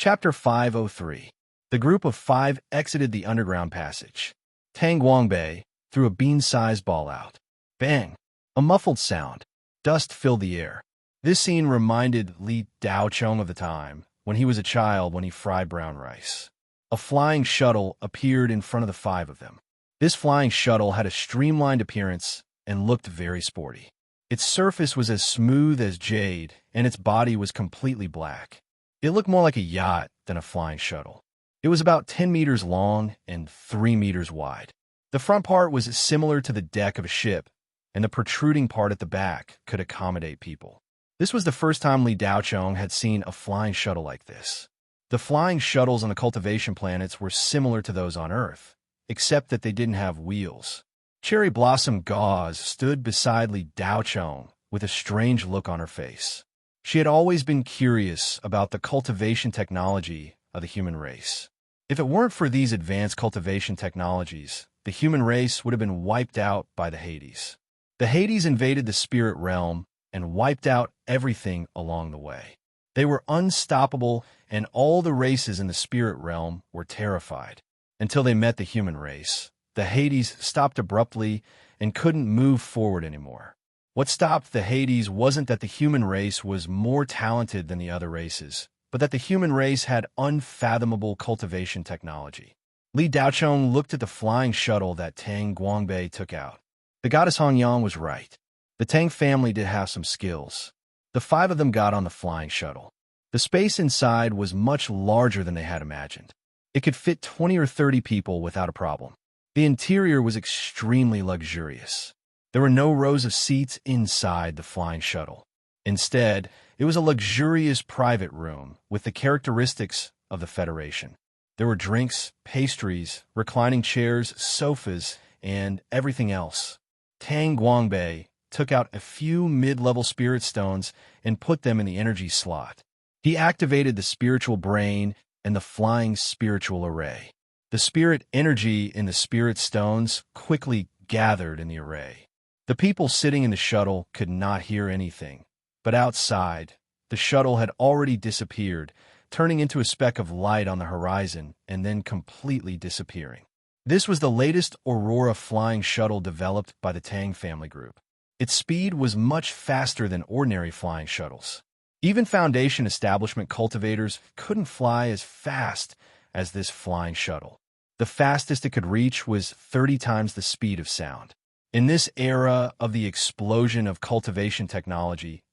Chapter 503. The group of five exited the underground passage. Tang Guangbei threw a bean-sized ball out. Bang! A muffled sound. Dust filled the air. This scene reminded Li Daocheng of the time when he was a child when he fried brown rice. A flying shuttle appeared in front of the five of them. This flying shuttle had a streamlined appearance and looked very sporty. Its surface was as smooth as jade, and its body was completely black. It looked more like a yacht than a flying shuttle. It was about 10 meters long and 3 meters wide. The front part was similar to the deck of a ship, and the protruding part at the back could accommodate people. This was the first time Li Daocheng had seen a flying shuttle like this. The flying shuttles on the cultivation planets were similar to those on Earth, except that they didn't have wheels. Cherry Blossom Gauze stood beside Li Daocheng with a strange look on her face. She had always been curious about the cultivation technology of the human race. If it weren't for these advanced cultivation technologies, the human race would have been wiped out by the Hades. The Hades invaded the spirit realm and wiped out everything along the way. They were unstoppable, and all the races in the spirit realm were terrified. Until they met the human race, the Hades stopped abruptly and couldn't move forward anymore. What stopped the Hades wasn't that the human race was more talented than the other races, but that the human race had unfathomable cultivation technology. Li Daocheng looked at the flying shuttle that Tang Guangbei took out. The goddess Hangyang was right. The Tang family did have some skills. The five of them got on the flying shuttle. The space inside was much larger than they had imagined. It could fit 20 or 30 people without a problem. The interior was extremely luxurious. There were no rows of seats inside the flying shuttle. Instead, it was a luxurious private room with the characteristics of the Federation. There were drinks, pastries, reclining chairs, sofas, and everything else. Tang Guangbei took out a few mid-level spirit stones and put them in the energy slot. He activated the spiritual brain and the flying spiritual array. The spirit energy in the spirit stones quickly gathered in the array. The people sitting in the shuttle could not hear anything, but outside, the shuttle had already disappeared, turning into a speck of light on the horizon and then completely disappearing. This was the latest Aurora flying shuttle developed by the Tang family group. Its speed was much faster than ordinary flying shuttles. Even Foundation establishment cultivators couldn't fly as fast as this flying shuttle. The fastest it could reach was 30 times the speed of sound. In this era of the explosion of cultivation technology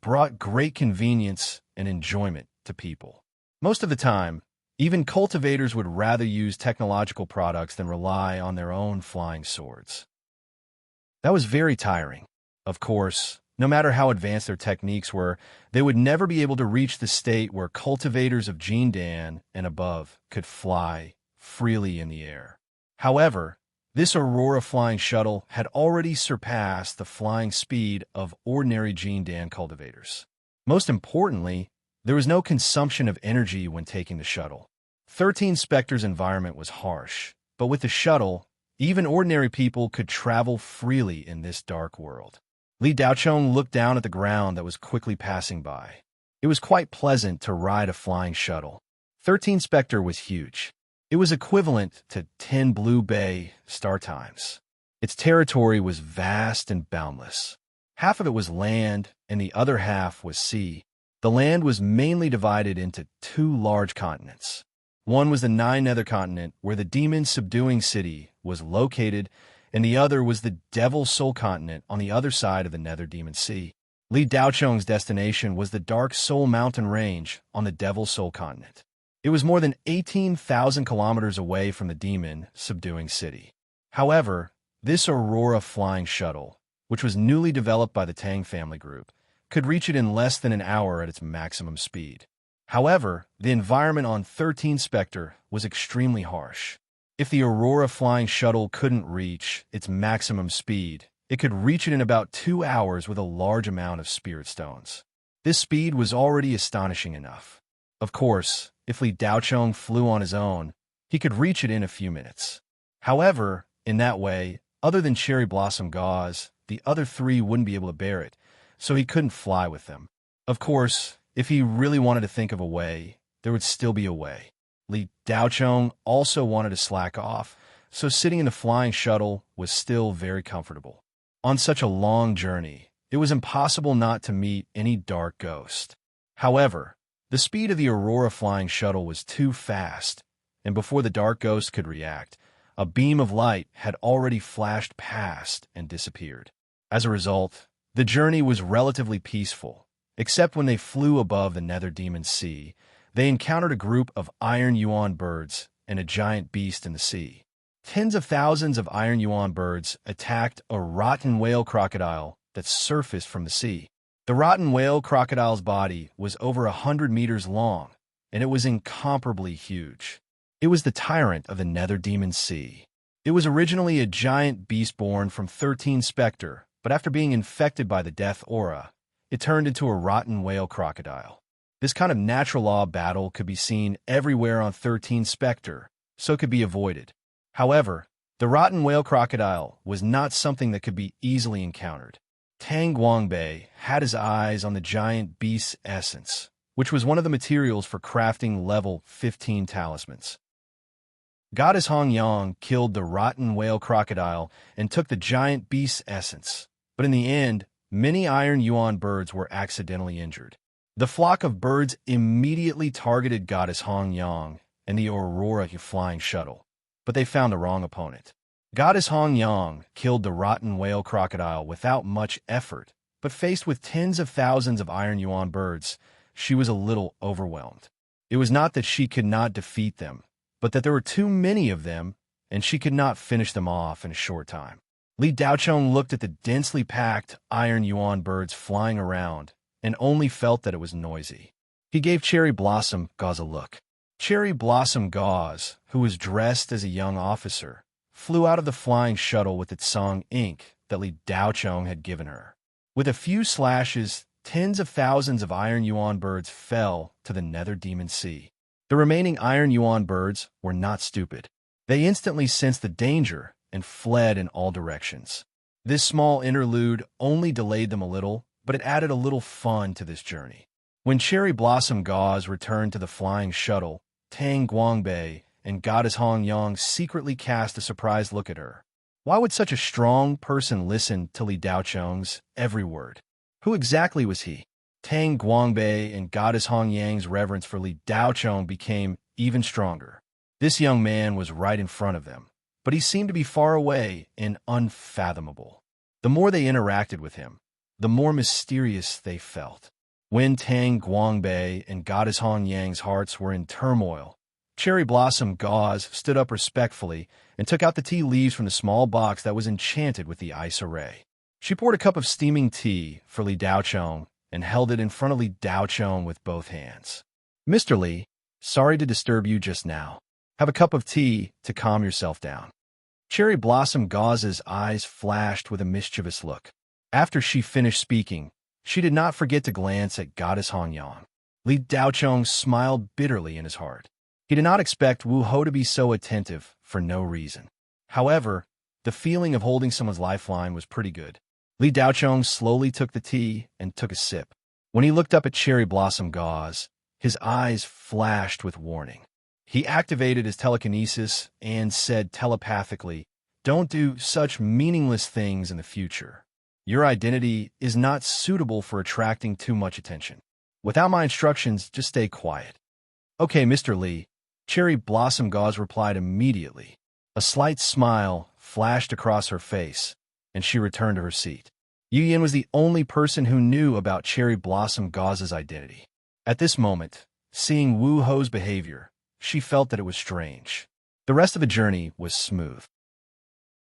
brought great convenience and enjoyment to people. Most of the time, even cultivators would rather use technological products than rely on their own flying swords. That was very tiring. Of course, no matter how advanced their techniques were, they would never be able to reach the state where cultivators of Jindan and above could fly freely in the air. However, this Aurora flying shuttle had already surpassed the flying speed of ordinary Jindan cultivators. Most importantly, there was no consumption of energy when taking the shuttle. 13 Spectre's environment was harsh, but with the shuttle, even ordinary people could travel freely in this dark world. Li Daocheng looked down at the ground that was quickly passing by. It was quite pleasant to ride a flying shuttle. 13 Spectre was huge. It was equivalent to 10 Blue Bay star times. Its territory was vast and boundless. Half of it was land, and the other half was sea. The land was mainly divided into two large continents. One was the Nine Nether Continent, where the demon subduing city was located, and the other was the Devil Soul Continent on the other side of the Nether Demon Sea. Li Daocheng's destination was the Dark Soul Mountain Range on the Devil Soul Continent. It was more than 18,000 kilometers away from the demon subduing city. However, this Aurora flying shuttle, which was newly developed by the Tang family group, could reach it in less than an hour at its maximum speed. However, the environment on 13 Spectre was extremely harsh. If the Aurora flying shuttle couldn't reach its maximum speed, it could reach it in about 2 hours with a large amount of spirit stones. This speed was already astonishing enough. Of course, if Li Daocheng flew on his own, he could reach it in a few minutes. However, in that way, other than Cherry Blossom Gauze, the other three wouldn't be able to bear it, so he couldn't fly with them. Of course, If he really wanted to think of a way, there would still be a way. Li Daochong also wanted to slack off, so sitting in the flying shuttle was still very comfortable. On such a long journey, it was impossible not to meet any dark ghost. However, the speed of the Aurora flying shuttle was too fast, and before the dark ghost could react, a beam of light had already flashed past and disappeared. As a result, the journey was relatively peaceful, except when they flew above the Nether Demon Sea. They encountered a group of iron yuan birds and a giant beast in the sea. Tens of thousands of iron yuan birds attacked a rotten whale crocodile that surfaced from the sea. The rotten whale crocodile's body was over 100 meters long, and it was incomparably huge. It was the tyrant of the Nether Demon Sea. It was originally a giant beast born from 13 Spectre, but after being infected by the death aura, it turned into a rotten whale crocodile. This kind of natural law battle could be seen everywhere on 13 Spectre, so it could be avoided. However, the rotten whale crocodile was not something that could be easily encountered. Tang Guangbei had his eyes on the giant beast's essence, which was one of the materials for crafting level 15 talismans. Goddess Hong Yang killed the rotten whale crocodile and took the giant beast's essence, but in the end, many iron yuan birds were accidentally injured. The flock of birds immediately targeted Goddess Hong Yang and the Aurora flying shuttle, but they found the wrong opponent. Goddess Hong Yang killed the rotten whale crocodile without much effort, but faced with tens of thousands of iron yuan birds, she was a little overwhelmed. It was not that she could not defeat them, but that there were too many of them, and she could not finish them off in a short time. Li Daochong looked at the densely packed iron yuan birds flying around, and only felt that it was noisy. He gave Cherry Blossom Gauze a look. Cherry Blossom Gauze, who was dressed as a young officer, flew out of the flying shuttle with its song ink that Li Daochong had given her. With a few slashes, tens of thousands of iron yuan birds fell to the Nether Demon Sea. The remaining iron yuan birds were not stupid. They instantly sensed the danger and fled in all directions. This small interlude only delayed them a little, but it added a little fun to this journey. When Cherry Blossom Gauze returned to the flying shuttle, Tang Guangbei and Goddess Hong Yang secretly cast a surprised look at her. Why would such a strong person listen to Li Daochong's every word? Who exactly was he? Tang Guangbei and Goddess Hong Yang's reverence for Li Daochong became even stronger. This young man was right in front of them, but he seemed to be far away and unfathomable. The more they interacted with him, the more mysterious they felt. When Tang Guangbei and Goddess Hong Yang's hearts were in turmoil, Cherry Blossom Gauze stood up respectfully and took out the tea leaves from the small box that was enchanted with the ice array. She poured a cup of steaming tea for Li Daochong and held it in front of Li Daochong with both hands. "Mr. Li, sorry to disturb you just now. Have a cup of tea to calm yourself down." Cherry Blossom Gauze's eyes flashed with a mischievous look. After she finished speaking, she did not forget to glance at Goddess Hong Yang. Li Daochong smiled bitterly in his heart. He did not expect Wu Ho to be so attentive for no reason. However, the feeling of holding someone's lifeline was pretty good. Li Daochong slowly took the tea and took a sip. When he looked up at Cherry Blossom Gauze, his eyes flashed with warning. He activated his telekinesis and said telepathically, "Don't do such meaningless things in the future. Your identity is not suitable for attracting too much attention. Without my instructions, just stay quiet." "Okay, Mr. Li," Cherry Blossom Gauze replied immediately. A slight smile flashed across her face, and she returned to her seat. Yu Yin was the only person who knew about Cherry Blossom Gauze's identity. At this moment, seeing Wu Ho's behavior, she felt that it was strange. The rest of the journey was smooth.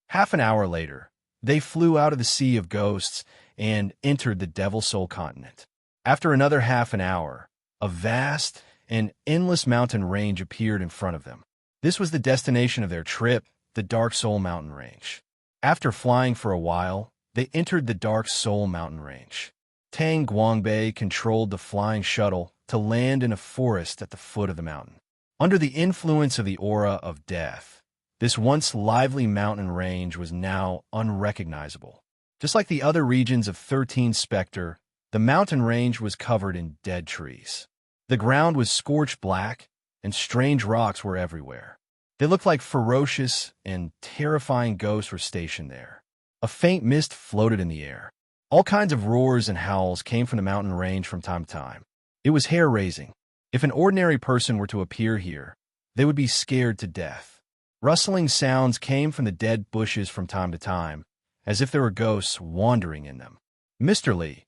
Half an hour later, they flew out of the Sea of Ghosts and entered the Devil Soul continent. After another half an hour, a vast and endless mountain range appeared in front of them. This was the destination of their trip, the Dark Soul Mountain Range. After flying for a while, they entered the Dark Soul Mountain Range. Tang Guangbei controlled the flying shuttle to land in a forest at the foot of the mountain. Under the influence of the aura of death, this once lively mountain range was now unrecognizable. Just like the other regions of 13 Spectre, The mountain range was covered in dead trees. The ground was scorched black, and strange rocks were everywhere. They looked like ferocious and terrifying ghosts were stationed there. A faint mist floated in the air. All kinds of roars and howls came from the mountain range from time to time. It was hair-raising. If an ordinary person were to appear here, they would be scared to death. Rustling sounds came from the dead bushes from time to time, as if there were ghosts wandering in them. Mr. Lee,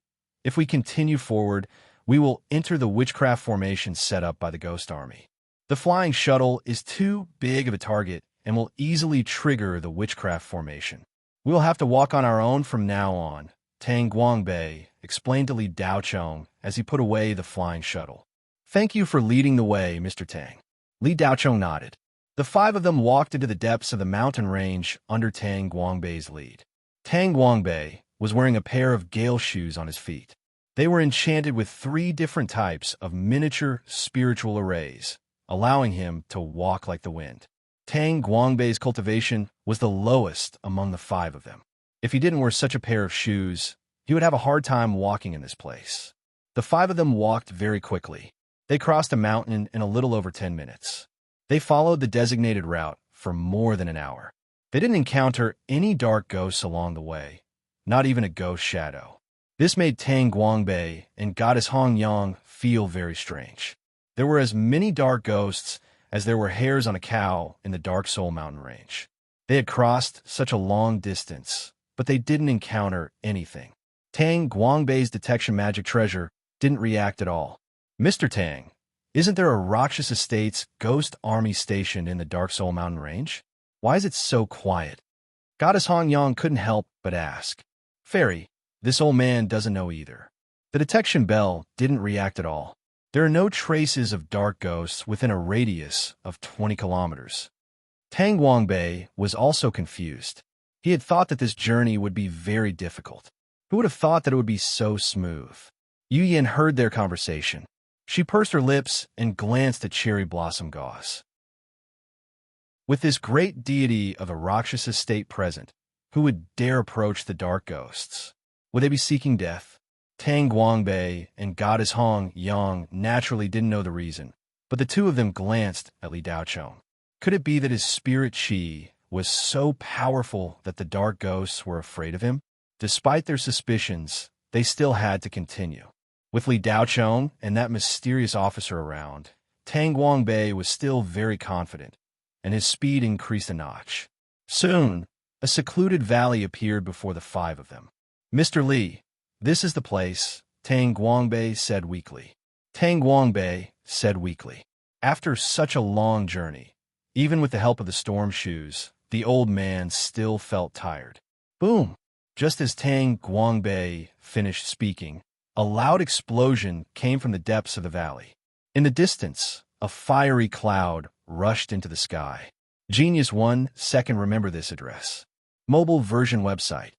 if we continue forward, we will enter the witchcraft formation set up by the ghost army. The flying shuttle is too big of a target and will easily trigger the witchcraft formation. We will have to walk on our own from now on, Tang Guangbei explained to Li Daochong as he put away the flying shuttle. Thank you for leading the way, Mr. Tang. Li Daochong nodded. The five of them walked into the depths of the mountain range under Tang Guangbei's lead. Tang Guangbei was wearing a pair of gale shoes on his feet. They were enchanted with 3 different types of miniature spiritual arrays, allowing him to walk like the wind. Tang Guangbei's cultivation was the lowest among the 5 of them. If he didn't wear such a pair of shoes, he would have a hard time walking in this place. The 5 of them walked very quickly. They crossed a mountain in a little over 10 minutes. They followed the designated route for more than an hour. They didn't encounter any dark ghosts along the way, not even a ghost shadow. This made Tang Guangbei and Goddess Hong Yang feel very strange. There were as many dark ghosts as there were hairs on a cow in the Dark Soul Mountain Range. They had crossed such a long distance, but they didn't encounter anything. Tang Guangbei's detection magic treasure didn't react at all. Mr. Tang, isn't there a Rakshas Estates ghost army stationed in the Dark Soul Mountain Range? Why is it so quiet? Goddess Hong Yang couldn't help but ask. Fairy, this old man doesn't know either. The detection bell didn't react at all. There are no traces of dark ghosts within a radius of 20 kilometers. Tang Guangbei was also confused. He had thought that this journey would be very difficult. Who would have thought that it would be so smooth? Yu Yin heard their conversation. She pursed her lips and glanced at Cherry Blossom Gauze. With this great deity of a Rakshasa state present, who would dare approach the dark ghosts? Would they be seeking death? Tang Guangbei and Goddess Hong Yang naturally didn't know the reason, but the 2 of them glanced at Li Daochong. Could it be that his spirit chi was so powerful that the dark ghosts were afraid of him? Despite their suspicions, they still had to continue. With Li Daochong and that mysterious officer around, Tang Guangbei was still very confident, and his speed increased a notch. Soon, a secluded valley appeared before the 5 of them. Mr. Li, this is the place, Tang Guangbei said weakly. Tang Guangbei said weakly. After such a long journey, even with the help of the storm shoes, the old man still felt tired. Boom! Just as Tang Guangbei finished speaking, a loud explosion came from the depths of the valley. In the distance, a fiery cloud rushed into the sky. Genius 1 second remember this address. Mobile version website.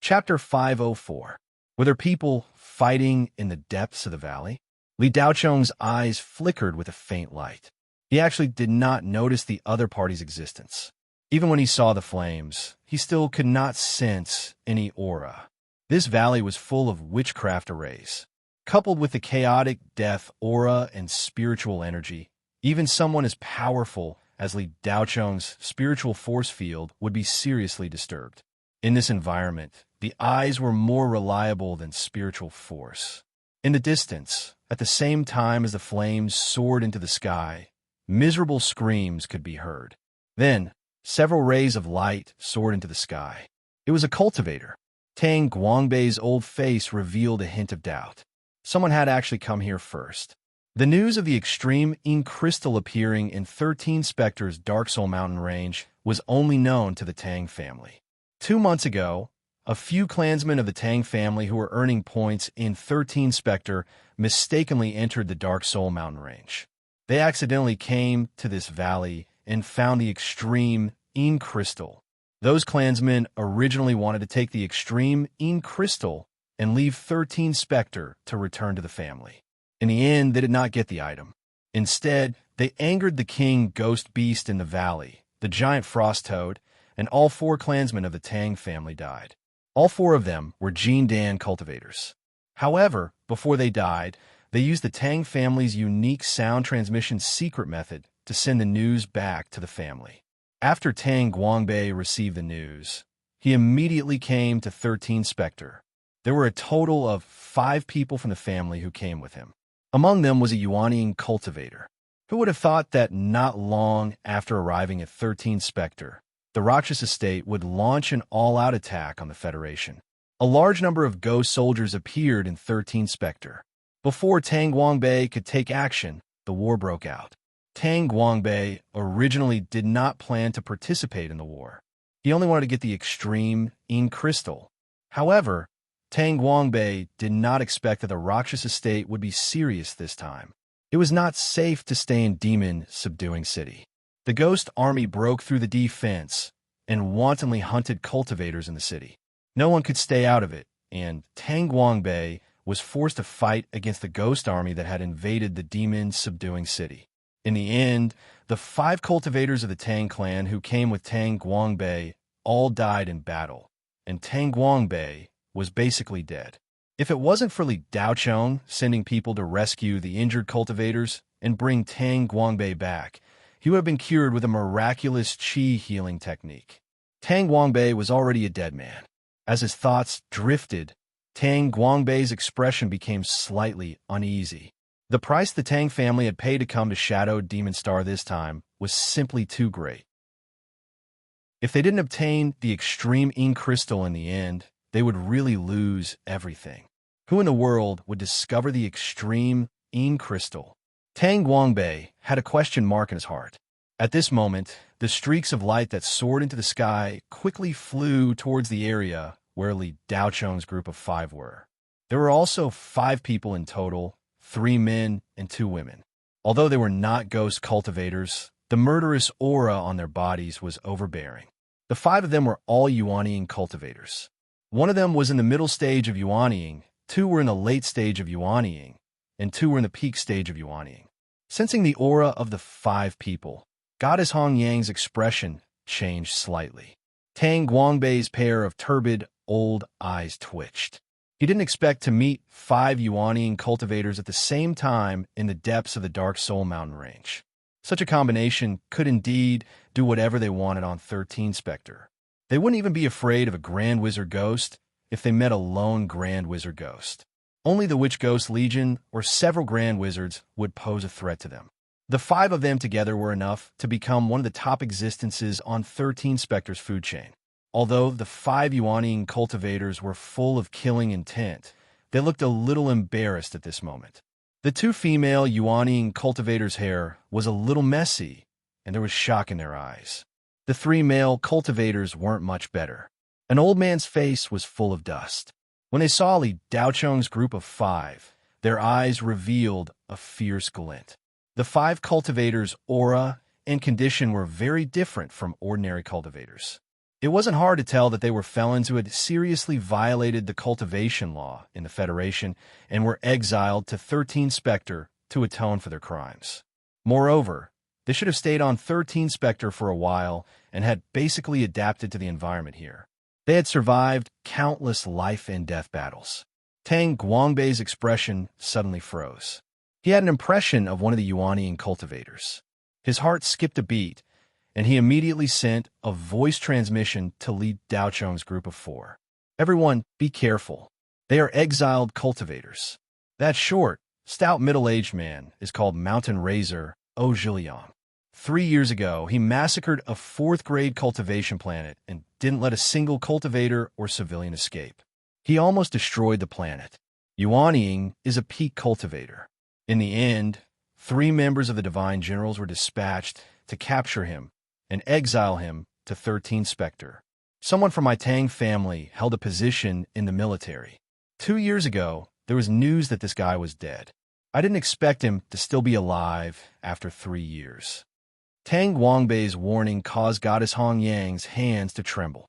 Chapter 504. Were there people fighting in the depths of the valley? Li Daochong's eyes flickered with a faint light. He actually did not notice the other party's existence. Even when he saw the flames, he still could not sense any aura. This valley was full of witchcraft arrays. Coupled with the chaotic death aura and spiritual energy, even someone as powerful as Li Daochong's spiritual force field would be seriously disturbed. In this environment, the eyes were more reliable than spiritual force. In the distance, at the same time as the flames soared into the sky, miserable screams could be heard. Then, several rays of light soared into the sky. It was a cultivator. Tang Guangbei's old face revealed a hint of doubt. Someone had actually come here first. The news of the extreme ink crystal appearing in 13 Spectre's Dark Soul Mountain Range was only known to the Tang family. 2 months ago, a few clansmen of the Tang family who were earning points in 13 Spectre mistakenly entered the Dark Soul Mountain Range. They accidentally came to this valley and found the extreme ink crystal. Those clansmen originally wanted to take the extreme ink crystal and leave 13 Spectre to return to the family. In the end, they did not get the item. Instead, they angered the king ghost beast in the valley, the giant frost toad, and all 4 clansmen of the Tang family died. All four of them were Jin Dan cultivators. However, before they died, they used the Tang family's unique sound transmission secret method to send the news back to the family. After Tang Guangbei received the news, he immediately came to 13 Spectre. There were a total of 5 people from the family who came with him. Among them was a Yuanian cultivator. Who would have thought that not long after arriving at 13 Spectre, the Rakshas estate would launch an all-out attack on the Federation? A large number of ghost soldiers appeared in 13 Spectre. Before Tang Guangbei could take action, the war broke out. Tang Guangbei originally did not plan to participate in the war. He only wanted to get the extreme Yin Crystal. However, Tang Guangbei did not expect that the Rakshas estate would be serious this time. It was not safe to stay in demon-subduing city. The ghost army broke through the defense and wantonly hunted cultivators in the city. No one could stay out of it, and Tang Guangbei was forced to fight against the ghost army that had invaded the demon-subduing city. In the end, the 5 cultivators of the Tang clan who came with Tang Guangbei all died in battle, and Tang Guangbei was basically dead. If it wasn't for Li Daochong sending people to rescue the injured cultivators and bring Tang Guangbei back, he would have been cured with a miraculous qi healing technique. Tang Guangbei was already a dead man. As his thoughts drifted, Tang Guangbei's expression became slightly uneasy. The price the Tang family had paid to come to Shadowed Demon Star this time was simply too great. If they didn't obtain the extreme Yin Crystal in the end, they would really lose everything. Who in the world would discover the extreme Yin Crystal? Tang Guangbei had a question mark in his heart. At this moment, the streaks of light that soared into the sky quickly flew towards the area where Li Daochong's group of 5 were. There were also 5 people in total, 3 men and 2 women. Although they were not ghost cultivators, the murderous aura on their bodies was overbearing. The 5 of them were all Yuanian cultivators. One of them was in the middle stage of Yuaniing, 2 were in the late stage of Yuaniing, and 2 were in the peak stage of Yuaniing. Sensing the aura of the 5 people, Goddess Hong Yang's expression changed slightly. Tang Guangbei's pair of turbid, old eyes twitched. He didn't expect to meet 5 Yuanian cultivators at the same time in the depths of the Dark Soul Mountain Range. Such a combination could indeed do whatever they wanted on 13 Spectre. They wouldn't even be afraid of a Grand Wizard ghost if they met a lone Grand Wizard ghost. Only the Witch Ghost Legion or several Grand Wizards would pose a threat to them. The 5 of them together were enough to become one of the top existences on 13 Spectre's food chain. Although the 5 Yuanian cultivators were full of killing intent, they looked a little embarrassed at this moment. The 2 female Yuanian cultivators' hair was a little messy, and there was shock in their eyes. The 3 male cultivators weren't much better. An old man's face was full of dust. When they saw Li Daochong's group of 5, their eyes revealed a fierce glint. The 5 cultivators' aura and condition were very different from ordinary cultivators. It wasn't hard to tell that they were felons who had seriously violated the cultivation law in the Federation and were exiled to 13 Spectre to atone for their crimes. Moreover, they should have stayed on 13 Spectre for a while and had basically adapted to the environment here. They had survived countless life and death battles. Tang Guangbei's expression suddenly froze. He had an impression of one of the Yuanian cultivators. His heart skipped a beat, and he immediately sent a voice transmission to Li Daochong's group of 4. Everyone, be careful. They are exiled cultivators. That short, stout middle-aged man is called Mountain Razor Ojiliang. 3 years ago, he massacred a 4th-grade cultivation planet and didn't let a single cultivator or civilian escape. He almost destroyed the planet. Yuaniing is a peak cultivator. In the end, 3 members of the Divine Generals were dispatched to capture him and exile him to 13 Spectre. Someone from my Tang family held a position in the military. 2 years ago, there was news that this guy was dead. I didn't expect him to still be alive after 3 years. Tang Guangbei's warning caused Goddess Hong Yang's hands to tremble.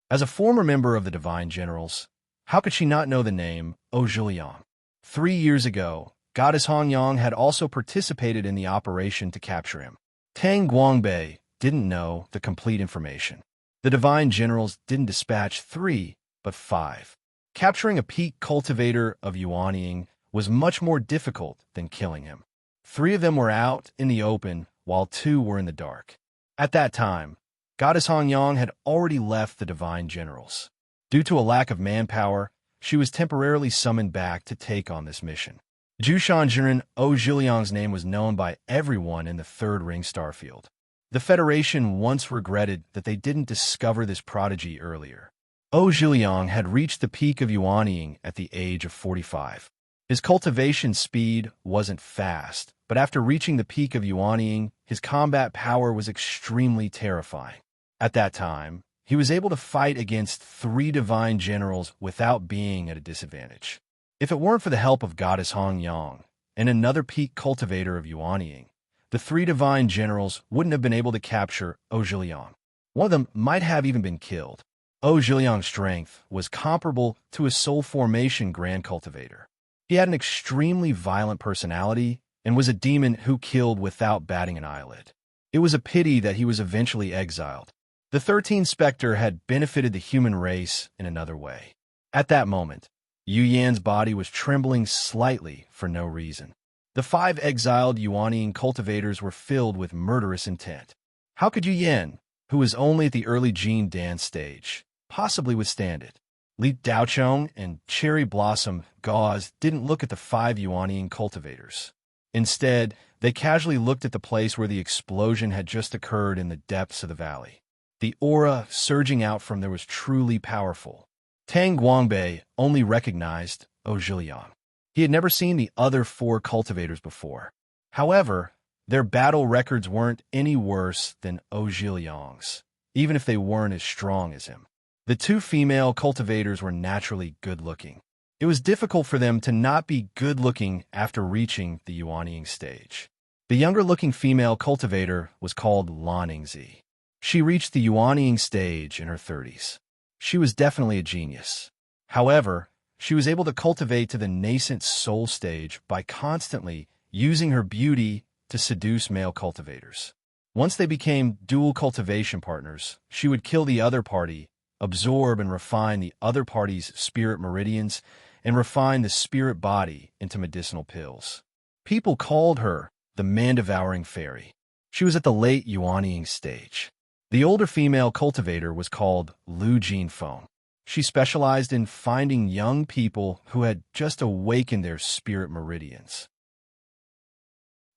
As a former member of the Divine Generals, how could she not know the name Ojiliang? 3 years ago, Goddess Hong Yang had also participated in the operation to capture him. Tang Guangbei didn't know the complete information. The divine generals didn't dispatch 3, but 5. Capturing a peak cultivator of Yuanying was much more difficult than killing him. 3 of them were out in the open, while 2 were in the dark. At that time, Goddess Hongyang had already left the divine generals. Due to a lack of manpower, she was temporarily summoned back to take on this mission. Jushanjiren Zhiliang's name was known by everyone in the Third Ring Starfield. The Federation once regretted that they didn't discover this prodigy earlier. Zhiliang had reached the peak of Yuanying at the age of 45. His cultivation speed wasn't fast, but after reaching the peak of Yuanying, his combat power was extremely terrifying. At that time, he was able to fight against 3 divine generals without being at a disadvantage. If it weren't for the help of Goddess Hongyang and another peak cultivator of Yuanying, the 3 divine generals wouldn't have been able to capture Zhiliang. One of them might have even been killed. Zhiliang's strength was comparable to a soul formation grand cultivator. He had an extremely violent personality and was a demon who killed without batting an eyelid. It was a pity that he was eventually exiled. The 13th Spectre had benefited the human race in another way. At that moment, Yu Yan's body was trembling slightly for no reason. The 5 exiled Yuanying cultivators were filled with murderous intent. How could Yu Yan, who was only at the early Jin dance stage, possibly withstand it? Li Daochong and Cherry Blossom Gauze didn't look at the 5 Yuanying cultivators. Instead, they casually looked at the place where the explosion had just occurred in the depths of the valley. The aura surging out from there was truly powerful. Tang Guangbei only recognized Zhiliang. He had never seen the other 4 cultivators before. However, their battle records weren't any worse than Zhiliang's, even if they weren't as strong as him. The 2 female cultivators were naturally good-looking. It was difficult for them to not be good-looking after reaching the Yuanying stage. The younger-looking female cultivator was called Lan Ningzi. She reached the Yuanying stage in her 30s. She was definitely a genius. However, she was able to cultivate to the nascent soul stage by constantly using her beauty to seduce male cultivators. Once they became dual cultivation partners, she would kill the other party, absorb and refine the other party's spirit meridians, and refine the spirit body into medicinal pills. People called her the man-devouring fairy. She was at the late Yuanying stage. The older female cultivator was called Lu Jinfeng. She specialized in finding young people who had just awakened their spirit meridians.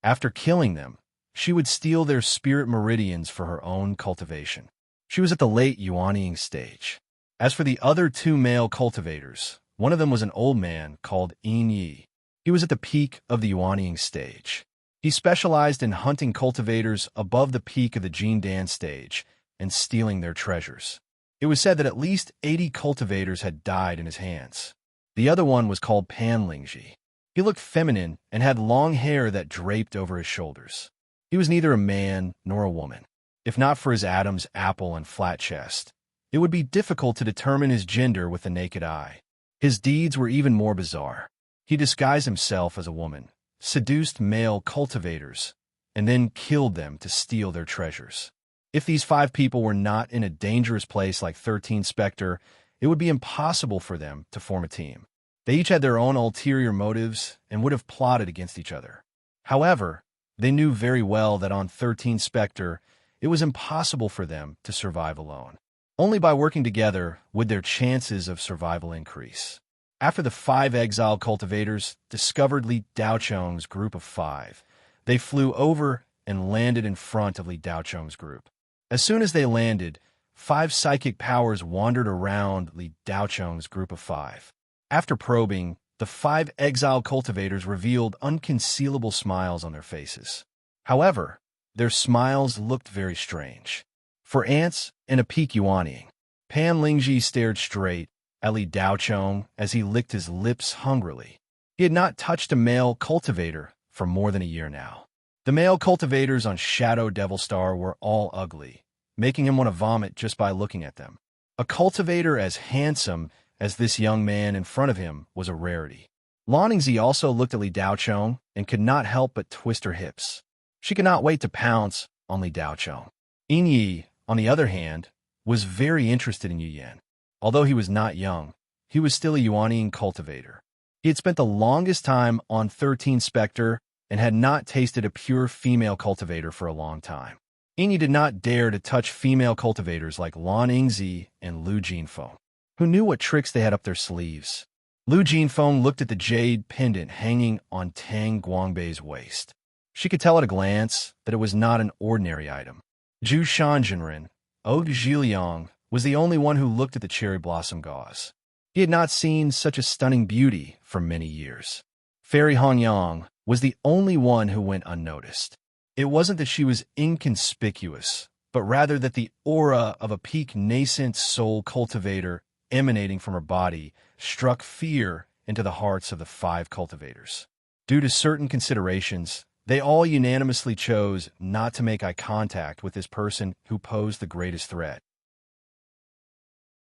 After killing them, she would steal their spirit meridians for her own cultivation. She was at the late Yuanying stage. As for the other 2 male cultivators, one of them was an old man called Yin Yi. He was at the peak of the Yuanying stage. He specialized in hunting cultivators above the peak of the Jindan stage and stealing their treasures. It was said that at least 80 cultivators had died in his hands. The other one was called Pan Lingji. He looked feminine and had long hair that draped over his shoulders. He was neither a man nor a woman. If not for his Adam's apple and flat chest, it would be difficult to determine his gender with the naked eye. His deeds were even more bizarre. He disguised himself as a woman, seduced male cultivators, and then killed them to steal their treasures. If these 5 people were not in a dangerous place like 13 Spectre, it would be impossible for them to form a team. They each had their own ulterior motives and would have plotted against each other. However, they knew very well that on 13 Spectre, it was impossible for them to survive alone. Only by working together would their chances of survival increase. After the 5 exiled cultivators discovered Li Daochong's group of 5, they flew over and landed in front of Li Daochong's group. As soon as they landed, 5 psychic powers wandered around Li Daochong's group of 5. After probing, the 5 exiled cultivators revealed unconcealable smiles on their faces. However, their smiles looked very strange. For ants in a peak Yuanying, Pan Lingji stared straight at Li Daochong as he licked his lips hungrily. He had not touched a male cultivator for more than a year now. The male cultivators on Shadow Devil Star were all ugly, making him want to vomit just by looking at them. A cultivator as handsome as this young man in front of him was a rarity. Lan Ningzi also looked at Li Daochong and could not help but twist her hips. She could not wait to pounce on Li Daochong. Yin Yi, on the other hand, was very interested in Yu Yan. Although he was not young, he was still a Yuanian cultivator. He had spent the longest time on 13 Spectre and had not tasted a pure female cultivator for a long time. Inyi did not dare to touch female cultivators like Lan Yingzi and Lu Jinfeng, who knew what tricks they had up their sleeves. Lu Jinfeng looked at the jade pendant hanging on Tang Guangbei's waist. She could tell at a glance that it was not an ordinary item. Zhu Shanjinren, Zhiliang, was the only one who looked at the cherry blossom gauze. He had not seen such a stunning beauty for many years. Fairy Hanyang was the only one who went unnoticed. It wasn't that she was inconspicuous, but rather that the aura of a peak nascent soul cultivator emanating from her body struck fear into the hearts of the 5 cultivators. Due to certain considerations, they all unanimously chose not to make eye contact with this person who posed the greatest threat.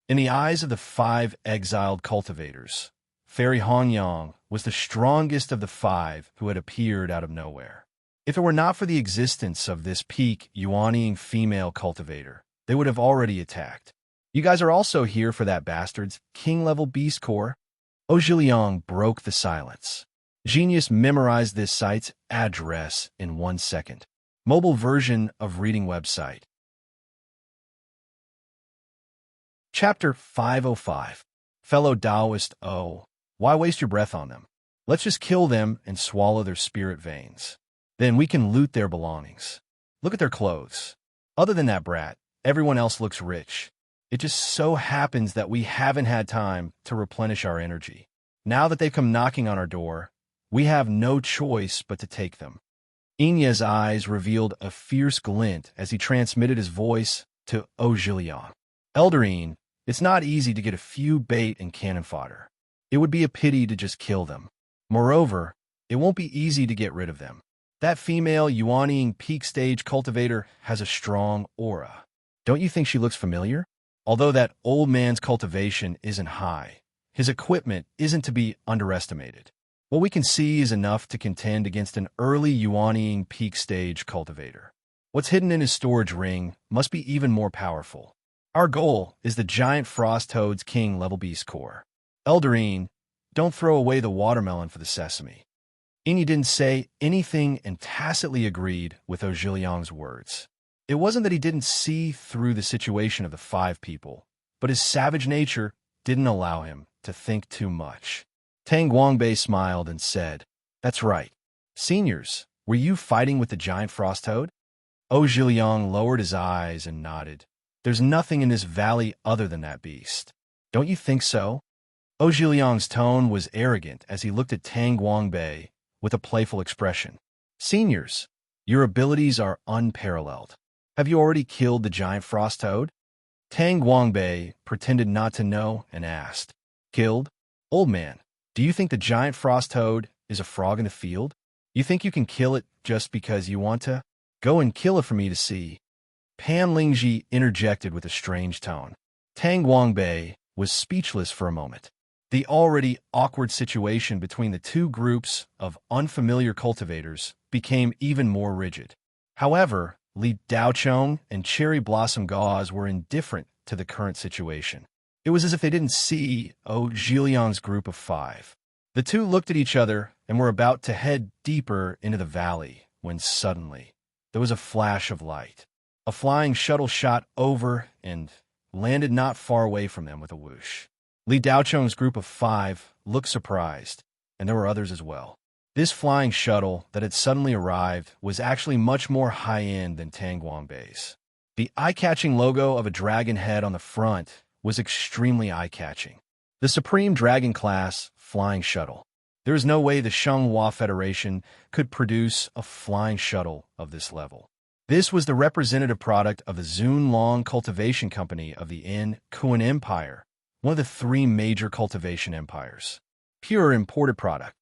In the eyes of the 5 exiled cultivators, Fairy Hanyang was the strongest of the 5 who had appeared out of nowhere. If it were not for the existence of this peak Yuanian female cultivator, they would have already attacked. You guys are also here for that bastard's king-level beast core? Zhiliang broke the silence. Genius memorized this site's address in 1 second. Mobile version of reading website. Chapter 505. Fellow Taoist why waste your breath on them? Let's just kill them and swallow their spirit veins. Then we can loot their belongings. Look at their clothes. Other than that brat, everyone else looks rich. It just so happens that we haven't had time to replenish our energy. Now that they've come knocking on our door, we have no choice but to take them. Inya's eyes revealed a fierce glint as he transmitted his voice to Zhiliang. Eldarine, it's not easy to get a few bait and cannon fodder. It would be a pity to just kill them. Moreover, it won't be easy to get rid of them. That female Yuanian peak stage cultivator has a strong aura. Don't you think she looks familiar? Although that old man's cultivation isn't high, his equipment isn't to be underestimated. What we can see is enough to contend against an early Yuanian peak stage cultivator. What's hidden in his storage ring must be even more powerful. Our goal is the giant frost toad's king level beast core. Eldarine, don't throw away the watermelon for the sesame. Inyi didn't say anything and tacitly agreed with Zhiliang's words. It wasn't that he didn't see through the situation of the 5 people, but his savage nature didn't allow him to think too much. Tang Guangbei smiled and said, "That's right. Seniors, were you fighting with the giant frost toad?" Zhiliang lowered his eyes and nodded. There's nothing in this valley other than that beast. Don't you think so? Zhiliang's tone was arrogant as he looked at Tang Guangbei with a playful expression. Seniors, your abilities are unparalleled. Have you already killed the giant frost toad? Tang Guangbei pretended not to know and asked. Killed? Old man, do you think the giant frost toad is a frog in the field? You think you can kill it just because you want to? Go and kill it for me to see. Pan Lingji interjected with a strange tone. Tang Guangbei was speechless for a moment. The already awkward situation between the 2 groups of unfamiliar cultivators became even more rigid. However, Li Daochong and Cherry Blossom Gauze were indifferent to the current situation. It was as if they didn't see Zhiliang's group of 5. The 2 looked at each other and were about to head deeper into the valley when suddenly there was a flash of light. A flying shuttle shot over and landed not far away from them with a whoosh. Li Daochong's group of 5 looked surprised, and there were others as well. This flying shuttle that had suddenly arrived was actually much more high-end than Tang Guangbei's. The eye-catching logo of a dragon head on the front was extremely eye-catching. The Supreme Dragon Class Flying Shuttle. There is no way the Shenghua Federation could produce a flying shuttle of this level. This was the representative product of the Zunlong Cultivation Company of the Kuan Empire, one of the 3 major cultivation empires. Pure imported product.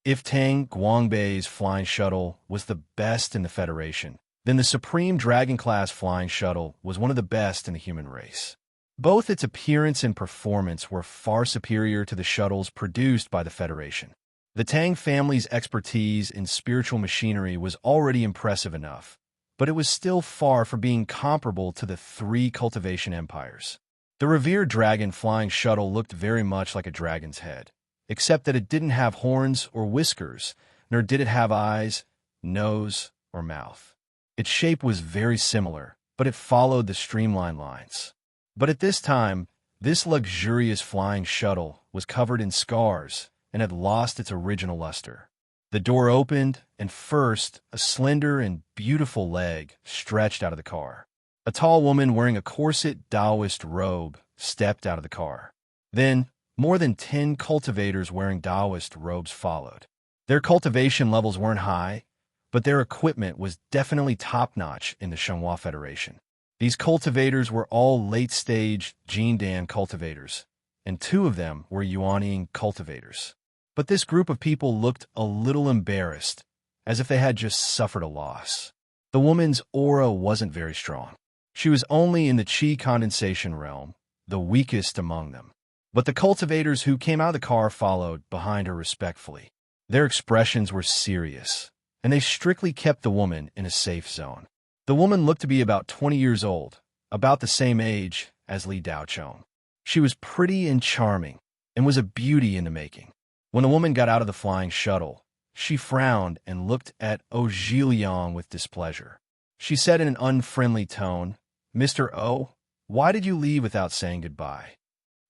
If Tang Guangbei's flying shuttle was the best in the Federation, then the Supreme Dragon-class flying shuttle was one of the best in the human race. Both its appearance and performance were far superior to the shuttles produced by the Federation. The Tang family's expertise in spiritual machinery was already impressive enough, but it was still far from being comparable to the 3 cultivation empires. The revered dragon flying shuttle looked very much like a dragon's head, except that it didn't have horns or whiskers, nor did it have eyes, nose, or mouth. Its shape was very similar, but it followed the streamlined lines. But at this time, this luxurious flying shuttle was covered in scars and had lost its original luster. The door opened, and first, a slender and beautiful leg stretched out of the car. A tall woman wearing a corset Taoist robe stepped out of the car. Then, more than 10 cultivators wearing Taoist robes followed. Their cultivation levels weren't high, but their equipment was definitely top-notch in the Shenhua Federation. These cultivators were all late-stage Jindan cultivators, and 2 of them were Yuanying cultivators. But this group of people looked a little embarrassed, as if they had just suffered a loss. The woman's aura wasn't very strong. She was only in the Qi condensation realm, the weakest among them. But the cultivators who came out of the car followed behind her respectfully. Their expressions were serious, and they strictly kept the woman in a safe zone. The woman looked to be about 20 years old, about the same age as Li Daochong. She was pretty and charming, and was a beauty in the making. When the woman got out of the flying shuttle, she frowned and looked at Zhiliang with displeasure. She said in an unfriendly tone, "Mr. O, why did you leave without saying goodbye?"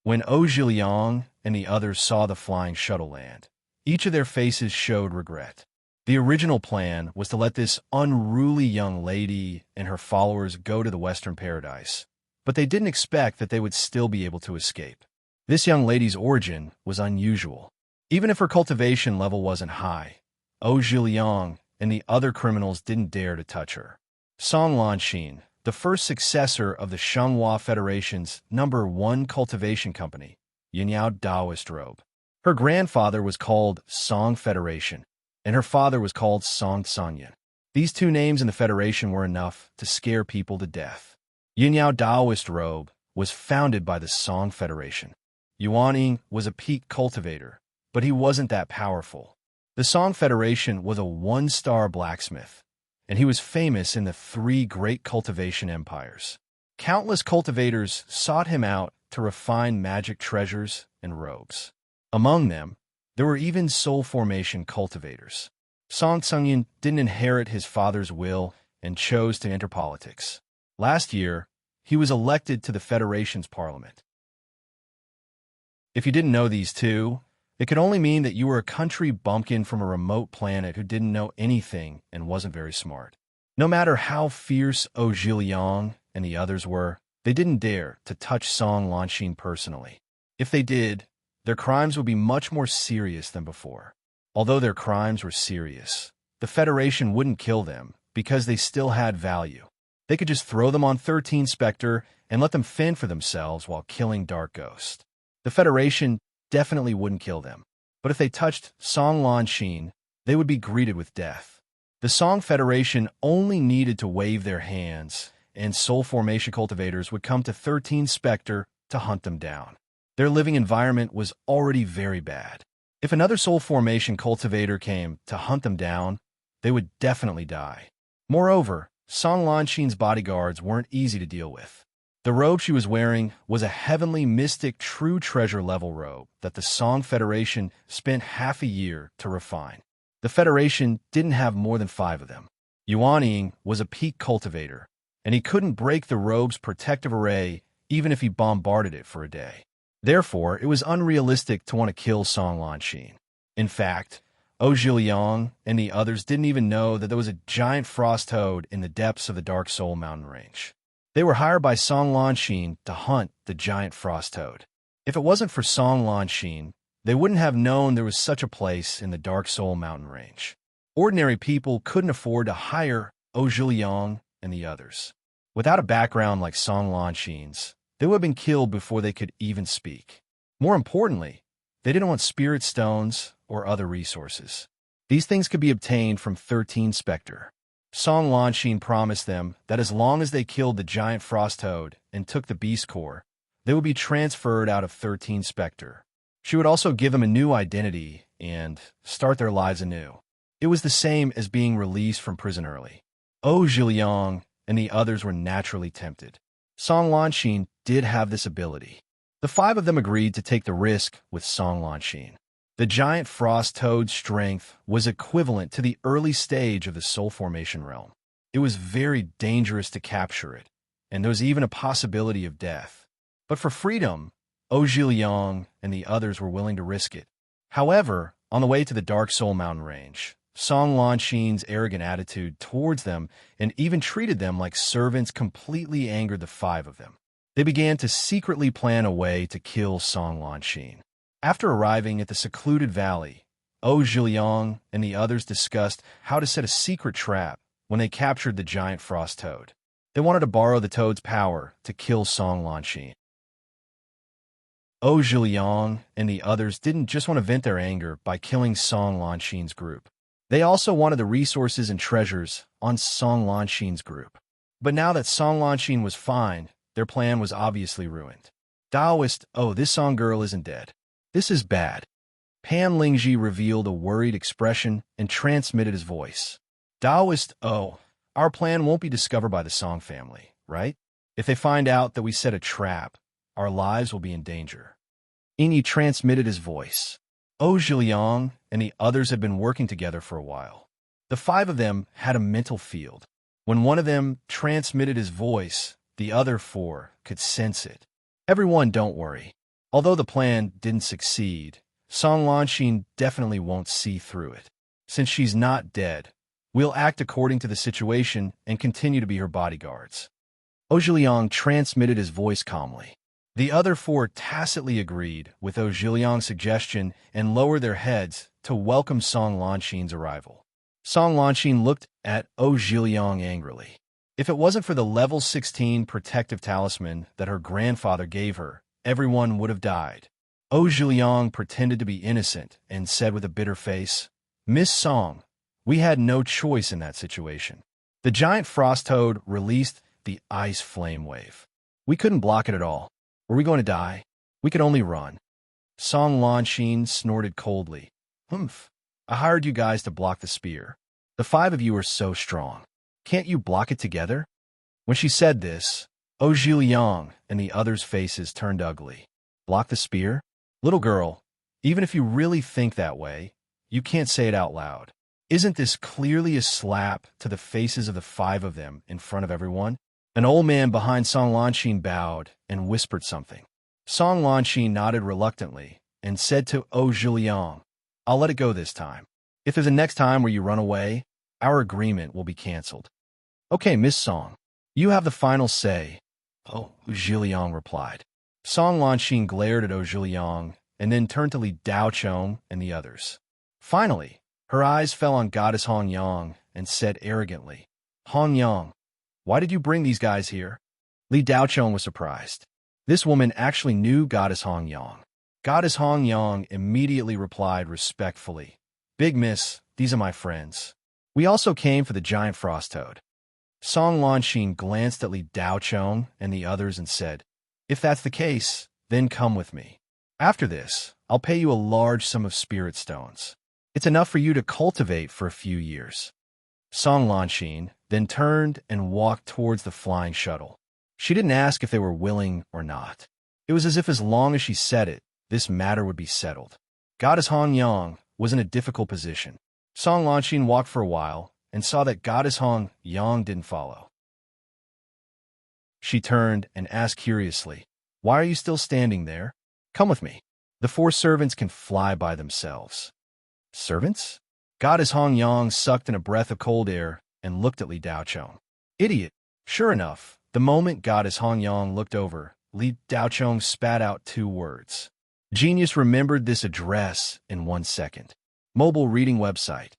When Zhiliang and the others saw the flying shuttle land, each of their faces showed regret. The original plan was to let this unruly young lady and her followers go to the Western Paradise, but they didn't expect that they would still be able to escape. This young lady's origin was unusual. Even if her cultivation level wasn't high, Zhiliang and the other criminals didn't dare to touch her. Song Lanxin, the first successor of the Shenhua Federation's #1 cultivation company, Yinyao Taoist robe. Her grandfather was called Song Federation, and her father was called Song Sanyan. These 2 names in the Federation were enough to scare people to death. Yinyao Taoist robe was founded by the Song Federation. Yuanying was a peak cultivator, but he wasn't that powerful. The Song Federation was a 1-star blacksmith, and he was famous in the 3 great cultivation empires. Countless cultivators sought him out to refine magic treasures and robes. Among them, there were even soul formation cultivators. Song Sanyan didn't inherit his father's will and chose to enter politics. Last year, he was elected to the Federation's parliament. If you didn't know these 2, it could only mean that you were a country bumpkin from a remote planet who didn't know anything and wasn't very smart. No matter how fierce Zhiliang and the others were, they didn't dare to touch Song Lanxin personally. If they did, their crimes would be much more serious than before. Although their crimes were serious, the Federation wouldn't kill them because they still had value. They could just throw them on 13 Spectre and let them fend for themselves while killing Dark Ghost. The Federation definitely wouldn't kill them, but if they touched Song Lanxin, they would be greeted with death. The Song Federation only needed to wave their hands, and soul formation cultivators would come to 13 Spectre to hunt them down. Their living environment was already very bad. If another soul formation cultivator came to hunt them down, they would definitely die. Moreover, Song Lanxin's bodyguards weren't easy to deal with. The robe she was wearing was a heavenly mystic true treasure level robe that the Song Federation spent half a year to refine. The Federation didn't have more than 5 of them. Yuanying was a peak cultivator, and he couldn't break the robe's protective array even if he bombarded it for a day. Therefore, it was unrealistic to want to kill Song Lanxin. In fact, Zhiliang and the others didn't even know that there was a giant frost toad in the depths of the Dark Soul mountain range. They were hired by Song Lanxin to hunt the giant frost toad. If it wasn't for Song Lanxin, they wouldn't have known there was such a place in the Dark Soul mountain range. Ordinary people couldn't afford to hire Zhiliang and the others. Without a background like Song Lanxin's, they would have been killed before they could even speak. More importantly, they didn't want spirit stones or other resources. These things could be obtained from 13 Spectre. Song Lanxin promised them that as long as they killed the giant frost toad and took the beast core, they would be transferred out of 13 Spectre. She would also give them a new identity and start their lives anew. It was the same as being released from prison early. Zhiliang and the others were naturally tempted. Song Lanxin did have this ability. The five of them agreed to take the risk with Song Lanxin. The giant frost toad's strength was equivalent to the early stage of the soul formation realm. It was very dangerous to capture it, and there was even a possibility of death. But for freedom, Zhiliang and the others were willing to risk it. However, on the way to the Dark Soul Mountain Range, Song Lanxin's arrogant attitude towards them and even treated them like servants completely angered the five of them. They began to secretly plan a way to kill Song Lanxin. After arriving at the secluded valley, Zhiliang and the others discussed how to set a secret trap when they captured the giant frost toad. They wanted to borrow the toad's power to kill Song Lanxin. Zhiliang and the others didn't just want to vent their anger by killing Song Lanxin's group. They also wanted the resources and treasures on Song Lanxin's group. But now that Song Lanxin was fine, their plan was obviously ruined. Daoist, this Song girl isn't dead. This is bad. Pan Lingji revealed a worried expression and transmitted his voice. Daoist, our plan won't be discovered by the Song family, right? If they find out that we set a trap, our lives will be in danger. Inyi transmitted his voice. Zhiliang and the others had been working together for a while. The five of them had a mental field. When one of them transmitted his voice, the other four could sense it. Everyone, don't worry. Although the plan didn't succeed, Song Lanxin definitely won't see through it. Since she's not dead, we'll act according to the situation and continue to be her bodyguards. Zhiliang transmitted his voice calmly. The other four tacitly agreed with Zhiliang's suggestion and lowered their heads to welcome Song Lanxin's arrival. Song Lanxin looked at Zhiliang angrily. If it wasn't for the level 16 protective talisman that her grandfather gave her, everyone would have died. Zhiliang pretended to be innocent and said with a bitter face, "Miss Song, we had no choice in that situation." The giant frost toad released the ice flame wave. We couldn't block it at all. Were we going to die? We could only run. Song Lanxin snorted coldly. Humph. I hired you guys to block the spear. The five of you are so strong. Can't you block it together? When she said this, Zhiliang and the others' faces turned ugly. Block the spear? Little girl, even if you really think that way, you can't say it out loud. Isn't this clearly a slap to the faces of the five of them in front of everyone? An old man behind Song Lanxin bowed and whispered something. Song Lanxin nodded reluctantly and said to Zhiliang, "I'll let it go this time. If there's a next time where you run away, our agreement will be canceled." "Okay, Miss Song, you have the final say," Zhiliang replied. Song Lanxin glared at Zhiliang and then turned to Li Daochong and the others. Finally, her eyes fell on Goddess Hong Yang and said arrogantly, "Hong Yang, why did you bring these guys here?" Li Daochong was surprised. This woman actually knew Goddess Hong Yang. Goddess Hong Yang immediately replied respectfully, "Big Miss, these are my friends. We also came for the giant frost toad." Song Lanxin glanced at Li Daochong and the others and said, "If that's the case, then come with me. After this, I'll pay you a large sum of spirit stones. It's enough for you to cultivate for a few years." Song Lanxin then turned and walked towards the flying shuttle. She didn't ask if they were willing or not. It was as if as long as she said it, this matter would be settled. Goddess Hong Yang was in a difficult position. Song Lanxin walked for a while and saw that Goddess Hong Yang didn't follow. She turned and asked curiously, "Why are you still standing there? Come with me. The four servants can fly by themselves." "Servants?" Goddess Hong Yang sucked in a breath of cold air and looked at Li Daochong. "Idiot." Sure enough, the moment Goddess Hong Yang looked over, Li Daochong spat out 2 words. Genius remembered this address in 1 second. Mobile reading website.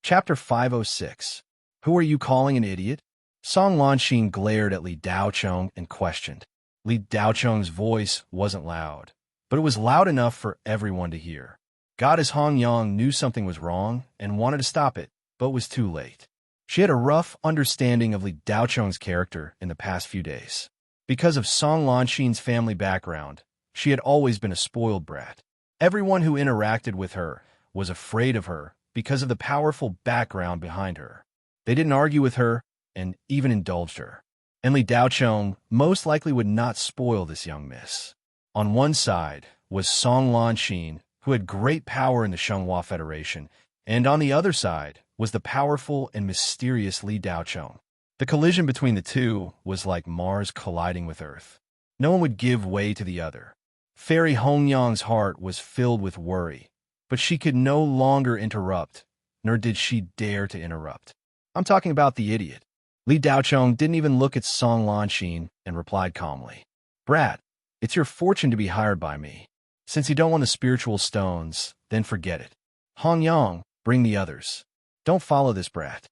Chapter 506. Who are you calling an idiot? Song Lanxin glared at Li Daochong and questioned. Li Daochong's voice wasn't loud, but it was loud enough for everyone to hear. Goddess Hong Yang knew something was wrong and wanted to stop it, but was too late. She had a rough understanding of Li Daochong's character in the past few days. Because of Song Lanxin's family background, she had always been a spoiled brat. Everyone who interacted with her was afraid of her because of the powerful background behind her. They didn't argue with her and even indulged her. And Li Daocheng most likely would not spoil this young miss. On one side was Song Lanxin, who had great power in the Shenghua Federation, and on the other side was the powerful and mysterious Li Daocheng. The collision between the two was like Mars colliding with Earth. No one would give way to the other. Fairy Hongyang's heart was filled with worry, but she could no longer interrupt, nor did she dare to interrupt. I'm talking about the idiot. Li Daocheng didn't even look at Song Lanxin and replied calmly, "Brat, it's your fortune to be hired by me. Since you don't want the spiritual stones, then forget it. Hongyang, bring the others. Don't follow this brat."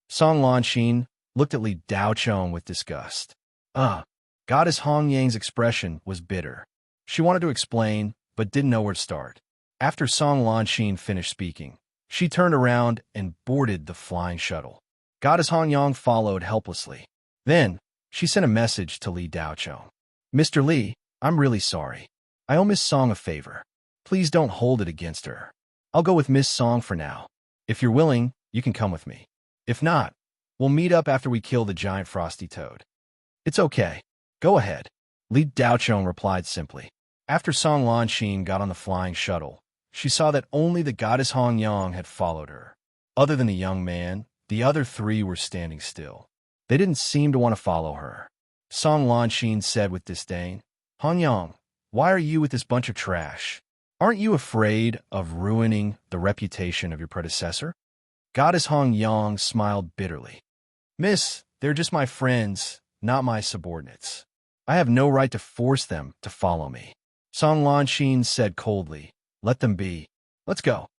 Song Lanxin looked at Li Daocheng with disgust. Goddess Hongyang's expression was bitter. She wanted to explain, but didn't know where to start. After Song Lanxin finished speaking, she turned around and boarded the flying shuttle. Goddess Hongyang followed helplessly. Then, she sent a message to Li Daocheng. "Mr. Li, I'm really sorry. I owe Miss Song a favor. Please don't hold it against her. I'll go with Miss Song for now. If you're willing, you can come with me. If not, we'll meet up after we kill the giant frosty toad." "It's okay. Go ahead," Li Daocheng replied simply. After Song Lanxin got on the flying shuttle, she saw that only the goddess Hongyang had followed her. Other than the young man, the other three were standing still. They didn't seem to want to follow her. Song Lanxin said with disdain, "Hongyang, why are you with this bunch of trash? Aren't you afraid of ruining the reputation of your predecessor?" Goddess Hongyang smiled bitterly. "Miss, they're just my friends, not my subordinates. I have no right to force them to follow me." Song Lanxin said coldly, "Let them be. Let's go."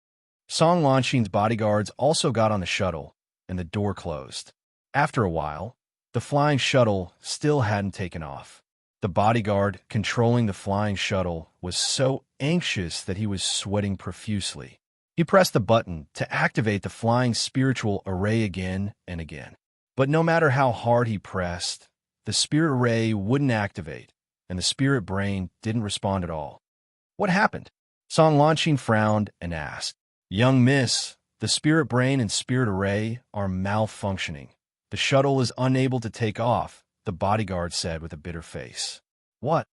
Song Lanxin's bodyguards also got on the shuttle, and the door closed. After a while, the flying shuttle still hadn't taken off. The bodyguard controlling the flying shuttle was so anxious that he was sweating profusely. He pressed the button to activate the flying spiritual array again and again. But no matter how hard he pressed, the spirit array wouldn't activate, and the spirit brain didn't respond at all. "What happened?" Song Lanxin frowned and asked. "Young miss, the spirit brain and spirit array are malfunctioning. The shuttle is unable to take off," the bodyguard said with a bitter face. "What?"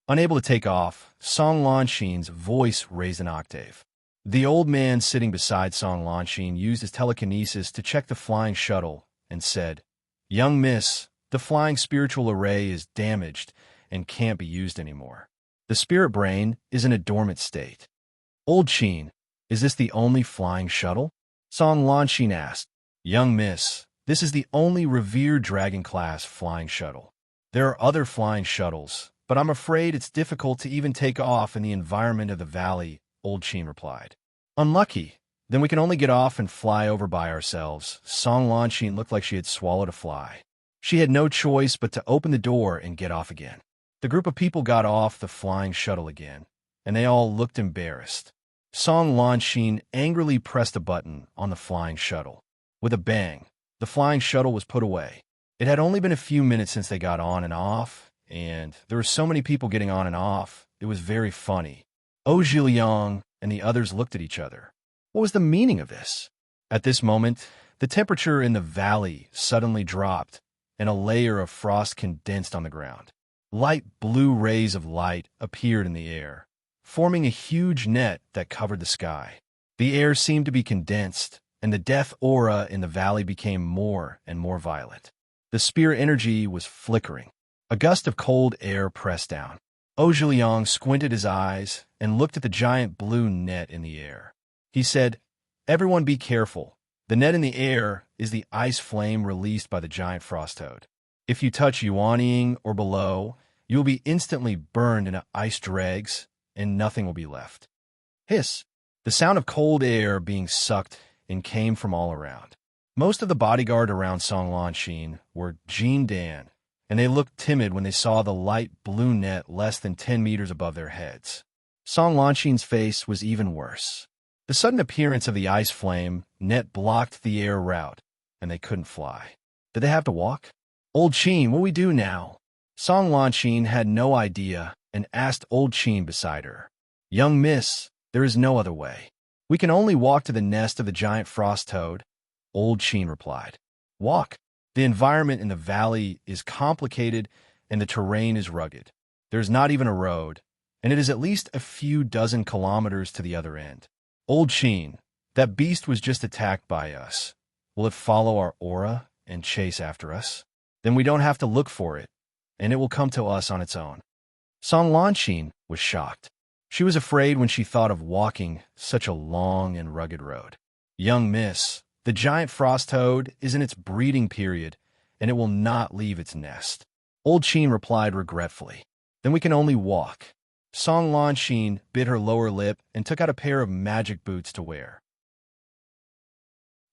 Unable to take off, Song Lanxin's voice raised an octave. The old man sitting beside Song Lanxin used his telekinesis to check the flying shuttle and said, "Young miss, the flying spiritual array is damaged and can't be used anymore. The spirit brain is in a dormant state." "Old Qin, is this the only flying shuttle?" Song Lanxin asked. "Young miss, this is the only revered dragon-class flying shuttle. There are other flying shuttles, but I'm afraid it's difficult to even take off in the environment of the valley," Old Qin replied. "Unlucky. Then we can only get off and fly over by ourselves." Song Lanxin looked like she had swallowed a fly. She had no choice but to open the door and get off again. The group of people got off the flying shuttle again, and they all looked embarrassed. Song Lanxin angrily pressed a button on the flying shuttle. With a bang, the flying shuttle was put away. It had only been a few minutes since they got on and off, and there were so many people getting on and off, it was very funny. Zhiliang and the others looked at each other. What was the meaning of this? At this moment, the temperature in the valley suddenly dropped, and a layer of frost condensed on the ground. Light blue rays of light appeared in the air, forming a huge net that covered the sky. The air seemed to be condensed, and the death aura in the valley became more and more violet. The spirit energy was flickering. A gust of cold air pressed down. Zhiliang squinted his eyes and looked at the giant blue net in the air. He said, "Everyone be careful. The net in the air is the ice flame released by the giant frost toad. If you touch Yuanying or below, you will be instantly burned into ice dregs, and nothing will be left." Hiss! The sound of cold air being sucked in came from all around. Most of the bodyguard around Song Lanxin were Jin Dan, and they looked timid when they saw the light blue net less than 10 meters above their heads. Song Lanxin's face was even worse. The sudden appearance of the ice flame net blocked the air route, and they couldn't fly. Did they have to walk? "Old Qin, what do we do now?" Song Lanxin had no idea and asked Old Qin beside her. "Young miss, there is no other way. We can only walk to the nest of the giant frost toad, Old Sheen replied. Walk. The environment in the valley is complicated and the terrain is rugged. There's not even a road, and it is at least a few dozen kilometers to the other end. Old Sheen, that beast was just attacked by us. Will it follow our aura and chase after us? Then we don't have to look for it, and it will come to us on its own. Song Lanxin was shocked. She was afraid when she thought of walking such a long and rugged road. Young miss, the giant frost toad is in its breeding period, and it will not leave its nest. Old Sheen replied regretfully. Then we can only walk. Song Lanxin bit her lower lip and took out a pair of magic boots to wear.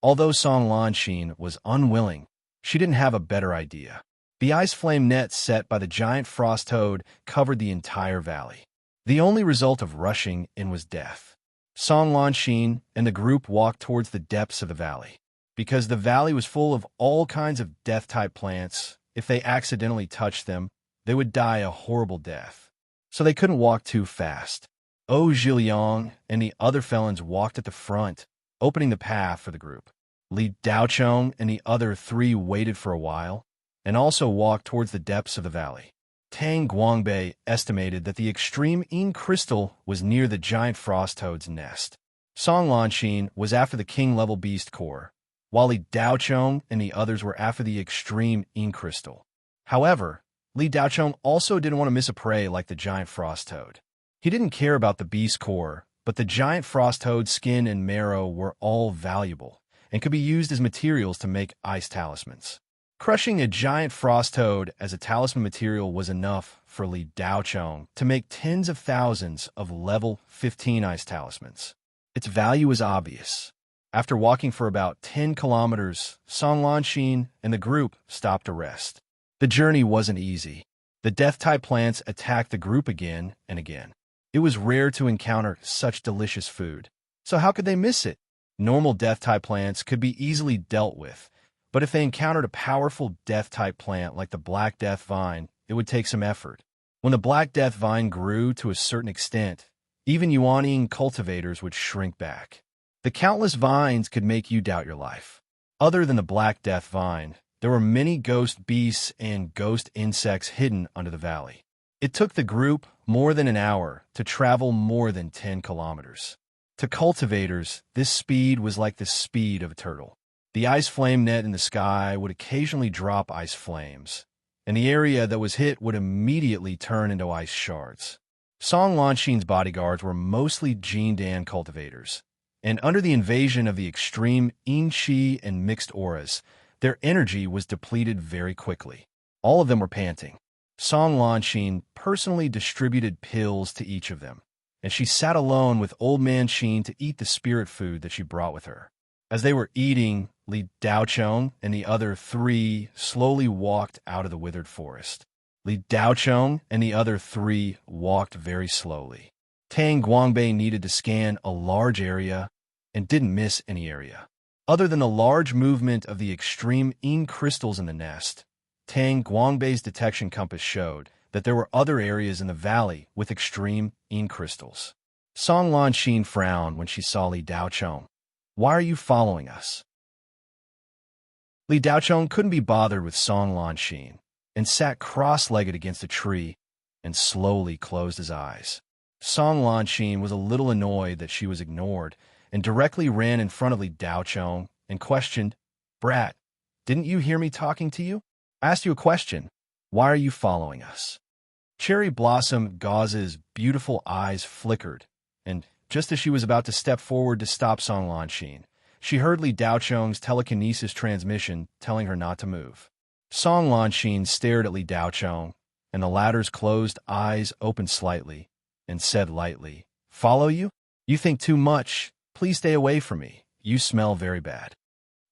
Although Song Lanxin was unwilling, she didn't have a better idea. The ice flame net set by the giant frost toad covered the entire valley. The only result of rushing in was death. Song Lanxin and the group walked towards the depths of the valley. Because the valley was full of all kinds of death-type plants, if they accidentally touched them, they would die a horrible death. So they couldn't walk too fast. Zhou Zhiliang and the other felons walked at the front, opening the path for the group. Li Daochong and the other three waited for a while, and also walked towards the depths of the valley. Tang Guangbei estimated that the extreme Yin crystal was near the giant frost toad's nest. Song Lanxin was after the king-level beast core, while Li Daochong and the others were after the extreme Yin crystal. However, Li Daochong also didn't want to miss a prey like the giant frost toad. He didn't care about the beast core, but the giant frost toad's skin and marrow were all valuable and could be used as materials to make ice talismans. Crushing a giant frost toad as a talisman material was enough for Li Daochong to make tens of thousands of level 15 ice talismans. Its value was obvious. After walking for about 10 kilometers, Song Lanxin and the group stopped to rest. The journey wasn't easy. The death-type plants attacked the group again and again. It was rare to encounter such delicious food. So how could they miss it? Normal death-type plants could be easily dealt with, but if they encountered a powerful death-type plant like the Black Death Vine, it would take some effort. When the Black Death Vine grew to a certain extent, even Yuan-ing cultivators would shrink back. The countless vines could make you doubt your life. Other than the Black Death Vine, there were many ghost beasts and ghost insects hidden under the valley. It took the group more than an hour to travel more than 10 kilometers. To cultivators, this speed was like the speed of a turtle. The ice flame net in the sky would occasionally drop ice flames, and the area that was hit would immediately turn into ice shards. Song Lanxin's bodyguards were mostly Jindan cultivators, and under the invasion of the extreme Yin Qi and mixed auras, their energy was depleted very quickly. All of them were panting. Song Lanxin personally distributed pills to each of them, and she sat alone with Old Man Qin to eat the spirit food that she brought with her. As they were eating, Li Daochong and the other three slowly walked out of the withered forest. Li Daochong and the other three walked very slowly. Tang Guangbei needed to scan a large area and didn't miss any area. Other than the large movement of the extreme Yin crystals in the nest, Tang Guangbei's detection compass showed that there were other areas in the valley with extreme Yin crystals. Song Lanxin frowned when she saw Li Daochong. Why are you following us? Li Daochong couldn't be bothered with Song Lanxin and sat cross-legged against a tree and slowly closed his eyes. Song Lanxin was a little annoyed that she was ignored and directly ran in front of Li Daochong and questioned, "Brat, didn't you hear me talking to you? I asked you a question. Why are you following us?" Cherry Blossom Gauze's beautiful eyes flickered, and just as she was about to step forward to stop Song Lanxin, she heard Li Daochong's telekinesis transmission telling her not to move. Song Lanxin stared at Li Daochong, and the latter's closed eyes opened slightly and said lightly, "Follow you? You think too much. Please stay away from me. You smell very bad."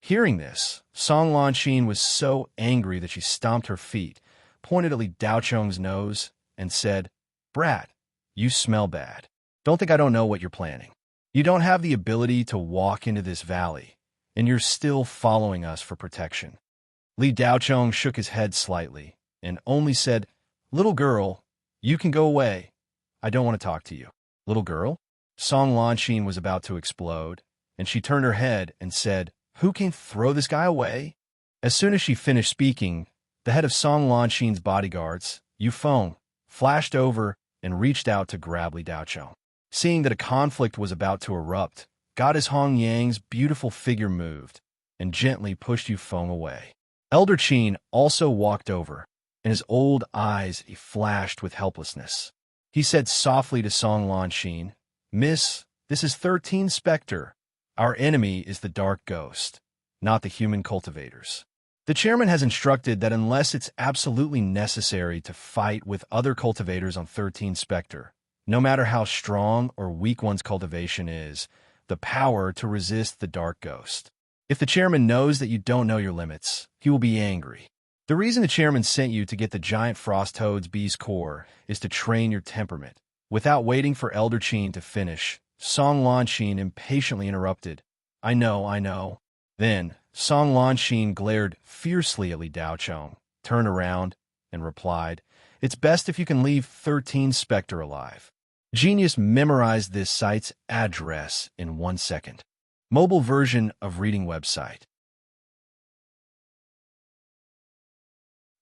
Hearing this, Song Lanxin was so angry that she stomped her feet, pointed at Li Daochong's nose, and said, "Brat, you smell bad. Don't think I don't know what you're planning. You don't have the ability to walk into this valley, and you're still following us for protection." Li Daochong shook his head slightly and only said, "Little girl, you can go away. I don't want to talk to you." "Little girl?" Song Lanshin was about to explode, and she turned her head and said, "Who can throw this guy away?" As soon as she finished speaking, the head of Song Lanshin's bodyguards, Yufeng, flashed over and reached out to grab Li Daocheng. Seeing that a conflict was about to erupt, Goddess Hong Yang's beautiful figure moved and gently pushed Yufeng away. Elder Qin also walked over, and his old eyes flashed with helplessness. He said softly to Song Lanshin, "Miss, this is 13 Spectre. Our enemy is the Dark Ghost, not the human cultivators. The chairman has instructed that unless it's absolutely necessary to fight with other cultivators on 13 Spectre, no matter how strong or weak one's cultivation is, the power to resist the Dark Ghost. If the chairman knows that you don't know your limits, he will be angry. The reason the chairman sent you to get the giant frost toad's beast core is to train your temperament." Without waiting for Elder Qin to finish, Song Lanshin impatiently interrupted, I know. Then, Song Lanshin glared fiercely at Li Daocheng, turned around, and replied, "It's best if you can leave 13 Spectre alive." Genius memorized this site's address in 1 second. Mobile version of reading website.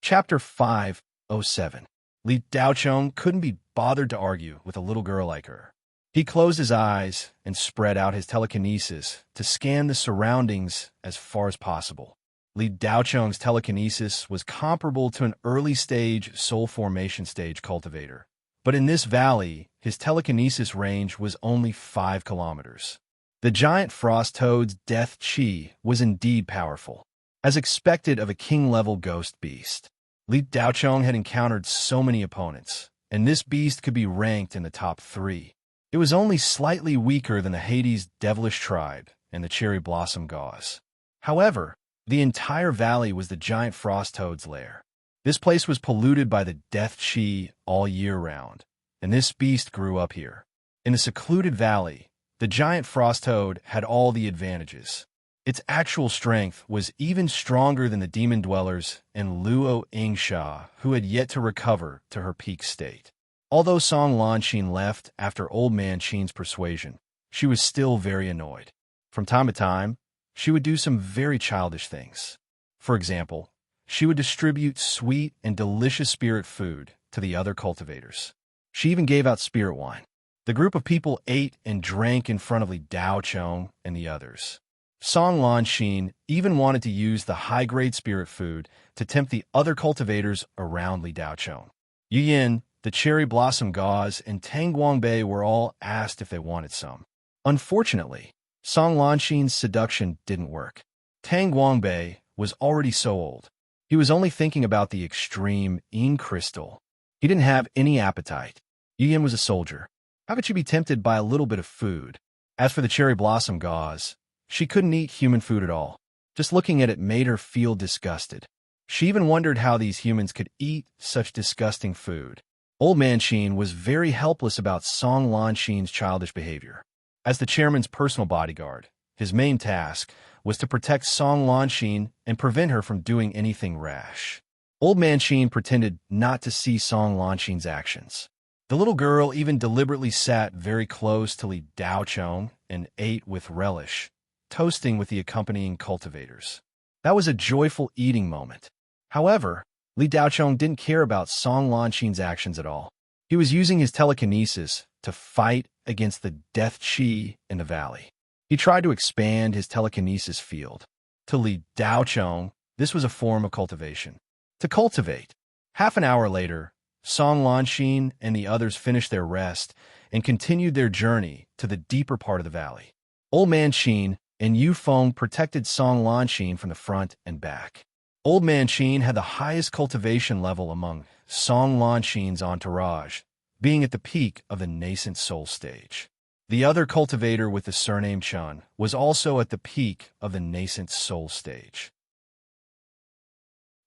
Chapter 507. Li Daocheng couldn't be bothered to argue with a little girl like her. He closed his eyes and spread out his telekinesis to scan the surroundings as far as possible. Li Daocheng's telekinesis was comparable to an early-stage soul formation stage cultivator, but in this valley, his telekinesis range was only 5 kilometers. The giant frost toad's death chi was indeed powerful, as expected of a king-level ghost beast. Li Daocheng had encountered so many opponents, and this beast could be ranked in the top 3. It was only slightly weaker than the Hades Devilish Tribe and the Cherry Blossom Gauze. However, the entire valley was the giant frost toad's lair. This place was polluted by the death chi all year round, and this beast grew up here. In the secluded valley, the giant frost toad had all the advantages. Its actual strength was even stronger than the demon dwellers in Luo Yingsha, who had yet to recover to her peak state. Although Song Lanshin left after Old Man Qin's persuasion, she was still very annoyed. From time to time, she would do some very childish things. For example, she would distribute sweet and delicious spirit food to the other cultivators. She even gave out spirit wine. The group of people ate and drank in front of Li Daocheng and the others. Song Lanshin even wanted to use the high-grade spirit food to tempt the other cultivators around Li Daocheng. Yu Yin, the Cherry Blossom Gauze, and Tang Guangbei were all asked if they wanted some. Unfortunately, Song Lanshin's seduction didn't work. Tang Guangbei was already so old. He was only thinking about the extreme Yin crystal. He didn't have any appetite. Yu Yin was a soldier. How could she be tempted by a little bit of food? As for the Cherry Blossom Gauze, she couldn't eat human food at all. Just looking at it made her feel disgusted. She even wondered how these humans could eat such disgusting food. Old Man Qin was very helpless about Song Lanshin's childish behavior. As the chairman's personal bodyguard, his main task was to protect Song Lanshin and prevent her from doing anything rash. Old Man Qin pretended not to see Song Lanshin's actions. The little girl even deliberately sat very close to Li Daocheng and ate with relish, toasting with the accompanying cultivators. That was a joyful eating moment. However, Li Daocheng didn't care about Song Lanshin's actions at all. He was using his telekinesis to fight against the death chi in the valley. He tried to expand his telekinesis field. To Li Daocheng, this was a form of cultivation. To cultivate. Half an hour later, Song Lanshin and the others finished their rest and continued their journey to the deeper part of the valley. Old Man Qin and Yufeng protected Song Lanshin from the front and back. Old Man Qin had the highest cultivation level among Song Lanshin's entourage, being at the peak of the nascent soul stage. The other cultivator with the surname Chun was also at the peak of the nascent soul stage.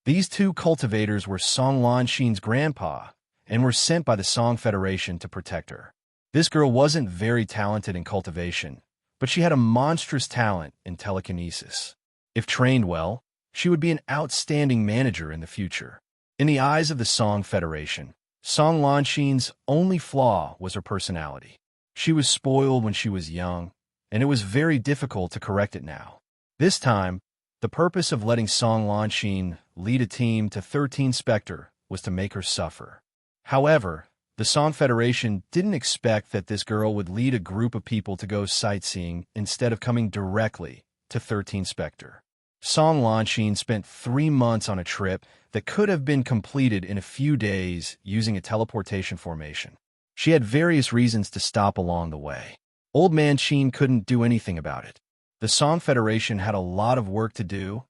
These two cultivators were Song Lanshin's grandpa and were sent by the Song Federation to protect her. This girl wasn't very talented in cultivation, but she had a monstrous talent in telekinesis. If trained well, she would be an outstanding manager in the future. In the eyes of the Song Federation, Song Lanshin's only flaw was her personality. She was spoiled when she was young, and it was very difficult to correct it now. This time, the purpose of letting Song Lanxin lead a team to 13 Spectre was to make her suffer. However, the Song Federation didn't expect that this girl would lead a group of people to go sightseeing instead of coming directly to 13 Spectre. Song Lanxin spent 3 months on a trip that could have been completed in a few days using a teleportation formation. She had various reasons to stop along the way. Old Man Sheen couldn't do anything about it. The Song Federation had a lot of work to do,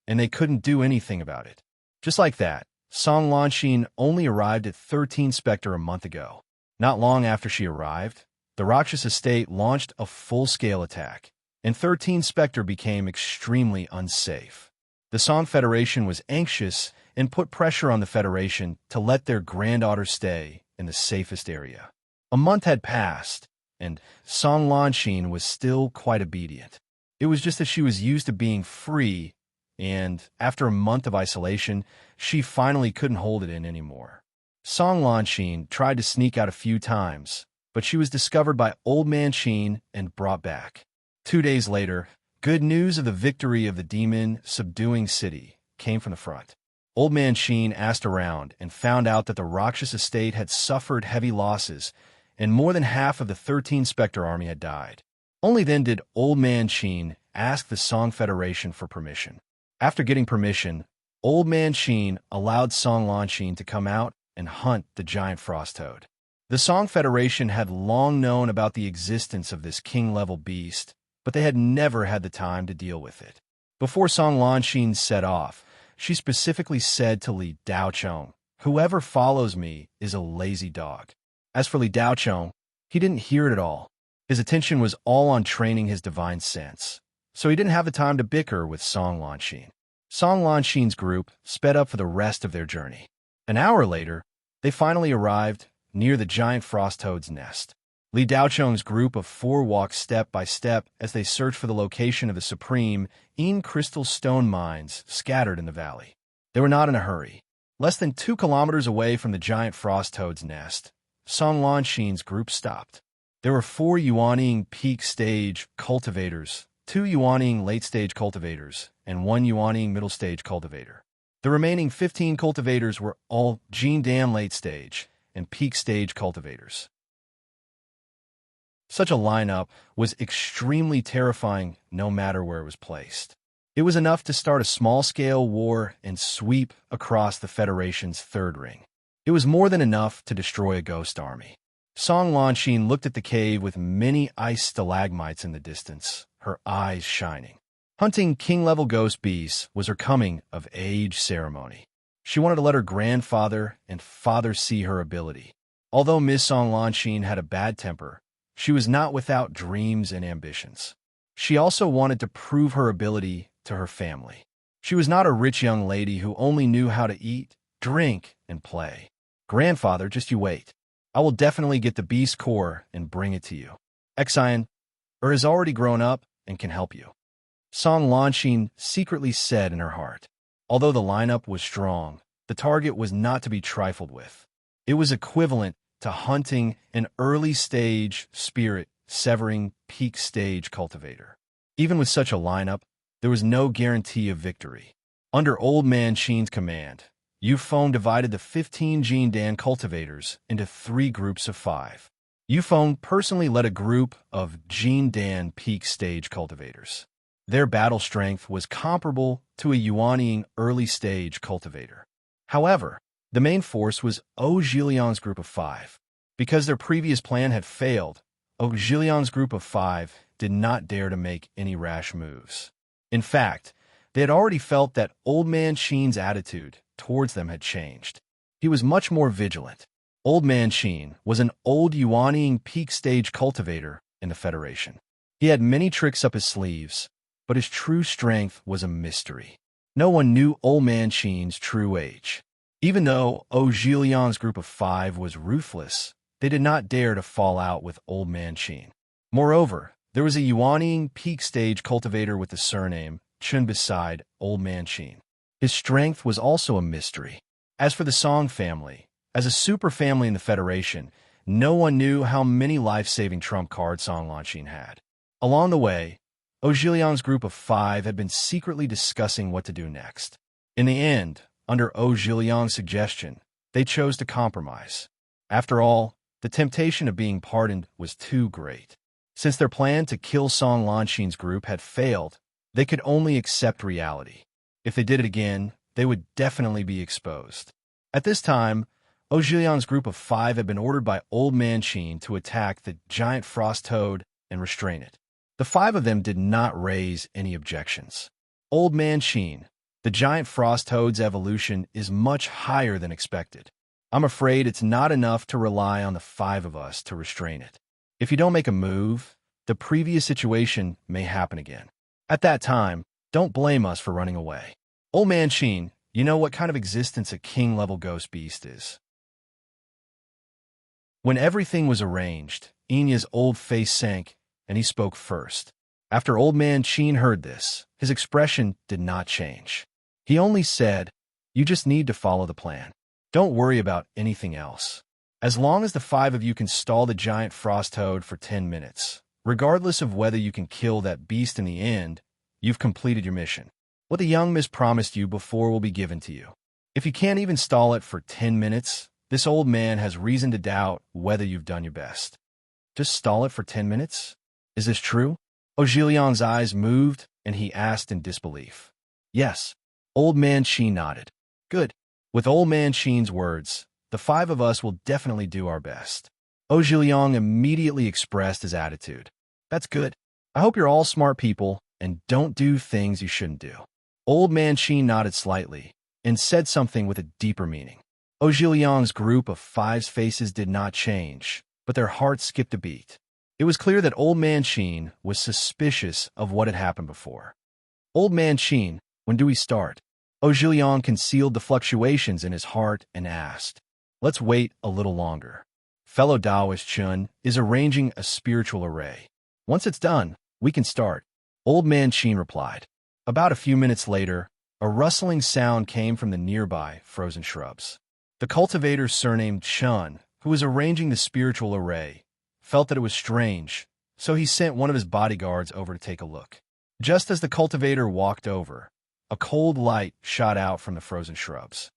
and they couldn't do anything about it. Just like that, Song Lanxin only arrived at 13 Spectre a month ago. Not long after she arrived, the Rakshas estate launched a full-scale attack, and 13 Spectre became extremely unsafe. The Song Federation was anxious and put pressure on the Federation to let their granddaughter stay in the safest area. A month had passed, and Song Lanxin was still quite obedient. It was just that she was used to being free, and after a month of isolation, she finally couldn't hold it in anymore. Song Lanxin tried to sneak out a few times, but she was discovered by Old Man Sheen and brought back. 2 days later, good news of the victory of the demon-subduing city came from the front. Old Man Sheen asked around and found out that the Rakshas estate had suffered heavy losses, and more than half of the 13 Spectre army had died. Only then did Old Man Sheen ask the Song Federation for permission. After getting permission, Old Man Sheen allowed Song Lanxin to come out and hunt the giant frost toad. The Song Federation had long known about the existence of this king-level beast, but they had never had the time to deal with it. Before Song Lanxin set off, she specifically said to Li Daochong, "Whoever follows me is a lazy dog." As for Li Daochong, he didn't hear it at all. His attention was all on training his divine sense, so he didn't have the time to bicker with Song Lanxin. Song Lanxin's group sped up for the rest of their journey. An hour later, they finally arrived near the giant frost toad's nest. Li Daochong's group of 4 walked step by step as they searched for the location of the supreme crystal stone mines scattered in the valley. They were not in a hurry. Less than 2 kilometers away from the giant frost toad's nest, Song Lanxin's group stopped. There were 4 Yuaning peak stage cultivators, 2 Yuaning late stage cultivators, and 1 Yuaning middle stage cultivator. The remaining 15 cultivators were all Jindan late stage and peak stage cultivators. Such a lineup was extremely terrifying no matter where it was placed. It was enough to start a small-scale war and sweep across the Federation's third ring. It was more than enough to destroy a ghost army. Song Lanxin looked at the cave with many ice stalagmites in the distance, her eyes shining. Hunting king-level ghost beasts was her coming-of-age ceremony. She wanted to let her grandfather and father see her ability. Although Miss Song Lanxin had a bad temper, she was not without dreams and ambitions. She also wanted to prove her ability to her family. She was not a rich young lady who only knew how to eat, drink, and play. "Grandfather, just you wait. I will definitely get the beast core and bring it to you. Xian has already grown up and can help you," Song Lanxin secretly said in her heart. Although the lineup was strong, the target was not to be trifled with. It was equivalent to hunting an early-stage spirit-severing peak-stage cultivator. Even with such a lineup, there was no guarantee of victory. Under Old Man Sheen's command, Yufeng divided the 15 Jindan cultivators into 3 groups of 5. Yufeng personally led a group of Jindan peak-stage cultivators. Their battle strength was comparable to a Yuaning early-stage cultivator. However, the main force was Zhiliang's group of 5. Because their previous plan had failed, Zhiliang's group of 5 did not dare to make any rash moves. In fact, they had already felt that Old Man Sheen's attitude towards them had changed. He was much more vigilant. Old Man Sheen was an old Yuaning peak stage cultivator in the Federation. He had many tricks up his sleeves, but his true strength was a mystery. No one knew Old Man Sheen's true age. Even though Zhiliang's group of 5 was ruthless, they did not dare to fall out with Old Man Sheen. Moreover, there was a Yuaning peak stage cultivator with the surname Chun beside Old Man Sheen. His strength was also a mystery. As for the Song family, as a super family in the Federation, No one knew how many life-saving trump cards Song Lanshin had. Along the way, Ojiliang's group of 5 had been secretly discussing what to do next. In the end, under Ojiliang's suggestion, they chose to compromise. After all, the temptation of being pardoned was too great. Since their plan to kill Song Lanshin's group had failed, they could only accept reality. If they did it again, they would definitely be exposed. At this time, Ojiliang's group of 5 had been ordered by Old Man Sheen to attack the giant frost toad and restrain it. The 5 of them did not raise any objections. Old Man Sheen, the giant frost toad's evolution is much higher than expected. I'm afraid it's not enough to rely on the 5 of us to restrain it. If you don't make a move, the previous situation may happen again. At that time, don't blame us for running away. Old Man Sheen, you know what kind of existence a king-level ghost beast is. When everything was arranged, Enya's old face sank, and he spoke first. After Old Man Sheen heard this, his expression did not change. He only said, "You just need to follow the plan. Don't worry about anything else. As long as the 5 of you can stall the giant frost toad for 10 minutes, regardless of whether you can kill that beast in the end, you've completed your mission. What the young miss promised you before will be given to you. If you can't even stall it for 10 minutes, this old man has reason to doubt whether you've done your best." Just stall it for 10 minutes? Is this true? Ojiliang's eyes moved, and he asked in disbelief. Yes. Old Man Sheen nodded. Good. With Old Man Sheen's words, the 5 of us will definitely do our best. Ojiliang immediately expressed his attitude. That's good. I hope you're all smart people and don't do things you shouldn't do. Old Man Sheen nodded slightly and said something with a deeper meaning. Ojiliang's group of 5's faces did not change, but their hearts skipped a beat. It was clear that Old Man Sheen was suspicious of what had happened before. Old Man Sheen, when do we start? Ojiliang concealed the fluctuations in his heart and asked. Let's wait a little longer. Fellow Taoist Chun is arranging a spiritual array. Once it's done, we can start. Old Man Sheen replied. About a few minutes later, a rustling sound came from the nearby frozen shrubs. The cultivator surnamed Chun, who was arranging the spiritual array, felt that it was strange, so he sent one of his bodyguards over to take a look. Just as the cultivator walked over, a cold light shot out from the frozen shrubs.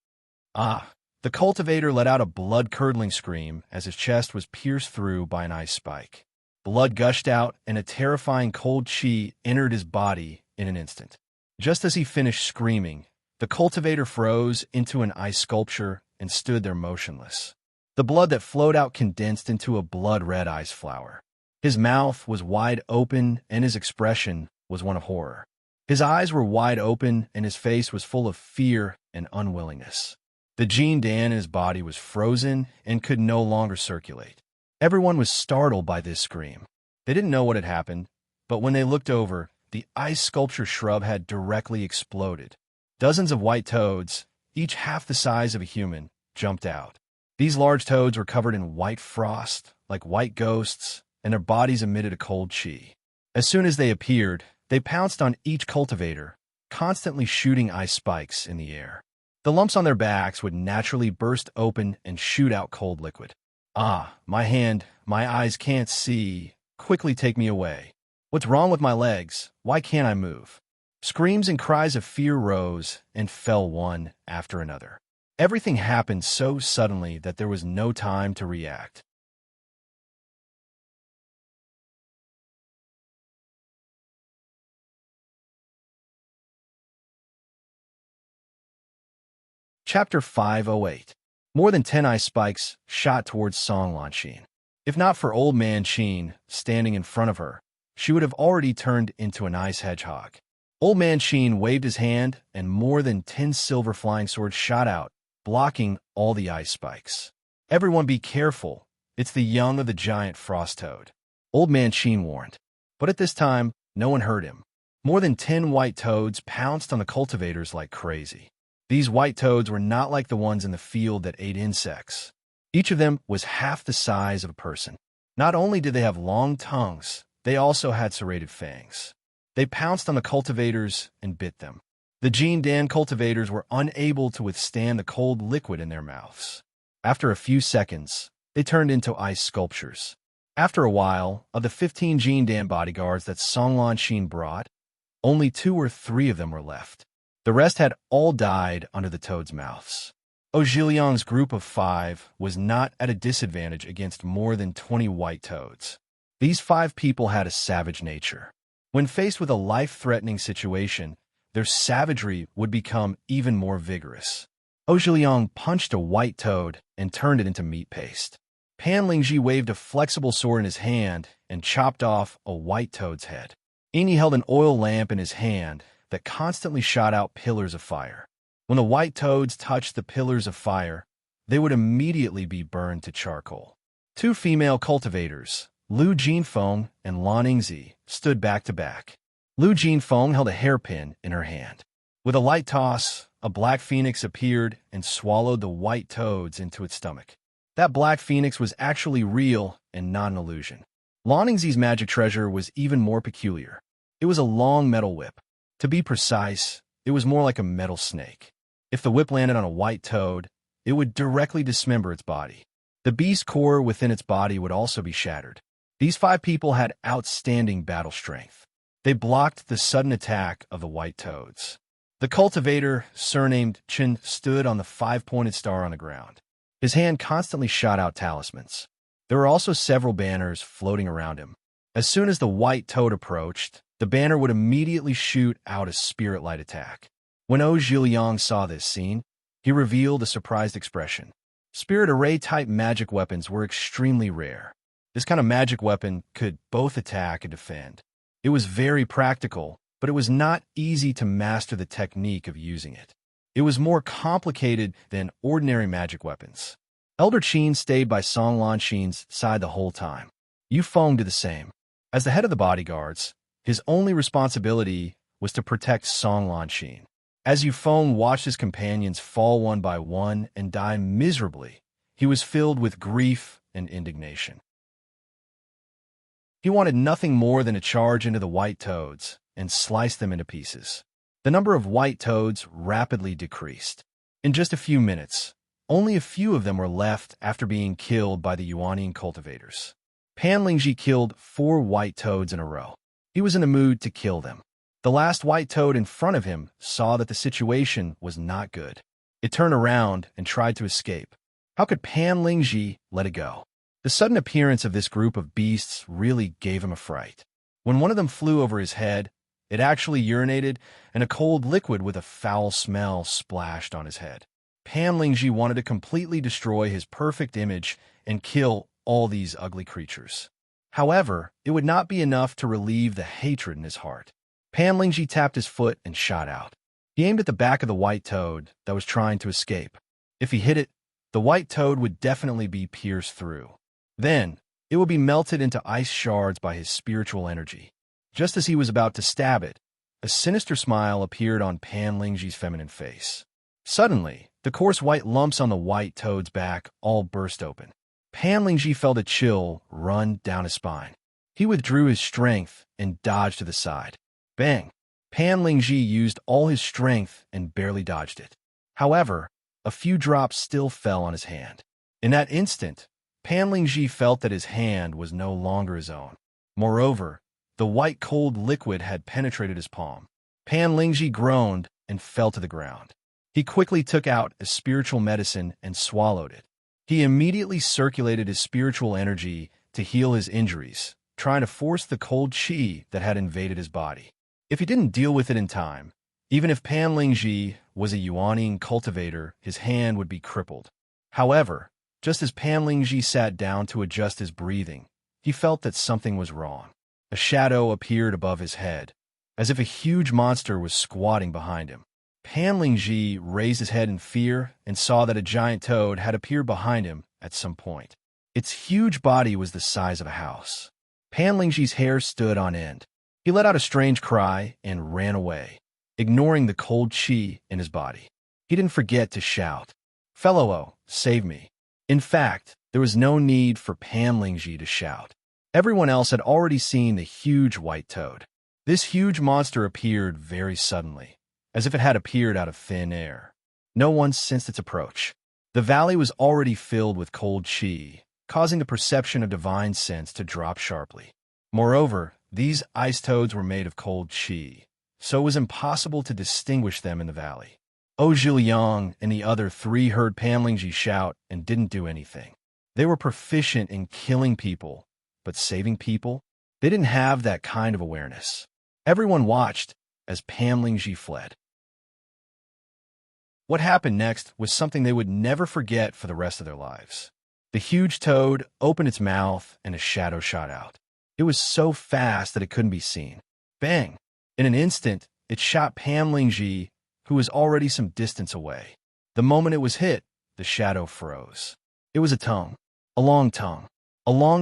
Ah! The cultivator let out a blood-curdling scream as his chest was pierced through by an ice spike. Blood gushed out, and a terrifying cold chi entered his body in an instant. Just as he finished screaming, the cultivator froze into an ice sculpture and stood there motionless. The blood that flowed out condensed into a blood-red ice flower. His mouth was wide open, and his expression was one of horror. His eyes were wide open, and his face was full of fear and unwillingness. The Jin Dan in his body was frozen and could no longer circulate. Everyone was startled by this scream. They didn't know what had happened, but when they looked over, the ice sculpture shrub had directly exploded. Dozens of white toads, each half the size of a human, jumped out. These large toads were covered in white frost, like white ghosts, and their bodies emitted a cold chi. As soon as they appeared, they pounced on each cultivator, constantly shooting ice spikes in the air. The lumps on their backs would naturally burst open and shoot out cold liquid. Ah, my hand, my eyes can't see. Quickly take me away. What's wrong with my legs? Why can't I move? Screams and cries of fear rose and fell one after another. Everything happened so suddenly that there was no time to react. Chapter 508. More than 10 ice spikes shot towards Song Lanshin. If not for Old Man Sheen standing in front of her, she would have already turned into an ice hedgehog. Old Man Sheen waved his hand, and more than 10 silver flying swords shot out, blocking all the ice spikes. Everyone be careful. It's the young of the giant frost toad. Old Man Sheen warned. But at this time, no one heard him. More than 10 white toads pounced on the cultivators like crazy. These white toads were not like the ones in the field that ate insects. Each of them was half the size of a person. Not only did they have long tongues, they also had serrated fangs. They pounced on the cultivators and bit them. The Jin Dan cultivators were unable to withstand the cold liquid in their mouths. After a few seconds, they turned into ice sculptures. After a while, of the 15 Jindan bodyguards that Songlan Xin brought, only 2 or 3 of them were left. The rest had all died under the toads' mouths. Ojiliang's group of 5 was not at a disadvantage against more than 20 white toads. These 5 people had a savage nature. When faced with a life-threatening situation, their savagery would become even more vigorous. Ojiliang punched a white toad and turned it into meat paste. Pan Lingji waved a flexible sword in his hand and chopped off a white toad's head. Ini held an oil lamp in his hand that constantly shot out pillars of fire. When the white toads touched the pillars of fire, they would immediately be burned to charcoal. 2 female cultivators, Lu Jinfeng and Lan Yingzi, stood back to back. Lu Jinfeng held a hairpin in her hand. With a light toss, a black phoenix appeared and swallowed the white toads into its stomach. That black phoenix was actually real and not an illusion. Lan Yingzi's magic treasure was even more peculiar. It was a long metal whip. To be precise, it was more like a metal snake. If the whip landed on a white toad, it would directly dismember its body. The beast core within its body would also be shattered. These 5 people had outstanding battle strength. They blocked the sudden attack of the white toads. The cultivator, surnamed Chen, stood on the 5-pointed star on the ground. His hand constantly shot out talismans. There were also several banners floating around him. As soon as the white toad approached, the banner would immediately shoot out a spirit light attack. When Zhiliang saw this scene, he revealed a surprised expression. Spirit array-type magic weapons were extremely rare. This kind of magic weapon could both attack and defend. It was very practical, but it was not easy to master the technique of using it. It was more complicated than ordinary magic weapons. Elder Qin stayed by Songlan Xin's side the whole time. Yu Feng did the same. As the head of the bodyguards, his only responsibility was to protect Songlan Xin. As Yu Feng watched his companions fall one by one and die miserably, he was filled with grief and indignation. He wanted nothing more than to charge into the white toads and slice them into pieces. The number of white toads rapidly decreased. In just a few minutes, only a few of them were left after being killed by the Yuanian cultivators. Pan Lingji killed 4 white toads in a row. He was in the mood to kill them. The last white toad in front of him saw that the situation was not good. It turned around and tried to escape. How could Pan Lingji let it go? The sudden appearance of this group of beasts really gave him a fright. When one of them flew over his head, it actually urinated, and a cold liquid with a foul smell splashed on his head. Pan Lingji wanted to completely destroy his perfect image and kill all these ugly creatures. However, it would not be enough to relieve the hatred in his heart. Pan Lingji tapped his foot and shot out. He aimed at the back of the white toad that was trying to escape. If he hit it, the white toad would definitely be pierced through. Then, it would be melted into ice shards by his spiritual energy. Just as he was about to stab it, a sinister smile appeared on Pan Lingji's feminine face. Suddenly, the coarse white lumps on the white toad's back all burst open. Pan Lingji felt a chill run down his spine. He withdrew his strength and dodged to the side. Bang! Pan Lingji used all his strength and barely dodged it. However, a few drops still fell on his hand. In that instant, Pan Lingji felt that his hand was no longer his own. Moreover, the white cold liquid had penetrated his palm. Pan Lingji groaned and fell to the ground. He quickly took out a spiritual medicine and swallowed it. He immediately circulated his spiritual energy to heal his injuries, trying to force the cold qi that had invaded his body. If he didn't deal with it in time, even if Pan Lingji was a Yuanian cultivator, his hand would be crippled. However, just as Pan Lingji sat down to adjust his breathing, he felt that something was wrong. A shadow appeared above his head, as if a huge monster was squatting behind him. Pan Lingji raised his head in fear and saw that a giant toad had appeared behind him at some point. Its huge body was the size of a house. Pan Lingji's hair stood on end. He let out a strange cry and ran away, ignoring the cold qi in his body. He didn't forget to shout, "Fellow, save me." In fact, there was no need for Pan Lingji to shout. Everyone else had already seen the huge white toad. This huge monster appeared very suddenly, as if it had appeared out of thin air. No one sensed its approach. The valley was already filled with cold qi, causing the perception of divine sense to drop sharply. Moreover, these ice toads were made of cold qi, so it was impossible to distinguish them in the valley. Zhiliang and the other three heard Pan Lingji shout and didn't do anything. They were proficient in killing people, but saving people? They didn't have that kind of awareness. Everyone watched as Pan Lingji fled. What happened next was something they would never forget for the rest of their lives. The huge toad opened its mouth and a shadow shot out. It was so fast that it couldn't be seen. Bang! In an instant, it shot Pan Lingji, who was already some distance away. The moment it was hit, the shadow froze. It was a tongue. A long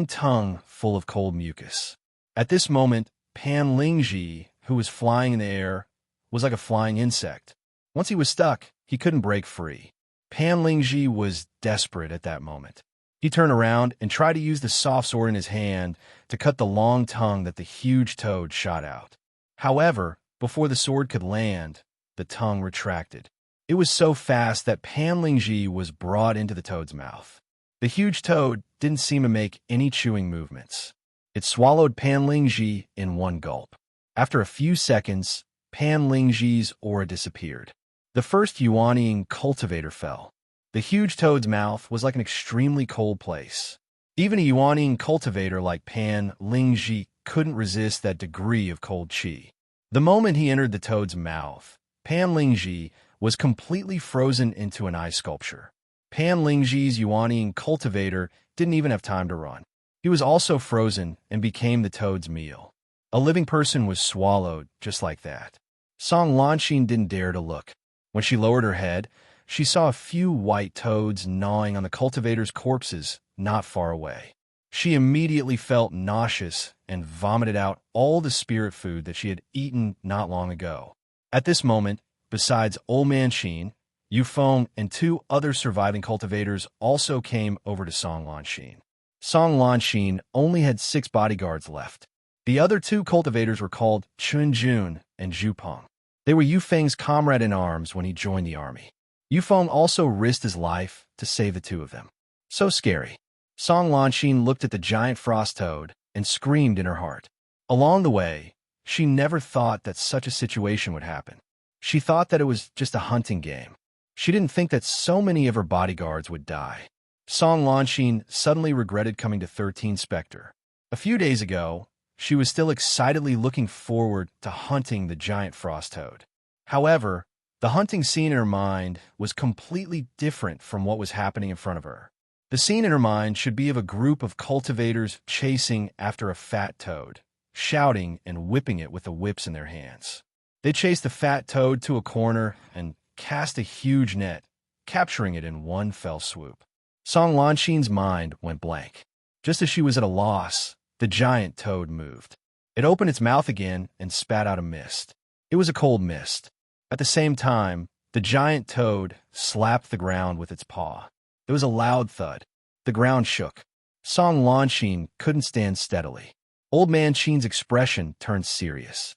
tongue full of cold mucus. At this moment, Pan Lingji, who was flying in the air, was like a flying insect. Once he was stuck, he couldn't break free. Pan Lingji was desperate at that moment. He turned around and tried to use the soft sword in his hand to cut the long tongue that the huge toad shot out. However, before the sword could land, the tongue retracted. It was so fast that Pan Lingji was brought into the toad's mouth. The huge toad didn't seem to make any chewing movements. It swallowed Pan Lingji in one gulp. After a few seconds, Pan Lingji's aura disappeared. The first Yuanying cultivator fell. The huge toad's mouth was like an extremely cold place. Even a Yuanying cultivator like Pan Lingji couldn't resist that degree of cold qi. The moment he entered the toad's mouth, Pan Lingji was completely frozen into an ice sculpture. Pan Lingji's Yuanying cultivator didn't even have time to run. He was also frozen and became the toad's meal. A living person was swallowed just like that. Song Lanxin didn't dare to look. When she lowered her head, she saw a few white toads gnawing on the cultivator's corpses not far away. She immediately felt nauseous and vomited out all the spirit food that she had eaten not long ago. At this moment, besides Old Man Xin, Yufeng and two other surviving cultivators also came over to Song Lanxin. Song Lanxin only had 6 bodyguards left. The other 2 cultivators were called Chunjun and Zhupeng. They were Yufeng's comrade-in-arms when he joined the army. Yufeng also risked his life to save the 2 of them. So scary. Song Lanxin looked at the giant frost toad and screamed in her heart. Along the way, she never thought that such a situation would happen. She thought that it was just a hunting game. She didn't think that so many of her bodyguards would die. Song Lanxin suddenly regretted coming to 13 Spectre. A few days ago, she was still excitedly looking forward to hunting the giant frost toad. However, the hunting scene in her mind was completely different from what was happening in front of her. The scene in her mind should be of a group of cultivators chasing after a fat toad, shouting and whipping it with the whips in their hands. They chased the fat toad to a corner and cast a huge net, capturing it in one fell swoop. Song Lanxin's mind went blank. Just as she was at a loss, the giant toad moved. It opened its mouth again and spat out a mist. It was a cold mist. At the same time, the giant toad slapped the ground with its paw. There was a loud thud. The ground shook. Song Lanxin couldn't stand steadily. Old Man Qin's expression turned serious.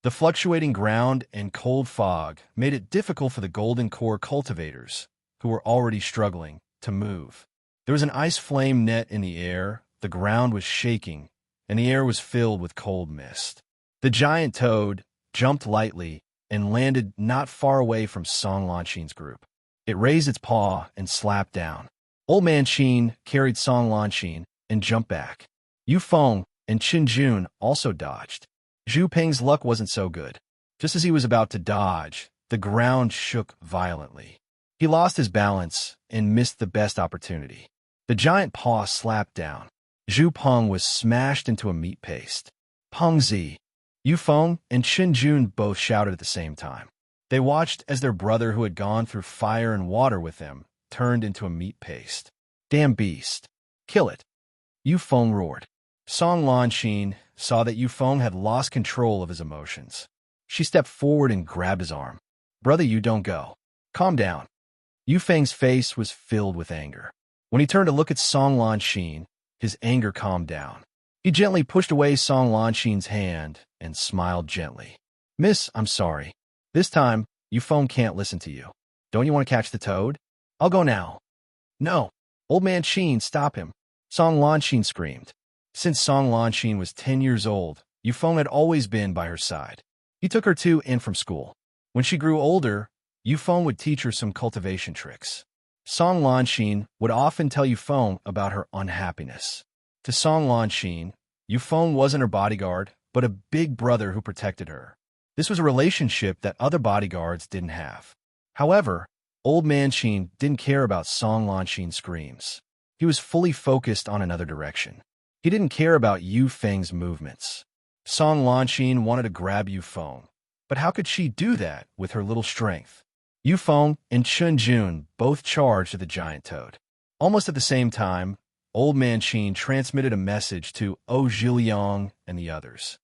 The fluctuating ground and cold fog made it difficult for the Golden Core cultivators, who were already struggling, to move. There was an ice flame net in the air, the ground was shaking, and the air was filled with cold mist. The giant toad jumped lightly and landed not far away from Song Lanxin's group. It raised its paw and slapped down. Old Man Qin carried Song Lanxin and jumped back. Yufeng and Qinjun also dodged. Zhu Peng's luck wasn't so good. Just as he was about to dodge, the ground shook violently. He lost his balance and missed the best opportunity. The giant paw slapped down. Zhu Peng was smashed into a meat paste. Peng Zi, Yufeng, and Qinjun both shouted at the same time. They watched as their brother, who had gone through fire and water with them, turned into a meat paste. Damn beast! Kill it! Yufeng roared. Song Lanxin saw that Yufeng had lost control of his emotions. She stepped forward and grabbed his arm. Brother, you don't go. Calm down. Yufeng's face was filled with anger. When he turned to look at Song Lanxin, his anger calmed down. He gently pushed away Song Lanxin's hand and smiled gently. Miss, I'm sorry. This time, Yufeng can't listen to you. Don't you want to catch the toad? I'll go now. No. Old Man Qin, stop him! Song Lanqin screamed. Since Song Lanqin was 10 years old, Yufeng had always been by her side. He took her to and from school. When she grew older, Yufeng would teach her some cultivation tricks. Song Lanqin would often tell Yufeng about her unhappiness. To Song Lanqin, Yufeng wasn't her bodyguard, but a big brother who protected her. This was a relationship that other bodyguards didn't have. However, Old Man Qin didn't care about Song Lanqin's screams. He was fully focused on another direction. He didn't care about Yufeng's movements. Song Lanqin wanted to grab Yufeng, but how could she do that with her little strength? Yufeng and Chunjun both charged at the giant toad. Almost at the same time, Old Man Qin transmitted a message to Zhiliang and the others.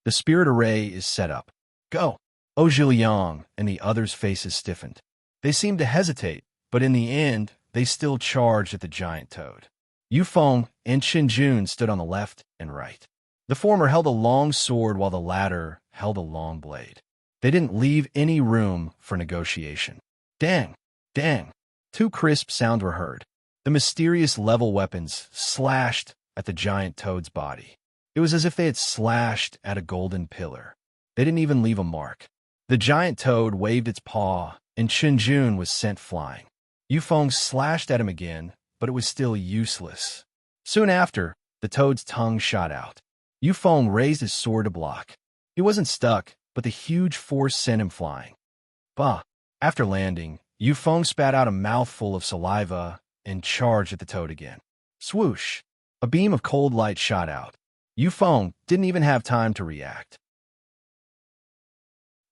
The spirit array is set up. Go! Zhiliang and the others' faces stiffened. They seemed to hesitate, but in the end, they still charged at the giant toad. Yufeng and Chunjun stood on the left and right. The former held a long sword while the latter held a long blade. They didn't leave any room for negotiation. Dang! Dang! Two crisp sounds were heard. The mysterious level weapons slashed at the giant toad's body. It was as if they had slashed at a golden pillar. They didn't even leave a mark. The giant toad waved its paw, and Chunjun was sent flying. Yufeng slashed at him again, but it was still useless. Soon after, the toad's tongue shot out. Yufeng raised his sword to block. He wasn't stuck, but the huge force sent him flying. Bah! After landing, Yufeng spat out a mouthful of saliva and charged at the toad again. Swoosh! A beam of cold light shot out. Yufeng didn't even have time to react.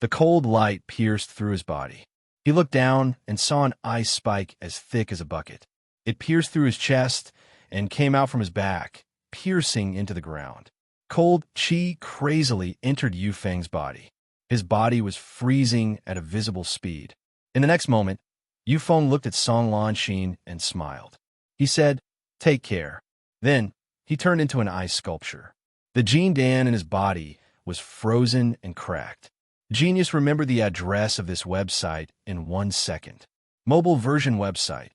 The cold light pierced through his body. He looked down and saw an ice spike as thick as a bucket. It pierced through his chest and came out from his back, piercing into the ground. Cold qi crazily entered Yufeng's body. His body was freezing at a visible speed. In the next moment, Yufeng looked at Song Lanqin and smiled. He said, "Take care." Then, he turned into an ice sculpture. The Jin Dan in his body was frozen and cracked. Genius remembered the address of this website in 1 second. Mobile version website.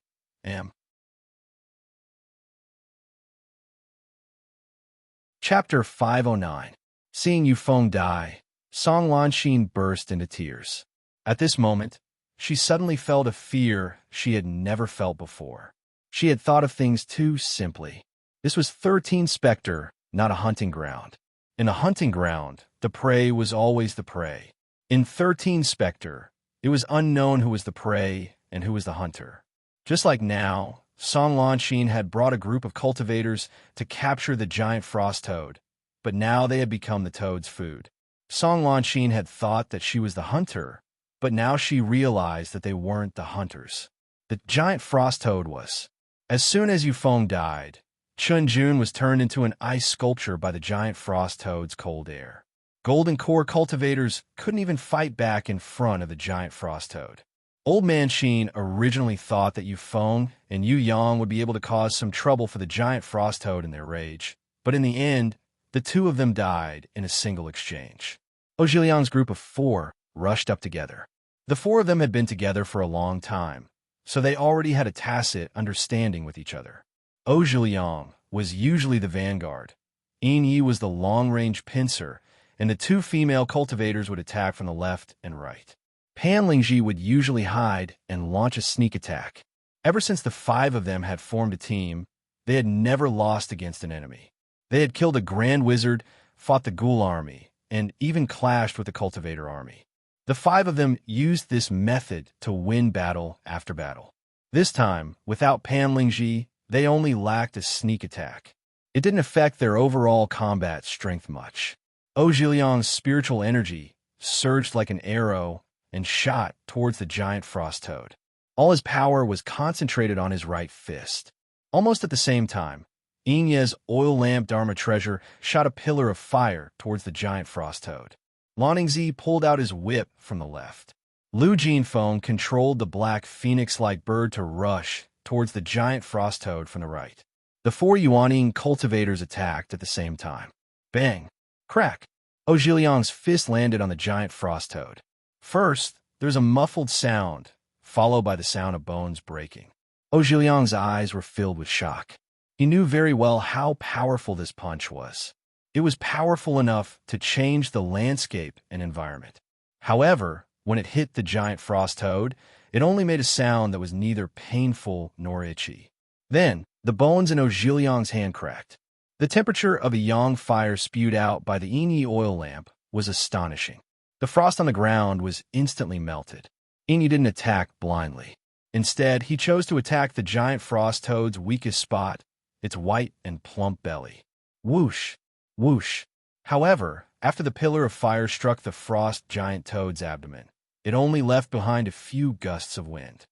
Chapter 509. Seeing Yufeng die, Song Lanqin burst into tears. At this moment, she suddenly felt a fear she had never felt before. She had thought of things too simply. This was 13 Spectre, not a hunting ground. In a hunting ground, the prey was always the prey. In 13 Spectre, it was unknown who was the prey and who was the hunter. Just like now, Song Lanqin had brought a group of cultivators to capture the giant frost toad, but now they had become the toad's food. Song Lanqin had thought that she was the hunter, but now she realized that they weren't the hunters. The giant frost toad was. As soon as Yufeng died, Chunjun was turned into an ice sculpture by the giant frost toad's cold air. Golden Core cultivators couldn't even fight back in front of the giant frost toad. Old Man Qin originally thought that Yufeng and Yu Yang would be able to cause some trouble for the giant frost toad in their rage, but in the end, the two of them died in a single exchange. Zhiliang's group of 4 rushed up together. The 4 of them had been together for a long time, so they already had a tacit understanding with each other. Zhiliang was usually the vanguard, Yin Yi was the long-range pincer, and the 2 female cultivators would attack from the left and right. Pan Lingji would usually hide and launch a sneak attack. Ever since the 5 of them had formed a team, they had never lost against an enemy. They had killed a Grand Wizard, fought the Ghoul army, and even clashed with the Cultivator army. The 5 of them used this method to win battle after battle. This time, without Pan Lingji, they only lacked a sneak attack. It didn't affect their overall combat strength much. Zhiliang's spiritual energy surged like an arrow and shot towards the giant frost toad. All his power was concentrated on his right fist. Almost at the same time, Yinye's oil lamp Dharma treasure shot a pillar of fire towards the giant frost toad. Loningzi pulled out his whip from the left. Lu Jinfeng controlled the black phoenix-like bird to rush towards the giant frost toad from the right. The 4 Yuaning cultivators attacked at the same time. Bang! Crack! Zhiliang's fist landed on the giant frost toad. First, there's a muffled sound, followed by the sound of bones breaking. Ojiliang's eyes were filled with shock. He knew very well how powerful this punch was. It was powerful enough to change the landscape and environment. However, when it hit the giant frost toad, it only made a sound that was neither painful nor itchy. Then, the bones in Ojiliang's hand cracked. The temperature of a yang fire spewed out by the Inyi oil lamp was astonishing. The frost on the ground was instantly melted. Inyi didn't attack blindly. Instead, he chose to attack the giant frost toad's weakest spot, its white and plump belly. Whoosh! Whoosh! However, after the pillar of fire struck the frost giant toad's abdomen, it only left behind a few gusts of wind.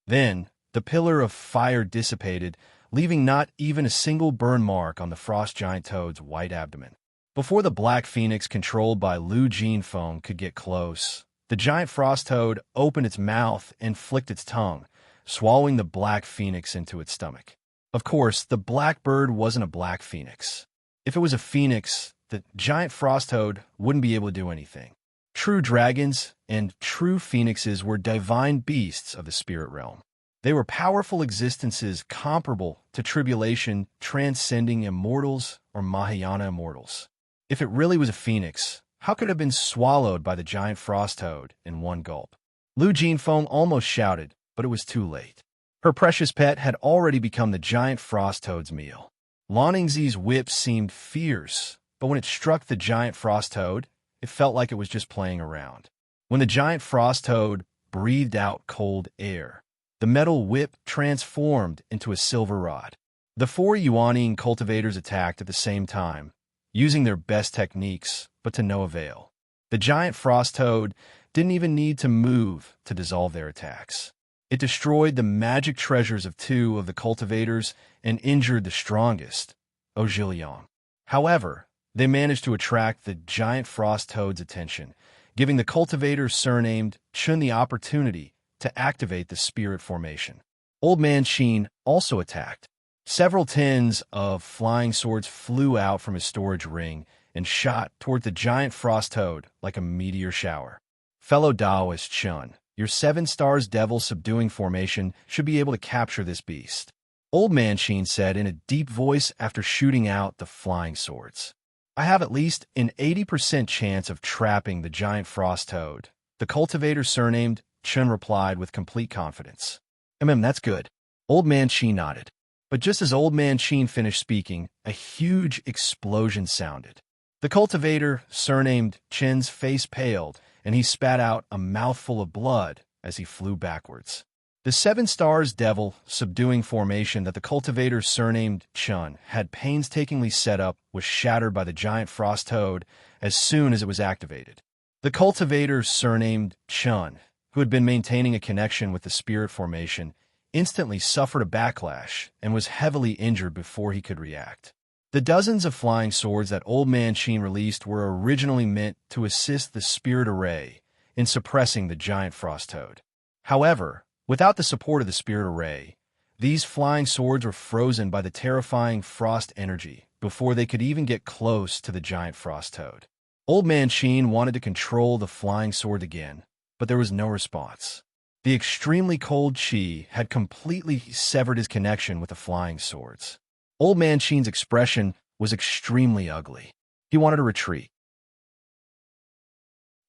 Then, the pillar of fire dissipated, leaving not even a single burn mark on the frost giant toad's white abdomen. Before the black phoenix controlled by Lu Jinfeng could get close, the giant frost toad opened its mouth and flicked its tongue, swallowing the black phoenix into its stomach. Of course, the black bird wasn't a black phoenix. If it was a phoenix, the giant frost toad wouldn't be able to do anything. True dragons and true phoenixes were divine beasts of the spirit realm. They were powerful existences comparable to tribulation, transcending immortals or Mahayana immortals. If it really was a phoenix, how could it have been swallowed by the giant frost toad in one gulp? Lu Jinfeng almost shouted, but it was too late. Her precious pet had already become the giant frost toad's meal. Loningzi's whip seemed fierce, but when it struck the giant frost toad, it felt like it was just playing around. When the giant frost toad breathed out cold air, the metal whip transformed into a silver rod. The four Yuaning cultivators attacked at the same time, using their best techniques, but to no avail. The giant frost toad didn't even need to move to dissolve their attacks. It destroyed the magic treasures of two of the cultivators and injured the strongest, Ojiliang. However, they managed to attract the giant frost toad's attention, giving the cultivator surnamed Chun the opportunity to activate the spirit formation. Old Man Sheen also attacked. Several tins of flying swords flew out from his storage ring and shot toward the giant frost toad like a meteor shower. Fellow Taoist Chun, your 7 stars devil subduing formation should be able to capture this beast. Old Man Sheen said in a deep voice after shooting out the flying swords. I have at least an 80% chance of trapping the giant frost toad. The cultivator surnamed Chun replied with complete confidence. That's good. Old Man Sheen nodded. But just as Old Man Sheen finished speaking, a huge explosion sounded. The cultivator, surnamed Chen's face paled, and he spat out a mouthful of blood as he flew backwards. The 7 stars devil subduing formation that the cultivator surnamed Chun had painstakingly set up was shattered by the giant frost toad as soon as it was activated. The cultivator surnamed Chun, who had been maintaining a connection with the spirit formation, instantly suffered a backlash and was heavily injured before he could react. The dozens of flying swords that Old Man Sheen released were originally meant to assist the spirit array in suppressing the giant frost toad. However, without the support of the spirit array, these flying swords were frozen by the terrifying frost energy before they could even get close to the giant frost toad. Old Man Sheen wanted to control the flying sword again, but there was no response. The extremely cold chi had completely severed his connection with the flying swords. Old Man Sheen's expression was extremely ugly. He wanted to retreat.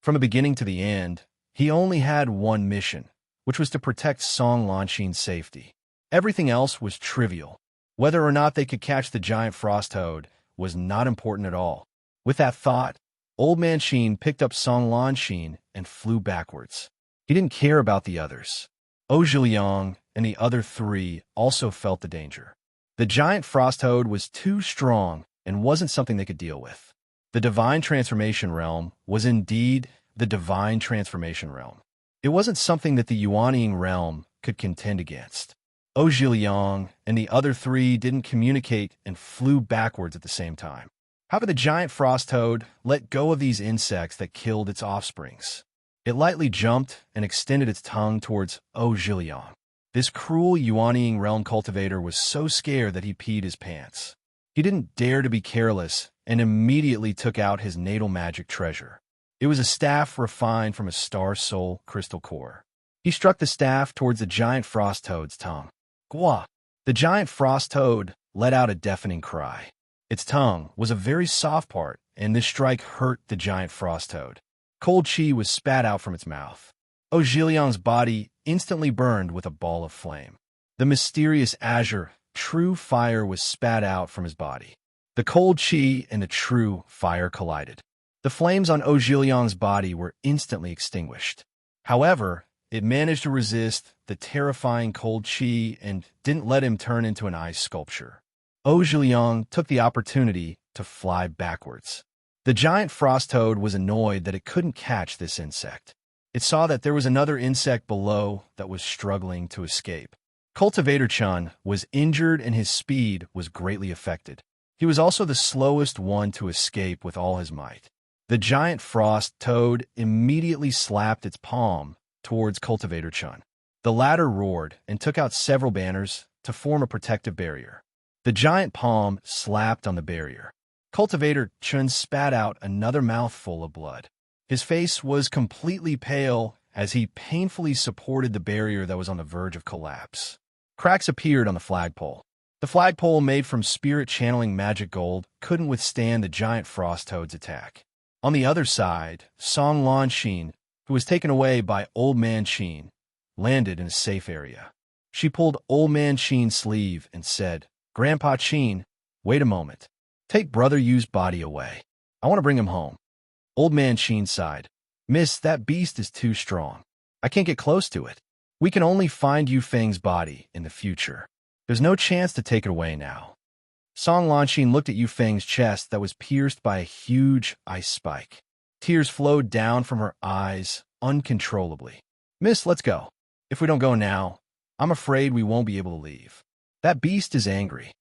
From the beginning to the end, he only had one mission, which was to protect Song Lanxin's safety. Everything else was trivial. Whether or not they could catch the giant frost toad was not important at all. With that thought, Old Man Sheen picked up Song Lanxin and flew backwards. He didn't care about the others. Ojiliang and the other 3 also felt the danger. The giant frost toad was too strong and wasn't something they could deal with. The divine transformation realm was indeed the divine transformation realm. It wasn't something that the Yuanying realm could contend against. Ojiliang and the other 3 didn't communicate and flew backwards at the same time. However, the giant frost toad let go of these insects that killed its offsprings. It lightly jumped and extended its tongue towards Ojiliang. This cruel Yuanying realm cultivator was so scared that he peed his pants. He didn't dare to be careless and immediately took out his natal magic treasure. It was a staff refined from a star soul crystal core. He struck the staff towards the giant frost toad's tongue. Gwa! The giant frost toad let out a deafening cry. Its tongue was a very soft part, and this strike hurt the giant frost toad. Cold chi was spat out from its mouth. Ojiliang's body instantly burned with a ball of flame. The mysterious azure, true fire was spat out from his body. The cold chi and the true fire collided. The flames on Ojiliang's body were instantly extinguished. However, it managed to resist the terrifying cold chi and didn't let him turn into an ice sculpture. Ojiliang took the opportunity to fly backwards. The giant frost toad was annoyed that it couldn't catch this insect. It saw that there was another insect below that was struggling to escape. Cultivator Chun was injured and his speed was greatly affected. He was also the slowest one to escape with all his might. The giant frost toad immediately slapped its palm towards Cultivator Chun. The latter roared and took out several banners to form a protective barrier. The giant palm slapped on the barrier. Cultivator Chun spat out another mouthful of blood. His face was completely pale as he painfully supported the barrier that was on the verge of collapse. Cracks appeared on the flagpole. The flagpole, made from spirit-channeling magic gold, couldn't withstand the giant frost toad's attack. On the other side, Song Lan Xin, who was taken away by Old Man Xin, landed in a safe area. She pulled Old Man Xin's sleeve and said, "Grandpa Xin, wait a moment. Take Brother Yu's body away. I want to bring him home." Old Man Xin sighed. "Miss, that beast is too strong. I can't get close to it. We can only find Yu Feng's body in the future. There's no chance to take it away now." Song Lanxin looked at Yu Feng's chest that was pierced by a huge ice spike. Tears flowed down from her eyes uncontrollably. "Miss, let's go. If we don't go now, I'm afraid we won't be able to leave. That beast is angry.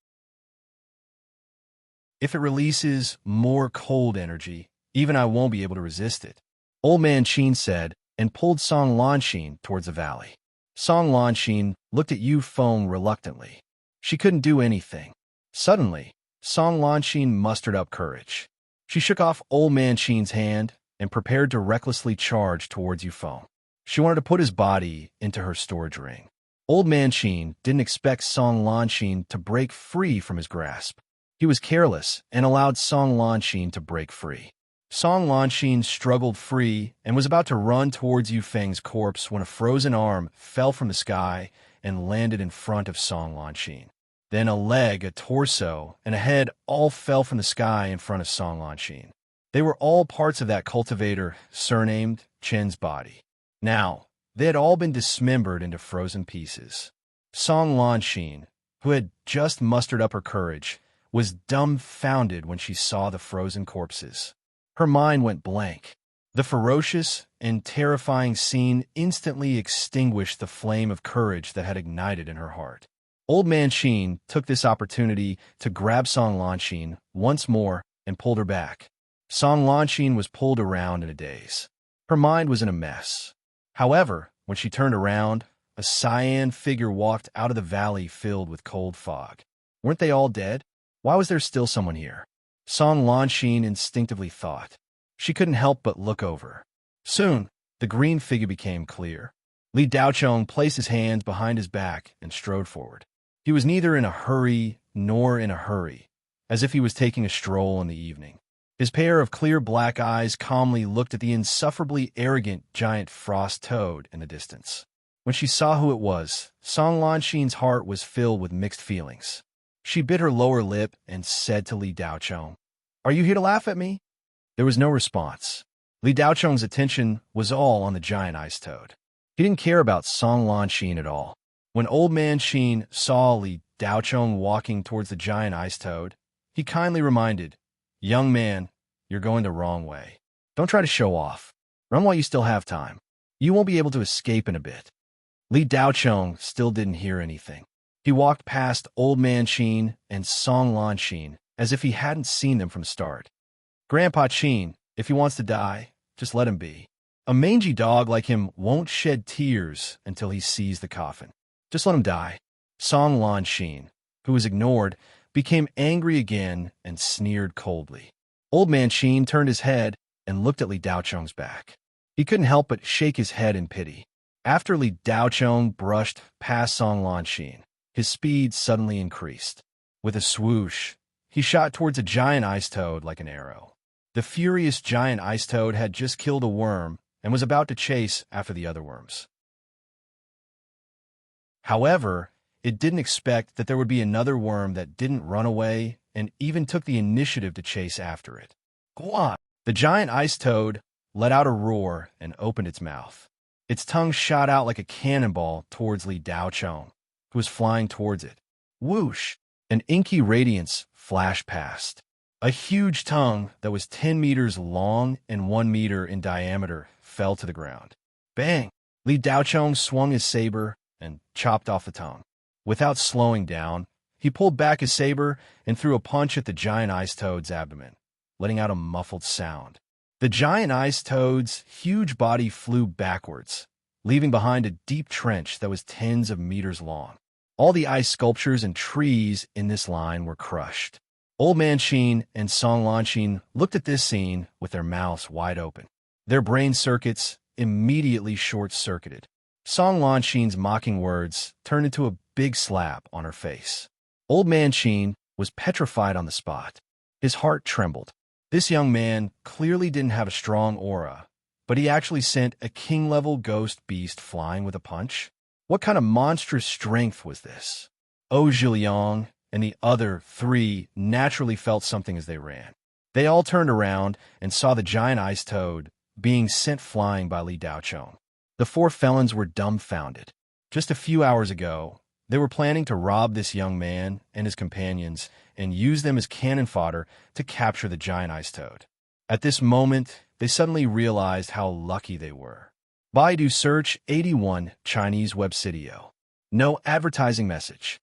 If it releases more cold energy, even I won't be able to resist it," Old Man Qin said, and pulled Song Lanxin towards the valley. Song Lanxin looked at Yu Feng reluctantly. She couldn't do anything. Suddenly, Song Lanxin mustered up courage. She shook off Old Man Qin's hand and prepared to recklessly charge towards Yu Feng. She wanted to put his body into her storage ring. Old Man Qin didn't expect Song Lanxin to break free from his grasp. He was careless and allowed Song Lanxin to break free. Song Lanxin struggled free and was about to run towards Yu Feng's corpse when a frozen arm fell from the sky and landed in front of Song Lanxin. Then a leg, a torso, and a head all fell from the sky in front of Song Lanxin. They were all parts of that cultivator, surnamed Chen's body. Now, they had all been dismembered into frozen pieces. Song Lanxin, who had just mustered up her courage, was dumbfounded when she saw the frozen corpses. Her mind went blank. The ferocious and terrifying scene instantly extinguished the flame of courage that had ignited in her heart. Old Man Qin took this opportunity to grab Song Lanxin once more and pulled her back. Song Lanxin was pulled around in a daze. Her mind was in a mess. However, when she turned around, a cyan figure walked out of the valley filled with cold fog. Weren't they all dead? Why was there still someone here? Song Lanxin instinctively thought. She couldn't help but look over. Soon, the green figure became clear. Li Daochong placed his hands behind his back and strode forward. He was neither in a hurry nor in a hurry, as if he was taking a stroll in the evening. His pair of clear black eyes calmly looked at the insufferably arrogant giant frost toad in the distance. When she saw who it was, Song Lanxin's heart was filled with mixed feelings. She bit her lower lip and said to Li Daochong, "Are you here to laugh at me?" There was no response. Li Daochong's attention was all on the giant ice toad. He didn't care about Song Lanxin at all. When Old Man Qin saw Li Daochong walking towards the giant ice toad, he kindly reminded, "Young man, you're going the wrong way. Don't try to show off. Run while you still have time. You won't be able to escape in a bit." Li Daochong still didn't hear anything. He walked past Old Man Qin and Song Lanxin as if he hadn't seen them from the start. "Grandpa Qin, if he wants to die, just let him be. A mangy dog like him won't shed tears until he sees the coffin. Just let him die." Song Lanxin, who was ignored, became angry again and sneered coldly. Old Man Qin turned his head and looked at Li Daochong's back. He couldn't help but shake his head in pity. After Li Daochong brushed past Song Lanxin, his speed suddenly increased. With a swoosh, he shot towards a giant ice toad like an arrow. The furious giant ice toad had just killed a worm and was about to chase after the other worms. However, it didn't expect that there would be another worm that didn't run away and even took the initiative to chase after it. Guan! The giant ice toad let out a roar and opened its mouth. Its tongue shot out like a cannonball towards Li Daochong, who was flying towards it. Whoosh! An inky radiance flashed past. A huge tongue that was 10 meters long and 1 meter in diameter fell to the ground. Bang! Li Daochong swung his saber and chopped off the tongue. Without slowing down, he pulled back his saber and threw a punch at the giant ice toad's abdomen, letting out a muffled sound. The giant ice toad's huge body flew backwards, leaving behind a deep trench that was tens of meters long. All the ice sculptures and trees in this line were crushed. Old Man Xin and Song Lanxin looked at this scene with their mouths wide open. Their brain circuits immediately short-circuited. Song Lanxin's mocking words turned into a big slap on her face. Old Man Xin was petrified on the spot. His heart trembled. This young man clearly didn't have a strong aura, but he actually sent a king-level ghost beast flying with a punch? What kind of monstrous strength was this? Oh Zhiliang and the other three naturally felt something as they ran. They all turned around and saw the giant ice toad being sent flying by Li Daochong. The four felons were dumbfounded. Just a few hours ago, they were planning to rob this young man and his companions and use them as cannon fodder to capture the giant ice toad. At this moment, they suddenly realized how lucky they were. Baidu Search 81 Chinese Websidio. No advertising message.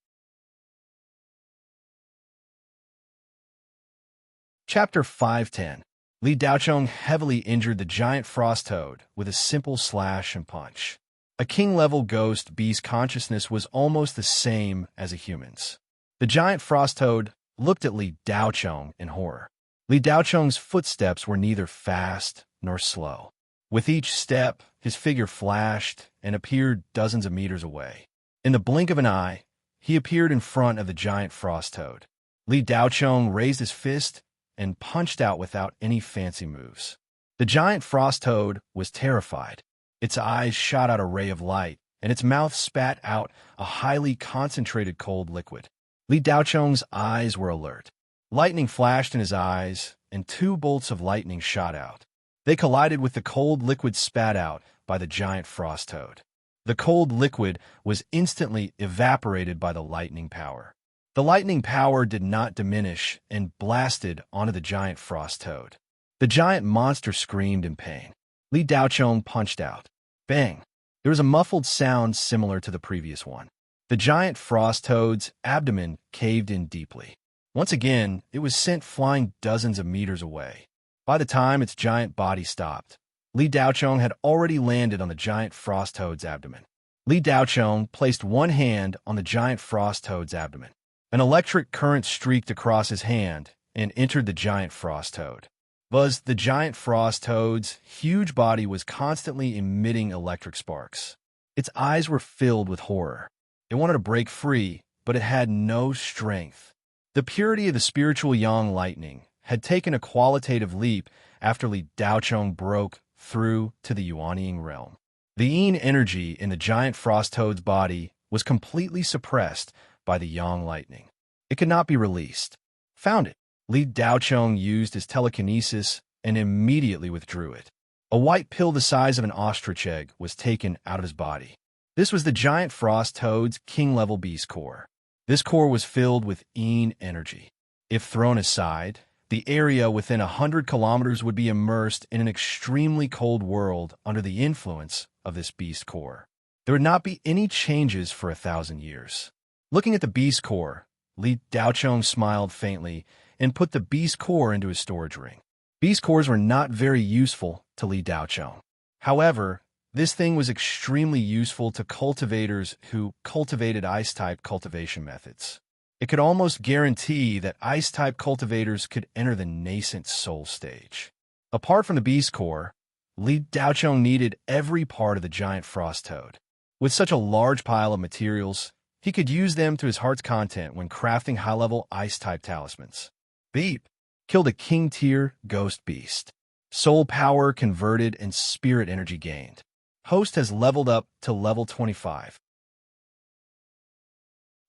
Chapter 510. Li Daochong heavily injured the giant frost toad with a simple slash and punch. A king-level ghost beast's consciousness was almost the same as a human's. The giant frost toad looked at Li Daochong in horror. Li Daochong's footsteps were neither fast nor slow. With each step, his figure flashed and appeared dozens of meters away. In the blink of an eye, he appeared in front of the giant frost toad. Li Daochong raised his fist and punched out without any fancy moves. The giant frost toad was terrified. Its eyes shot out a ray of light, and its mouth spat out a highly concentrated cold liquid. Li Daochong's eyes were alert. Lightning flashed in his eyes, and 2 bolts of lightning shot out. They collided with the cold liquid spat out by the giant frost toad. The cold liquid was instantly evaporated by the lightning power. The lightning power did not diminish and blasted onto the giant frost toad. The giant monster screamed in pain. Li Daochong punched out. Bang! There was a muffled sound similar to the previous one. The giant frost toad's abdomen caved in deeply. Once again, it was sent flying dozens of meters away. By the time its giant body stopped, Li Daochong had already landed on the giant frost toad's abdomen. Li Daochong placed one hand on the giant frost toad's abdomen. An electric current streaked across his hand and entered the giant frost toad. The giant frost toad's huge body was constantly emitting electric sparks. Its eyes were filled with horror. It wanted to break free, but it had no strength. The purity of the spiritual yang lightning had taken a qualitative leap after Li Daochong broke through to the Yuanying realm. The yin energy in the giant frost toad's body was completely suppressed by the yang lightning. It could not be released. Found it. Li Daochong used his telekinesis and immediately withdrew it. A white pill the size of an ostrich egg was taken out of his body. This was the giant frost toad's king-level beast core. This core was filled with yin energy. If thrown aside, the area within 100 kilometers would be immersed in an extremely cold world under the influence of this beast core. There would not be any changes for 1,000 years. Looking at the beast core, Li Daochong smiled faintly and put the beast core into his storage ring. Beast cores were not very useful to Li Daochong. However, this thing was extremely useful to cultivators who cultivated ice-type cultivation methods. It could almost guarantee that ice-type cultivators could enter the nascent soul stage. Apart from the beast core, Li Daocheng needed every part of the giant frost toad. With such a large pile of materials, he could use them to his heart's content when crafting high-level ice-type talismans. Beep killed a king-tier ghost beast. Soul power converted and spirit energy gained. Host has leveled up to level 25.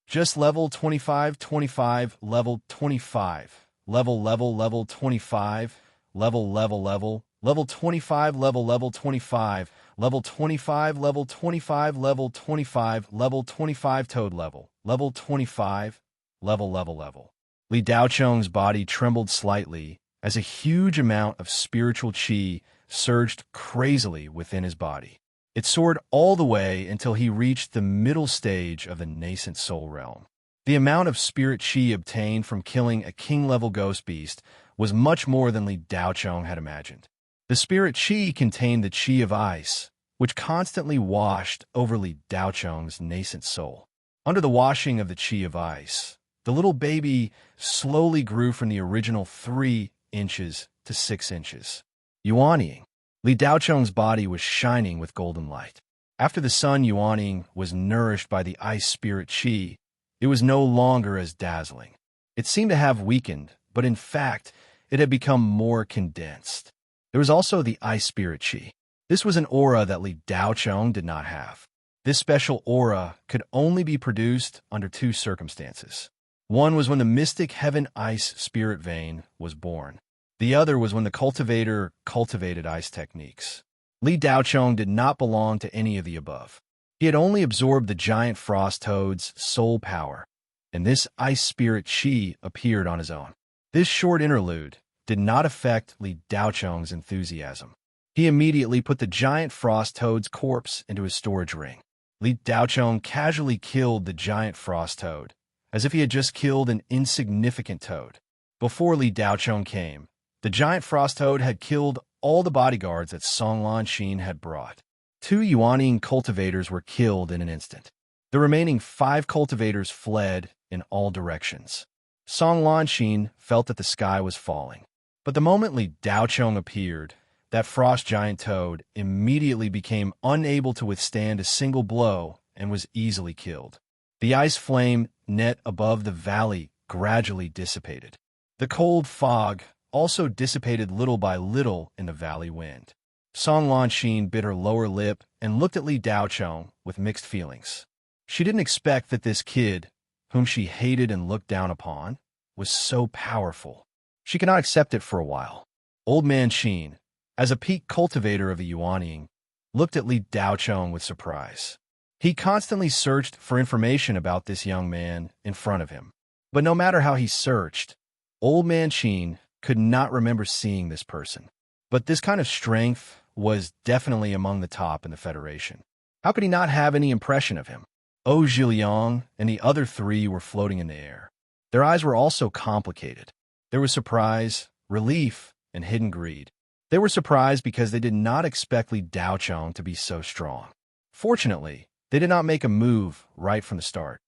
Just level 25, 25, level 25. Level 25, level 25, level 25, level 25, level 25, level 25, level 25 toad level 25, level. Li Daocheng's body trembled slightly as a huge amount of spiritual qi surged crazily within his body. It soared all the way until he reached the middle stage of the nascent soul realm. The amount of spirit qi obtained from killing a king-level ghost beast was much more than Li Daocheng had imagined. The spirit qi contained the qi of ice, which constantly washed over Li Daocheng's nascent soul. Under the washing of the qi of ice, the little baby slowly grew from the original 3 inches to 6 inches. Yuanying. Li Daocheng's body was shining with golden light. After the sun Yuanying was nourished by the ice spirit qi, it was no longer as dazzling. It seemed to have weakened, but in fact, it had become more condensed. There was also the ice spirit qi. This was an aura that Li Daocheng did not have. This special aura could only be produced under 2 circumstances. One was when the mystic heaven ice spirit vein was born. The other was when the cultivator cultivated ice techniques. Li Daocheng did not belong to any of the above. He had only absorbed the giant frost toad's soul power, and this ice spirit qi appeared on his own. This short interlude did not affect Li Daocheng's enthusiasm. He immediately put the giant frost toad's corpse into his storage ring. Li Daocheng casually killed the giant frost toad, as if he had just killed an insignificant toad. Before Li Daocheng came, the giant frost toad had killed all the bodyguards that Song Lanxin had brought. 2 Yuanying cultivators were killed in an instant. The remaining 5 cultivators fled in all directions. Song Lanxin felt that the sky was falling. But the moment Li Daocheng appeared, that frost giant toad immediately became unable to withstand a single blow and was easily killed. The ice flame net above the valley gradually dissipated. The cold fog also dissipated little by little in the valley wind. Song Lanxin bit her lower lip and looked at Li Daocheng with mixed feelings. She didn't expect that this kid, whom she hated and looked down upon, was so powerful. She could not accept it for a while. Old Man Xin, as a peak cultivator of the Yuanying, looked at Li Daocheng with surprise. He constantly searched for information about this young man in front of him. But no matter how he searched, Old Man Xin could not remember seeing this person. But this kind of strength was definitely among the top in the Federation. How could he not have any impression of him? Oh Zhiliang and the other 3 were floating in the air. Their eyes were also complicated. There was surprise, relief, and hidden greed. They were surprised because they did not expect Li Daocheng to be so strong. Fortunately, they did not make a move right from the start.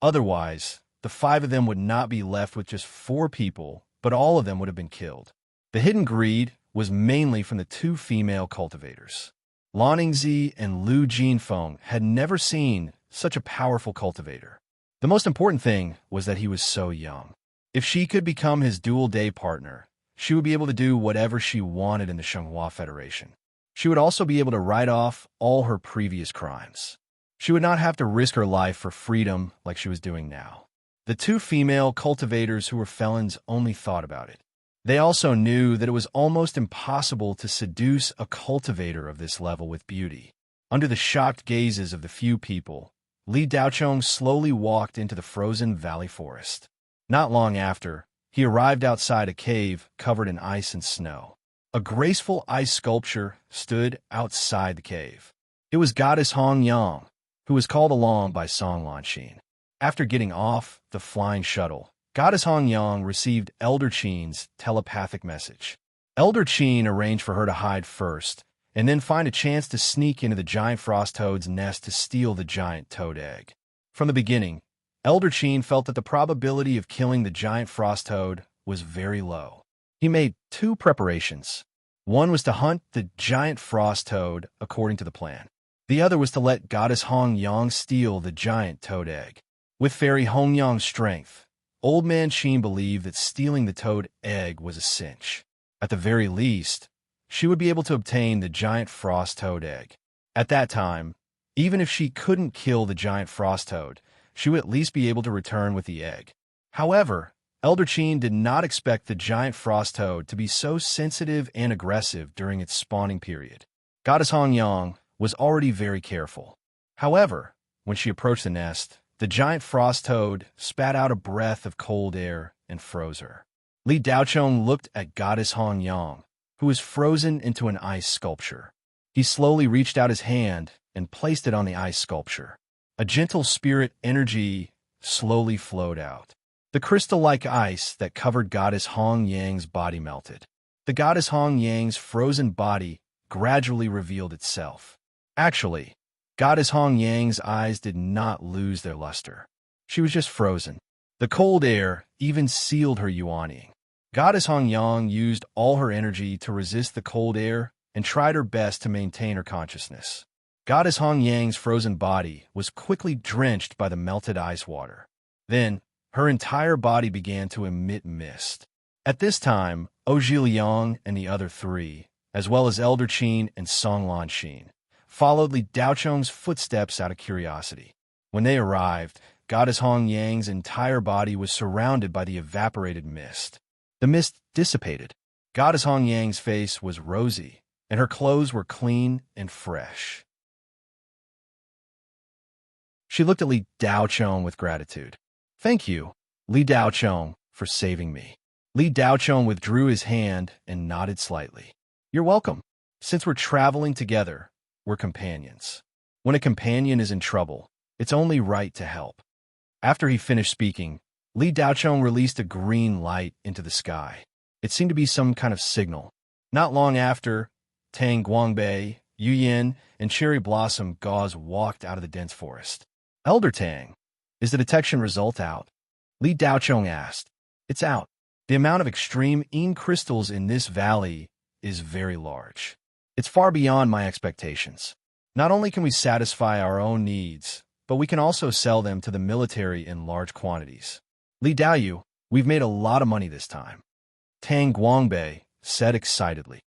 Otherwise, the 5 of them would not be left with just 4 people, but all of them would have been killed. The hidden greed was mainly from the 2 female cultivators. Lan Yingzi and Lu Jinfeng had never seen such a powerful cultivator. The most important thing was that he was so young. If she could become his dual-day partner, she would be able to do whatever she wanted in the Shenghua Federation. She would also be able to write off all her previous crimes. She would not have to risk her life for freedom like she was doing now. The 2 female cultivators who were felons only thought about it. They also knew that it was almost impossible to seduce a cultivator of this level with beauty. Under the shocked gazes of the few people, Li Daocheng slowly walked into the frozen valley forest. Not long after, he arrived outside a cave covered in ice and snow. A graceful ice sculpture stood outside the cave. It was Goddess Hong Yang, who was called along by Song Lanxin. After getting off the flying shuttle, Goddess Hong Yang received Elder Qin's telepathic message. Elder Qin arranged for her to hide first, and then find a chance to sneak into the giant frost toad's nest to steal the giant toad egg. From the beginning, Elder Qin felt that the probability of killing the giant frost toad was very low. He made 2 preparations. One was to hunt the giant frost toad according to the plan. The other was to let Goddess Hong Yang steal the giant toad egg. With Fairy Hong Yang's strength, Old Man Sheen believed that stealing the toad egg was a cinch. At the very least, she would be able to obtain the giant frost toad egg. At that time, even if she couldn't kill the giant frost toad, she would at least be able to return with the egg. However, Elder Sheen did not expect the giant frost toad to be so sensitive and aggressive during its spawning period. Goddess Hong Yang was already very careful. However, when she approached the nest, the giant frost toad spat out a breath of cold air and froze her. Li Daochong looked at Goddess Hong Yang, who was frozen into an ice sculpture. He slowly reached out his hand and placed it on the ice sculpture. A gentle spirit energy slowly flowed out. The crystal-like ice that covered Goddess Hong Yang's body melted. The Goddess Hong Yang's frozen body gradually revealed itself. Actually, Goddess Hong Yang's eyes did not lose their luster. She was just frozen. The cold air even sealed her yuanying. Goddess Hong Yang used all her energy to resist the cold air and tried her best to maintain her consciousness. Goddess Hong Yang's frozen body was quickly drenched by the melted ice water. Then, her entire body began to emit mist. At this time, Ojil Yang and the other three, as well as Elder Qin and Songlan Xin, followed Li Daochong's footsteps out of curiosity. When they arrived, Goddess Hong Yang's entire body was surrounded by the evaporated mist. The mist dissipated. Goddess Hong Yang's face was rosy, and her clothes were clean and fresh. She looked at Li Daochong with gratitude. "Thank you, Li Daochong, for saving me." Li Daochong withdrew his hand and nodded slightly. "You're welcome. Since we're traveling together, we're companions. When a companion is in trouble, it's only right to help." After he finished speaking, Li Daochong released a green light into the sky. It seemed to be some kind of signal. Not long after, Tang Guangbei, Yu Yin, and Cherry Blossom Gauze walked out of the dense forest. "Elder Tang, is the detection result out?" Li Daochong asked. "It's out. The amount of extreme Yin crystals in this valley is very large. It's far beyond my expectations. Not only can we satisfy our own needs, but we can also sell them to the military in large quantities. Li Daoyu, we've made a lot of money this time," Tang Guangbei said excitedly.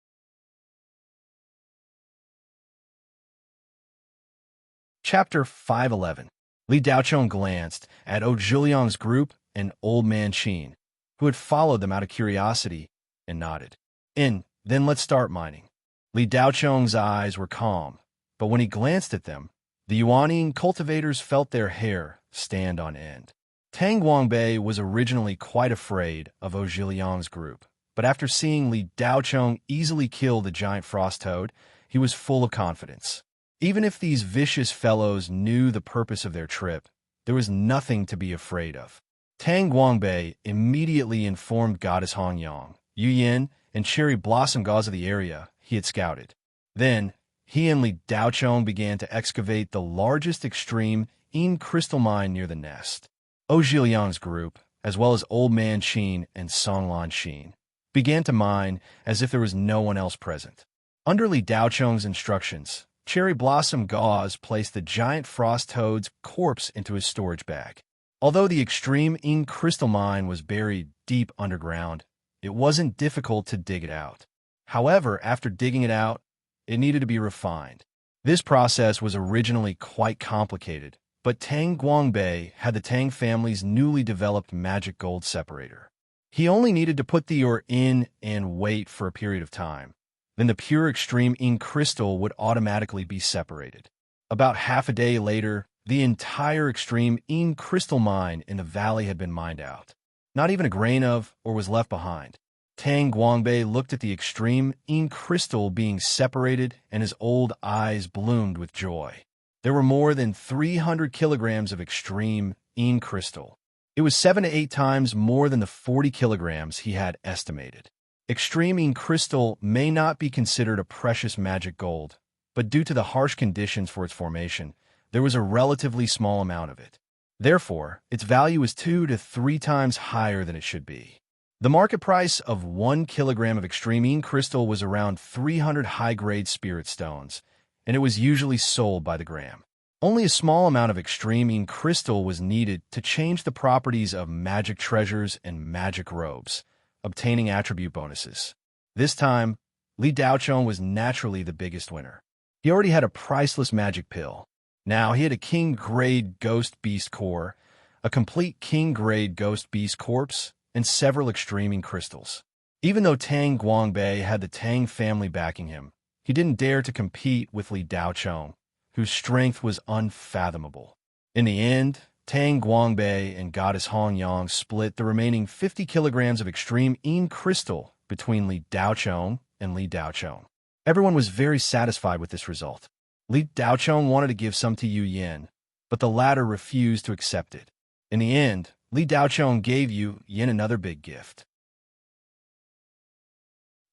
Chapter 511. Li Daochong glanced at Ojiliang's group and Old Man Qin, who had followed them out of curiosity, and nodded. Then let's start mining." Li Daochong's eyes were calm, but when he glanced at them, the Yuanying cultivators felt their hair stand on end. Tang Guangbei was originally quite afraid of Ojiliang's group, but after seeing Li Daochong easily kill the giant frost toad, he was full of confidence. Even if these vicious fellows knew the purpose of their trip, there was nothing to be afraid of. Tang Guangbei immediately informed Goddess Hong Yang, Yu Yin, and Cherry Blossom Gauze of the area he had scouted. Then, he and Li Daochong began to excavate the largest extreme Yin crystal mine near the nest. Ojiliang's group, as well as Old Man Qin and Songlan Xin, began to mine as if there was no one else present. Under Li Daochong's instructions, Cherry Blossom Gauze placed the giant frost toad's corpse into his storage bag. Although the extreme Yin crystal mine was buried deep underground, it wasn't difficult to dig it out. However, after digging it out, it needed to be refined. This process was originally quite complicated, but Tang Guangbei had the Tang family's newly developed magic gold separator. He only needed to put the ore in and wait for a period of time. Then the pure extreme Yin crystal would automatically be separated. About half a day later, the entire extreme Yin crystal mine in the valley had been mined out. Not even a grain of or was left behind. Tang Guangbei looked at the extreme Yin crystal being separated, and his old eyes bloomed with joy. There were more than 300 kilograms of extreme Yin crystal. It was 7 to 8 times more than the 40 kilograms he had estimated. Extreme Yin crystal may not be considered a precious magic gold, but due to the harsh conditions for its formation, there was a relatively small amount of it. Therefore, its value is 2 to 3 times higher than it should be. The market price of 1 kilogram of extreme crystal was around 300 high-grade spirit stones, and it was usually sold by the gram. Only a small amount of extreme crystal was needed to change the properties of magic treasures and magic robes, obtaining attribute bonuses. This time, Li Daochong was naturally the biggest winner. He already had a priceless magic pill. Now he had a king-grade ghost beast core, a complete king-grade ghost beast corpse, and several extreme crystals. Even though Tang Guangbei had the Tang family backing him, he didn't dare to compete with Li Daochong, whose strength was unfathomable. In the end, Tang Guangbei and Goddess Hongyang split the remaining 50 kilograms of extreme crystal between Li Daochong and Li Daochong. Everyone was very satisfied with this result. Li Daochong wanted to give some to Yu Yin, but the latter refused to accept it. In the end, Li Daochong gave Yu Yin another big gift.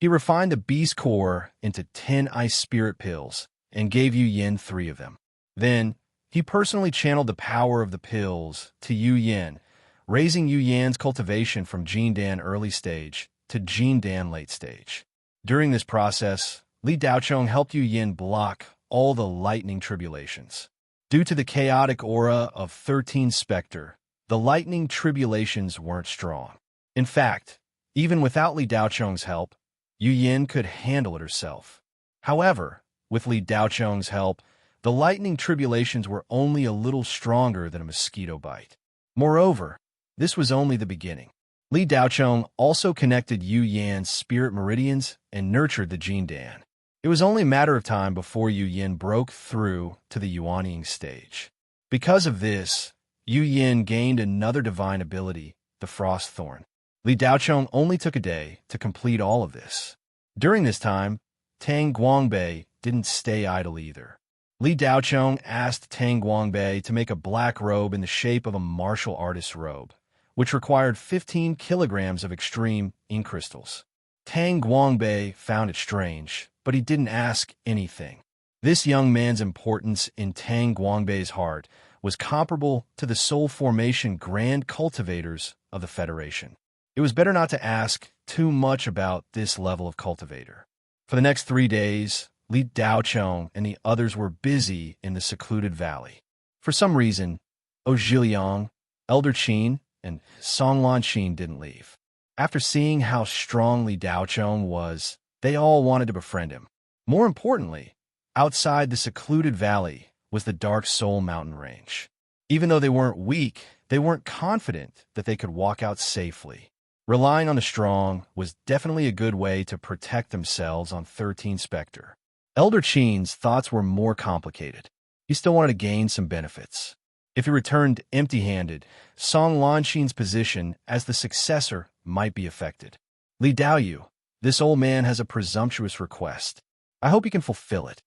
He refined the beast core into 10 ice spirit pills and gave Yu Yin 3 of them. Then, he personally channeled the power of the pills to Yu Yin, raising Yu Yan's cultivation from Jindan early stage to Jindan late stage. During this process, Li Daochong helped Yu Yin block all the lightning tribulations. Due to the chaotic aura of 13 Spectre, the lightning tribulations weren't strong. In fact, even without Li Daochong's help, Yu Yin could handle it herself. However, with Li Daochong's help, the lightning tribulations were only a little stronger than a mosquito bite. Moreover, this was only the beginning. Li Daochong also connected Yu Yan's spirit meridians and nurtured the Jindan. It was only a matter of time before Yu Yin broke through to the Yuanying stage. Because of this, Yu Yin gained another divine ability, the Frost Thorn. Li Daochong only took a day to complete all of this. During this time, Tang Guangbei didn't stay idle either. Li Daochong asked Tang Guangbei to make a black robe in the shape of a martial artist's robe, which required 15 kilograms of extreme crystals. Tang Guangbei found it strange, but he didn't ask anything. This young man's importance in Tang Guangbei's heart was comparable to the soul formation grand cultivators of the Federation. It was better not to ask too much about this level of cultivator. For the next 3 days, Li Daochong and the others were busy in the secluded valley. For some reason, Zhiliang, Elder Qin, and Songlan Qin didn't leave. After seeing how strong Li Daochong was, they all wanted to befriend him. More importantly, outside the secluded valley was the Dark Soul Mountain Range. Even though they weren't weak, they weren't confident that they could walk out safely. Relying on the strong was definitely a good way to protect themselves on 13 Spectre. Elder Qin's thoughts were more complicated. He still wanted to gain some benefits. If he returned empty-handed, Song Lanqin's position as the successor might be affected. Li Daoyu, this old man has a presumptuous request. I hope he can fulfill it.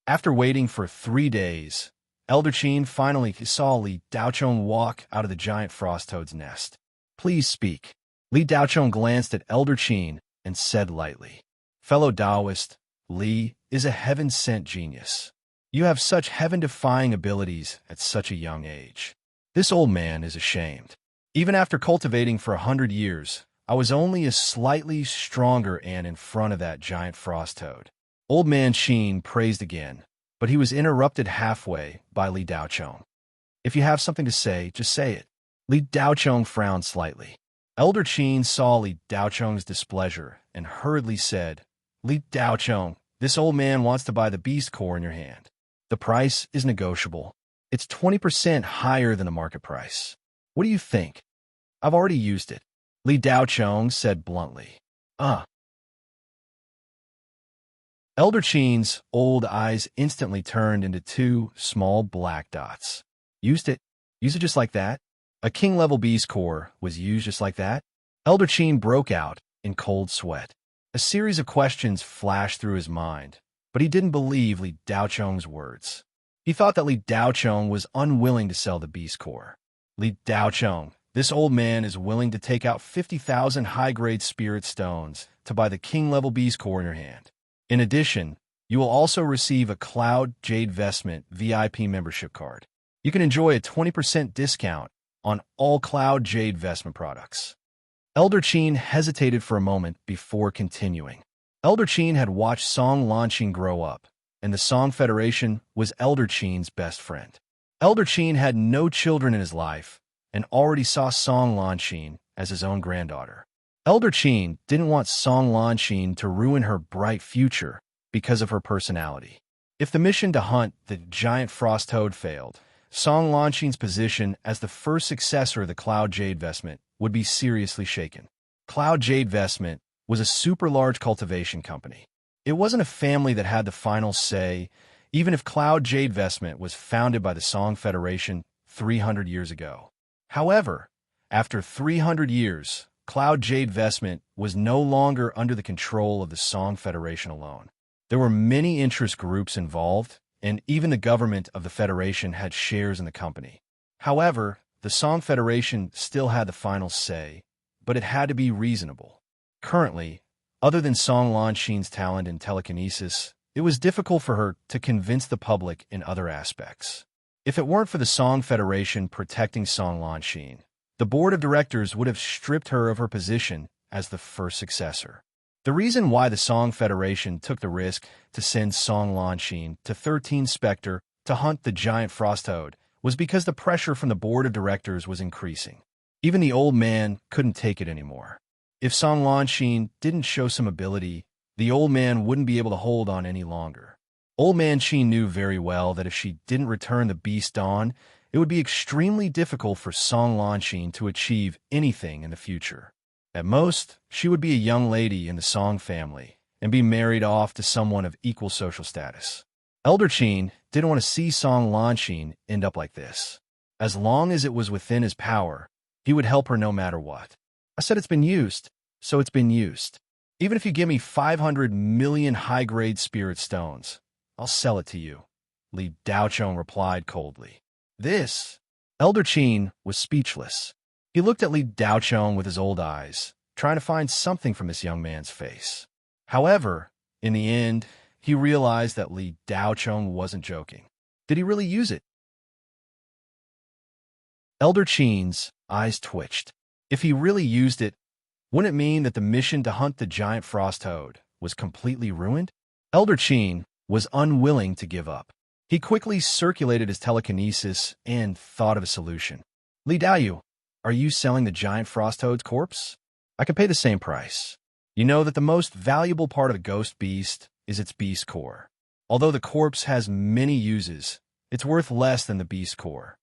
After waiting for 3 days, Elder Qin finally saw Li Daochong walk out of the giant frost toad's nest. Please speak. Li Daochong glanced at Elder Qin and said lightly, Fellow Taoist, Li is a heaven-sent genius. You have such heaven-defying abilities at such a young age. This old man is ashamed. Even after cultivating for 100 years, I was only a slightly stronger ant in front of that giant frost toad. Old man Qin praised again, but he was interrupted halfway by Li Daochong. If you have something to say, just say it. Li Daochong frowned slightly. Elder Qin saw Li Daochong's displeasure and hurriedly said, Li Daochong, this old man wants to buy the beast core in your hand. The price is negotiable. It's 20% higher than the market price. What do you think? I've already used it. Li Daochong said bluntly. Elder Qin's old eyes instantly turned into 2 small black dots. Used it? Use it just like that? A king-level beast core was used just like that? Elder Qin broke out in cold sweat. A series of questions flashed through his mind, but he didn't believe Li Daochong's words. He thought that Li Daochong was unwilling to sell the beast core. Li Daochong, this old man is willing to take out 50,000 high-grade spirit stones to buy the king-level beast core in your hand. In addition, you will also receive a Cloud Jade Vestment VIP membership card. You can enjoy a 20% discount on all Cloud Jade Vestment products. Elder Qin hesitated for a moment before continuing. Elder Qin had watched Song Lanqin grow up, and the Song Federation was Elder Qin's best friend. Elder Qin had no children in his life and already saw Song Lanqin as his own granddaughter. Elder Qin didn't want Song Lanqin to ruin her bright future because of her personality. If the mission to hunt the giant frost toad failed, Song Lanqin's position as the first successor of the Cloud Jade Vestment would be seriously shaken. Cloud Jade Vestment was a super large cultivation company. It wasn't a family that had the final say, even if Cloud Jade Vestment was founded by the Song Federation 300 years ago. However, after 300 years, Cloud Jade Vestment was no longer under the control of the Song Federation alone. There were many interest groups involved, and even the government of the Federation had shares in the company. However, the Song Federation still had the final say, but it had to be reasonable. Currently, other than Song Lanqin's talent in telekinesis, it was difficult for her to convince the public in other aspects. If it weren't for the Song Federation protecting Song Lanqin, the board of directors would have stripped her of her position as the first successor. The reason why the Song Federation took the risk to send Song Lanqin to 13 Spectre to hunt the giant frost toad was because the pressure from the board of directors was increasing. Even the old man couldn't take it anymore. If Song Lanqin didn't show some ability, the old man wouldn't be able to hold on any longer. Old man Qin knew very well that if she didn't return the Beast Dawn, it would be extremely difficult for Song Lanqin to achieve anything in the future. At most, she would be a young lady in the Song family and be married off to someone of equal social status. Elder Qin didn't want to see Song Lanqin end up like this. As long as it was within his power, he would help her no matter what. I said it's been used, so it's been used. Even if you give me 500 million high-grade spirit stones, I'll sell it to you, Li Daochong replied coldly. This? Elder Qin was speechless. He looked at Li Daochong with his old eyes, trying to find something from this young man's face. However, in the end, he realized that Li Daochong wasn't joking. Did he really use it? Elder Qin's eyes twitched. If he really used it, wouldn't it mean that the mission to hunt the giant frost toad was completely ruined? Elder Qin was unwilling to give up. He quickly circulated his telekinesis and thought of a solution. Li Daoyu, are you selling the giant frost toad's corpse? I can pay the same price. You know that the most valuable part of the ghost beast is its beast core. Although the corpse has many uses, it's worth less than the beast core.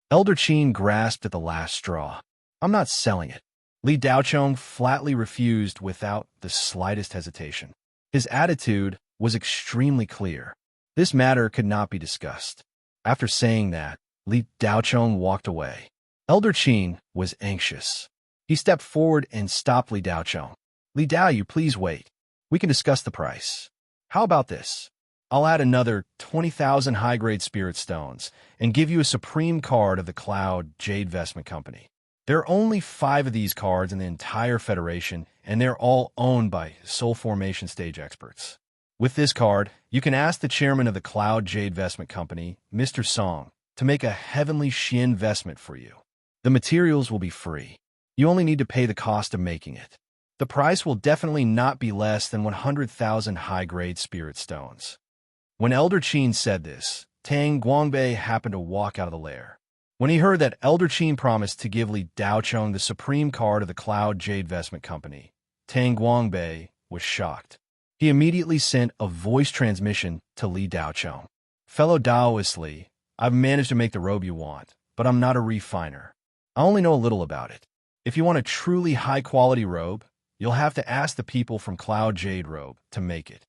Elder Qin grasped at the last straw. I'm not selling it. Li Daochong flatly refused without the slightest hesitation. His attitude was extremely clear. This matter could not be discussed. After saying that, Li Daochong walked away. Elder Qin was anxious. He stepped forward and stopped Li Daochong. Li Daoyu, please wait. We can discuss the price. How about this? I'll add another 20,000 high-grade spirit stones and give you a supreme card of the Cloud Jade Vestment Company. There are only 5 of these cards in the entire Federation, and they're all owned by soul formation stage experts. With this card, you can ask the chairman of the Cloud Jade Vestment Company, Mr. Song, to make a heavenly Xin vestment for you. The materials will be free. You only need to pay the cost of making it. The price will definitely not be less than 100,000 high-grade spirit stones. When Elder Qin said this, Tang Guangbei happened to walk out of the lair. When he heard that Elder Qin promised to give Li Daochong the supreme card of the Cloud Jade Vestment Company, Tang Guangbei was shocked. He immediately sent a voice transmission to Li Daochong. Fellow Daoist Li, I've managed to make the robe you want, but I'm not a refiner. I only know a little about it. If you want a truly high-quality robe, you'll have to ask the people from Cloud Jade Robe to make it.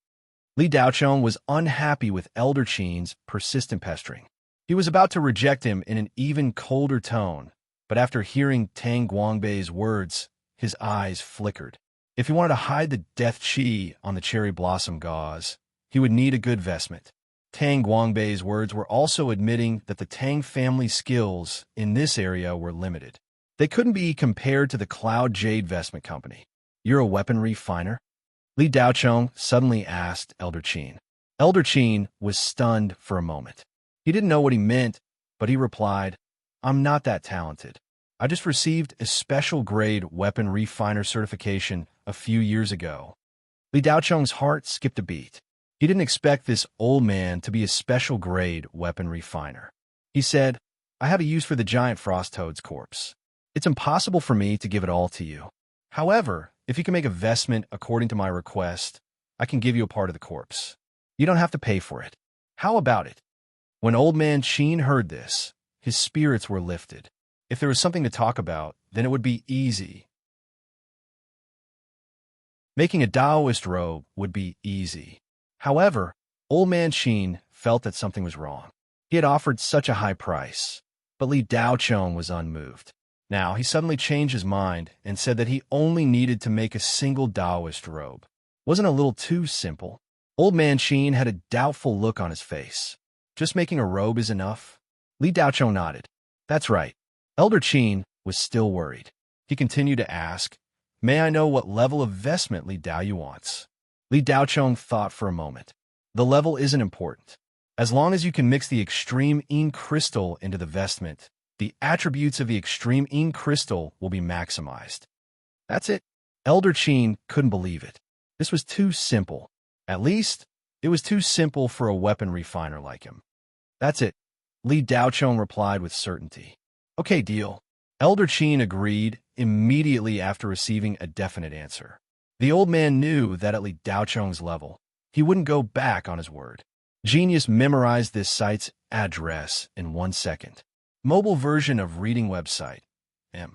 Li Daochong was unhappy with Elder Qin's persistent pestering. He was about to reject him in an even colder tone, but after hearing Tang Guangbei's words, his eyes flickered. If he wanted to hide the death chi on the cherry blossom gauze, he would need a good vestment. Tang Guangbei's words were also admitting that the Tang family's skills in this area were limited. They couldn't be compared to the Cloud Jade Vestment Company. You're a weaponry refiner? Li Daochong suddenly asked Elder Qin. Elder Qin was stunned for a moment. He didn't know what he meant, but he replied, I'm not that talented. I just received a special grade weapon refiner certification a few years ago. Li Daocheng's heart skipped a beat. He didn't expect this old man to be a special grade weapon refiner. He said, I have a use for the giant frost toad's corpse. It's impossible for me to give it all to you. However, if you can make a vestment according to my request, I can give you a part of the corpse. You don't have to pay for it. How about it? When Old Man Qin heard this, his spirits were lifted. If there was something to talk about, then it would be easy. Making a Taoist robe would be easy. However, Old Man Qin felt that something was wrong. He had offered such a high price, but Li Daocheng was unmoved. Now, he suddenly changed his mind and said that he only needed to make a single Taoist robe. Wasn't it a little too simple? Old Man Qin had a doubtful look on his face. Just making a robe is enough? Li Daocheng nodded. That's right. Elder Qin was still worried. He continued to ask, May I know what level of vestment Li Dao wants? Li Daocheng thought for a moment. The level isn't important. As long as you can mix the extreme Yin crystal into the vestment, the attributes of the extreme Yin crystal will be maximized. That's it. Elder Qin couldn't believe it. This was too simple. At least, it was too simple for a weapon refiner like him. That's it. Li Daocheng replied with certainty. Okay, deal. Elder Qin agreed immediately after receiving a definite answer. The old man knew that at Li Daocheng's level, he wouldn't go back on his word. Genius memorized this site's address in 1 second. Mobile version of reading website. M.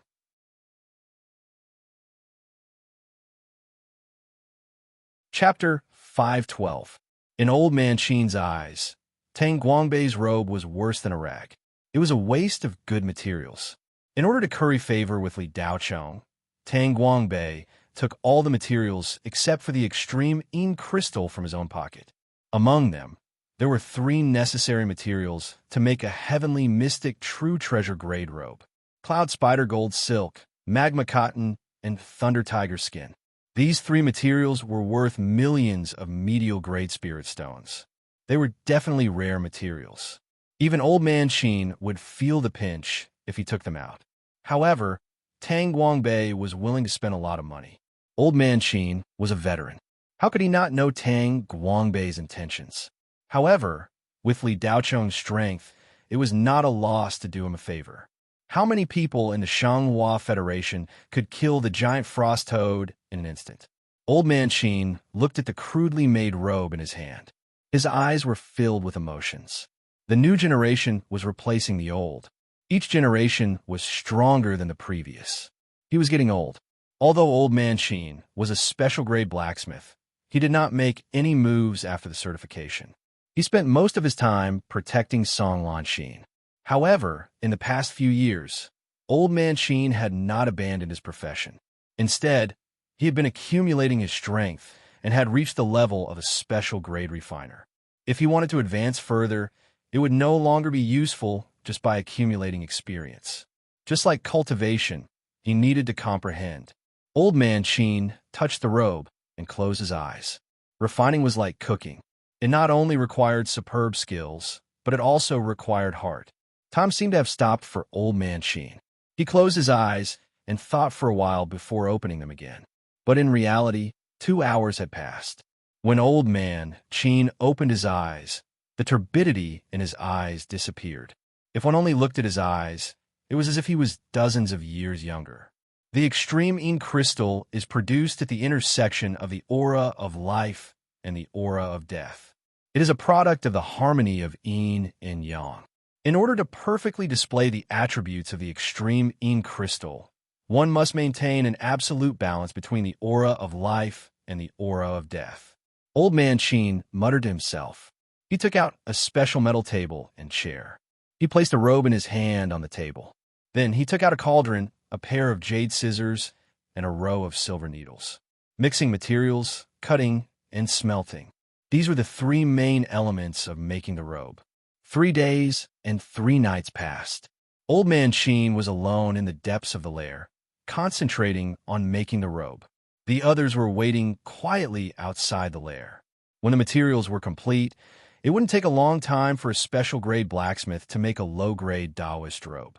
Chapter 512. In Old Man Qin's eyes, Tang Guangbei's robe was worse than a rag. It was a waste of good materials. In order to curry favor with Li Daocheng, Tang Guangbei took all the materials except for the extreme Yin crystal from his own pocket. Among them, there were 3 necessary materials to make a heavenly mystic true treasure grade robe: cloud spider gold silk, magma cotton, and thunder tiger skin. These 3 materials were worth millions of medial grade spirit stones. They were definitely rare materials. Even Old Man Qin would feel the pinch if he took them out. However, Tang Guangbei was willing to spend a lot of money. Old Man Qin was a veteran. How could he not know Tang Guangbei's intentions? However, with Li Daocheng's strength, it was not a loss to do him a favor. How many people in the Shanghua Federation could kill the giant frost toad in an instant? Old Man Qin looked at the crudely made robe in his hand. His eyes were filled with emotions. The new generation was replacing the old. Each generation was stronger than the previous. He was getting old. Although Old Man Qin was a special-grade blacksmith, he did not make any moves after the certification. He spent most of his time protecting Songlan Qin. However, in the past few years, Old Man Qin had not abandoned his profession. Instead, he had been accumulating his strength and had reached the level of a special-grade refiner. If he wanted to advance further, it would no longer be useful just by accumulating experience. Just like cultivation, he needed to comprehend. Old Man Qin touched the robe and closed his eyes. Refining was like cooking. It not only required superb skills, but it also required heart. Time seemed to have stopped for Old Man Qin. He closed his eyes and thought for a while before opening them again. But in reality, 2 hours had passed. When Old Man Qin opened his eyes, the turbidity in his eyes disappeared. If one only looked at his eyes, it was as if he was dozens of years younger. The extreme Yin crystal is produced at the intersection of the aura of life and the aura of death. It is a product of the harmony of Yin and Yang. In order to perfectly display the attributes of the extreme Yin crystal, one must maintain an absolute balance between the aura of life and the aura of death. Old Man Qin muttered to himself. He took out a special metal table and chair. He placed a robe in his hand on the table. Then he took out a cauldron, a pair of jade scissors, and a row of silver needles. Mixing materials, cutting, and smelting. These were the 3 main elements of making the robe. 3 days and 3 nights passed. Old Man Qin was alone in the depths of the lair, concentrating on making the robe. The others were waiting quietly outside the lair. When the materials were complete, it wouldn't take a long time for a special-grade blacksmith to make a low-grade Taoist robe.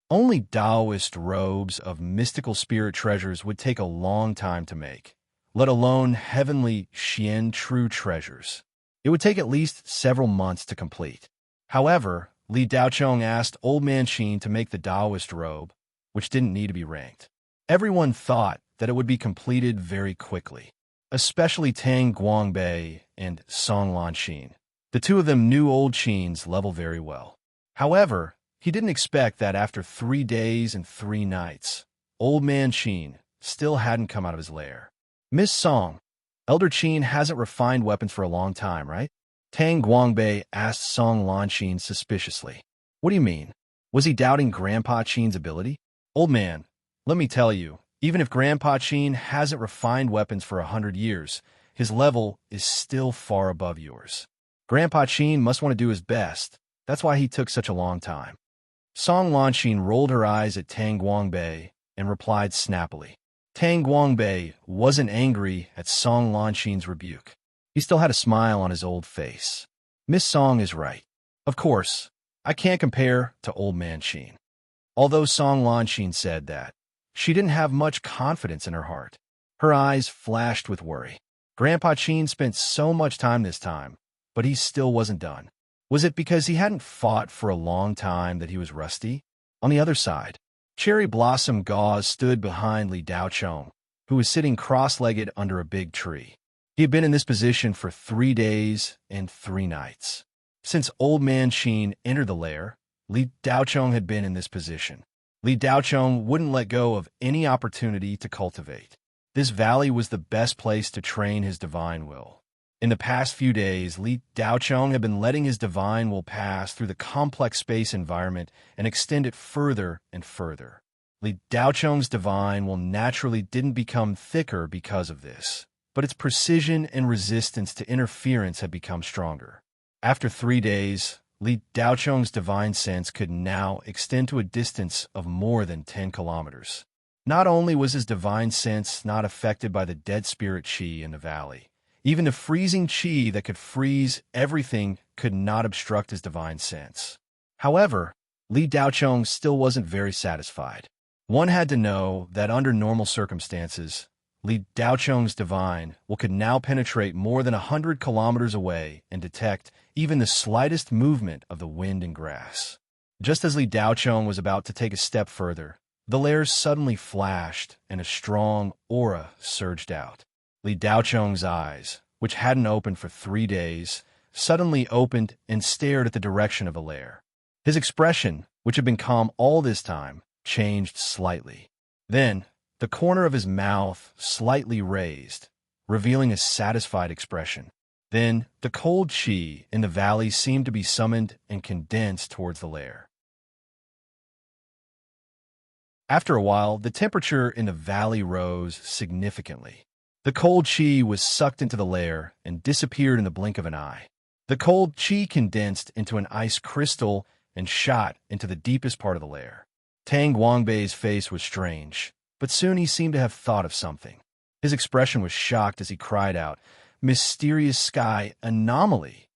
Only Taoist robes of mystical spirit treasures would take a long time to make, let alone heavenly Xian true treasures. It would take at least several months to complete. However, Li Daocheng asked Old Man Qin to make the Taoist robe, which didn't need to be ranked. Everyone thought that it would be completed very quickly, especially Tang Guangbei and Song Lanqin. The two of them knew Old Qin's level very well. However, he didn't expect that after 3 days and 3 nights, Old Man Qin still hadn't come out of his lair. Miss Song, Elder Qin hasn't refined weapons for a long time, right? Tang Guangbei asked Song Lanqin suspiciously. What do you mean? Was he doubting Grandpa Qin's ability? Old man, let me tell you, even if Grandpa Qin hasn't refined weapons for 100 years, his level is still far above yours. Grandpa Qin must want to do his best. That's why he took such a long time. Song Lanqin rolled her eyes at Tang Guangbei and replied snappily. Tang Guangbei wasn't angry at Song Lanqin's rebuke. He still had a smile on his old face. Miss Song is right. Of course, I can't compare to Old Man Qin. Although Song Lanqin said that, she didn't have much confidence in her heart. Her eyes flashed with worry. Grandpa Qin spent so much time this time, but he still wasn't done. Was it because he hadn't fought for a long time that he was rusty? On the other side, Cherry Blossom Gauze stood behind Li Daocheng, who was sitting cross-legged under a big tree. He had been in this position for 3 days and 3 nights. Since Old Man Qin entered the lair, Li Daocheng had been in this position. Li Daocheng wouldn't let go of any opportunity to cultivate. This valley was the best place to train his divine will. In the past few days, Li Daocheng had been letting his divine will pass through the complex space environment and extend it further and further. Li Daocheng's divine will naturally didn't become thicker because of this, but its precision and resistance to interference had become stronger. After 3 days, Li Daocheng's divine sense could now extend to a distance of more than 10 kilometers. Not only was his divine sense not affected by the dead spirit qi in the valley, even the freezing qi that could freeze everything could not obstruct his divine sense. However, Li Daocheng still wasn't very satisfied. One had to know that under normal circumstances, Li Daocheng's divine will could now penetrate more than 100 kilometers away and detect even the slightest movement of the wind and grass. Just as Li Daocheng was about to take a step further, the layers suddenly flashed and a strong aura surged out. Li Daocheng's eyes, which hadn't opened for 3 days, suddenly opened and stared at the direction of the lair. His expression, which had been calm all this time, changed slightly. Then, the corner of his mouth slightly raised, revealing a satisfied expression. Then, the cold qi in the valley seemed to be summoned and condensed towards the lair. After a while, the temperature in the valley rose significantly. The cold qi was sucked into the lair and disappeared in the blink of an eye. The cold qi condensed into an ice crystal and shot into the deepest part of the lair. Tang Guangbei's face was strange, but soon he seemed to have thought of something. His expression was shocked as he cried out, "Mysterious sky anomaly!"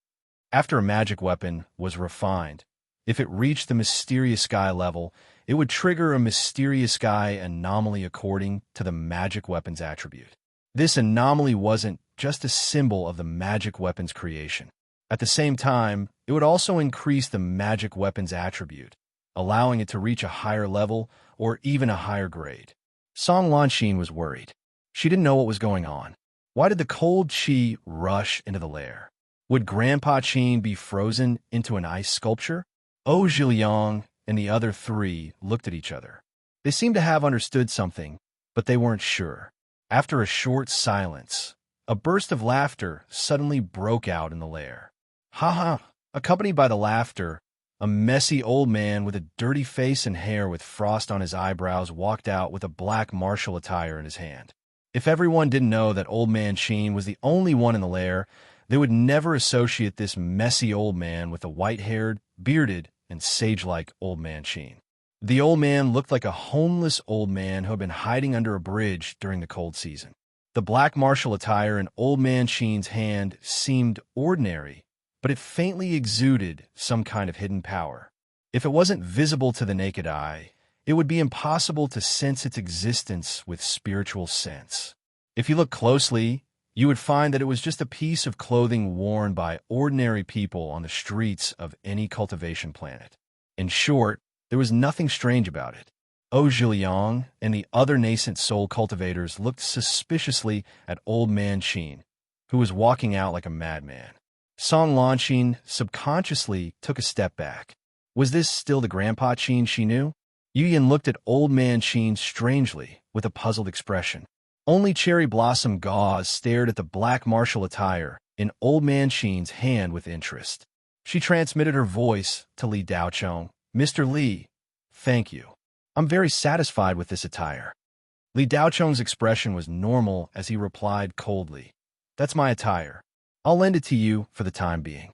After a magic weapon was refined, if it reached the mysterious sky level, it would trigger a mysterious sky anomaly according to the magic weapon's attribute. This anomaly wasn't just a symbol of the magic weapon's creation. At the same time, it would also increase the magic weapon's attribute, allowing it to reach a higher level or even a higher grade. Song Lanqin was worried. She didn't know what was going on. Why did the cold qi rush into the lair? Would Grandpa Qin be frozen into an ice sculpture? Oh Zhiliang and the other 3 looked at each other. They seemed to have understood something, but they weren't sure. After a short silence, a burst of laughter suddenly broke out in the lair. Ha ha! Accompanied by the laughter, a messy old man with a dirty face and hair with frost on his eyebrows walked out with a black martial attire in his hand. If everyone didn't know that Old Man Qin was the only one in the lair, they would never associate this messy old man with the white-haired, bearded, and sage-like Old Man Qin. The old man looked like a homeless old man who had been hiding under a bridge during the cold season. The black martial attire in Old Man Qin's hand seemed ordinary, but it faintly exuded some kind of hidden power. If it wasn't visible to the naked eye, it would be impossible to sense its existence with spiritual sense. If you look closely, you would find that it was just a piece of clothing worn by ordinary people on the streets of any cultivation planet. In short, there was nothing strange about it. Zhiliang and the other nascent soul cultivators looked suspiciously at Old Man Qin, who was walking out like a madman. Song Lanqin subconsciously took a step back. Was this still the Grandpa Qin she knew? Yuyan looked at Old Man Qin strangely, with a puzzled expression. Only Cherry Blossom Gauze stared at the black martial attire in Old Man Qin's hand with interest. She transmitted her voice to Li Daochong. "Mr. Li, thank you. I'm very satisfied with this attire." Li Daochong's expression was normal as he replied coldly, "That's my attire. I'll lend it to you for the time being."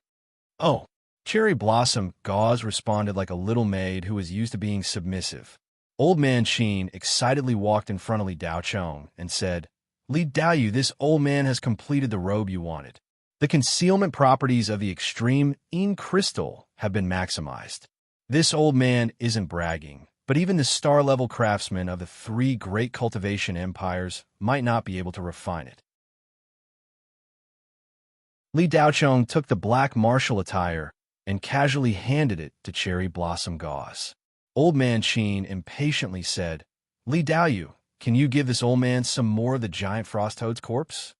"Oh." Cherry Blossom Gauze responded like a little maid who was used to being submissive. Old Man Qin excitedly walked in front of Li Daochong and said, "Li Daoyu, this old man has completed the robe you wanted. The concealment properties of the extreme Yin crystal have been maximized. This old man isn't bragging, but even the star-level craftsmen of the three great cultivation empires might not be able to refine it." Li Daochong took the black martial attire and casually handed it to Cherry Blossom Gauze. Old Man Qin impatiently said, "Li Daoyu, can you give this old man some more of the giant frost toad's corpse?"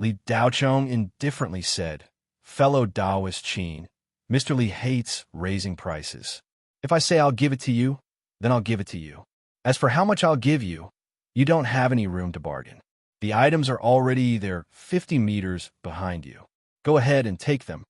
Li Daochong indifferently said, "Fellow Taoist Qin, Mr. Li hates raising prices. If I say I'll give it to you, then I'll give it to you. As for how much I'll give you, you don't have any room to bargain. The items are already there 50 meters behind you. Go ahead and take them."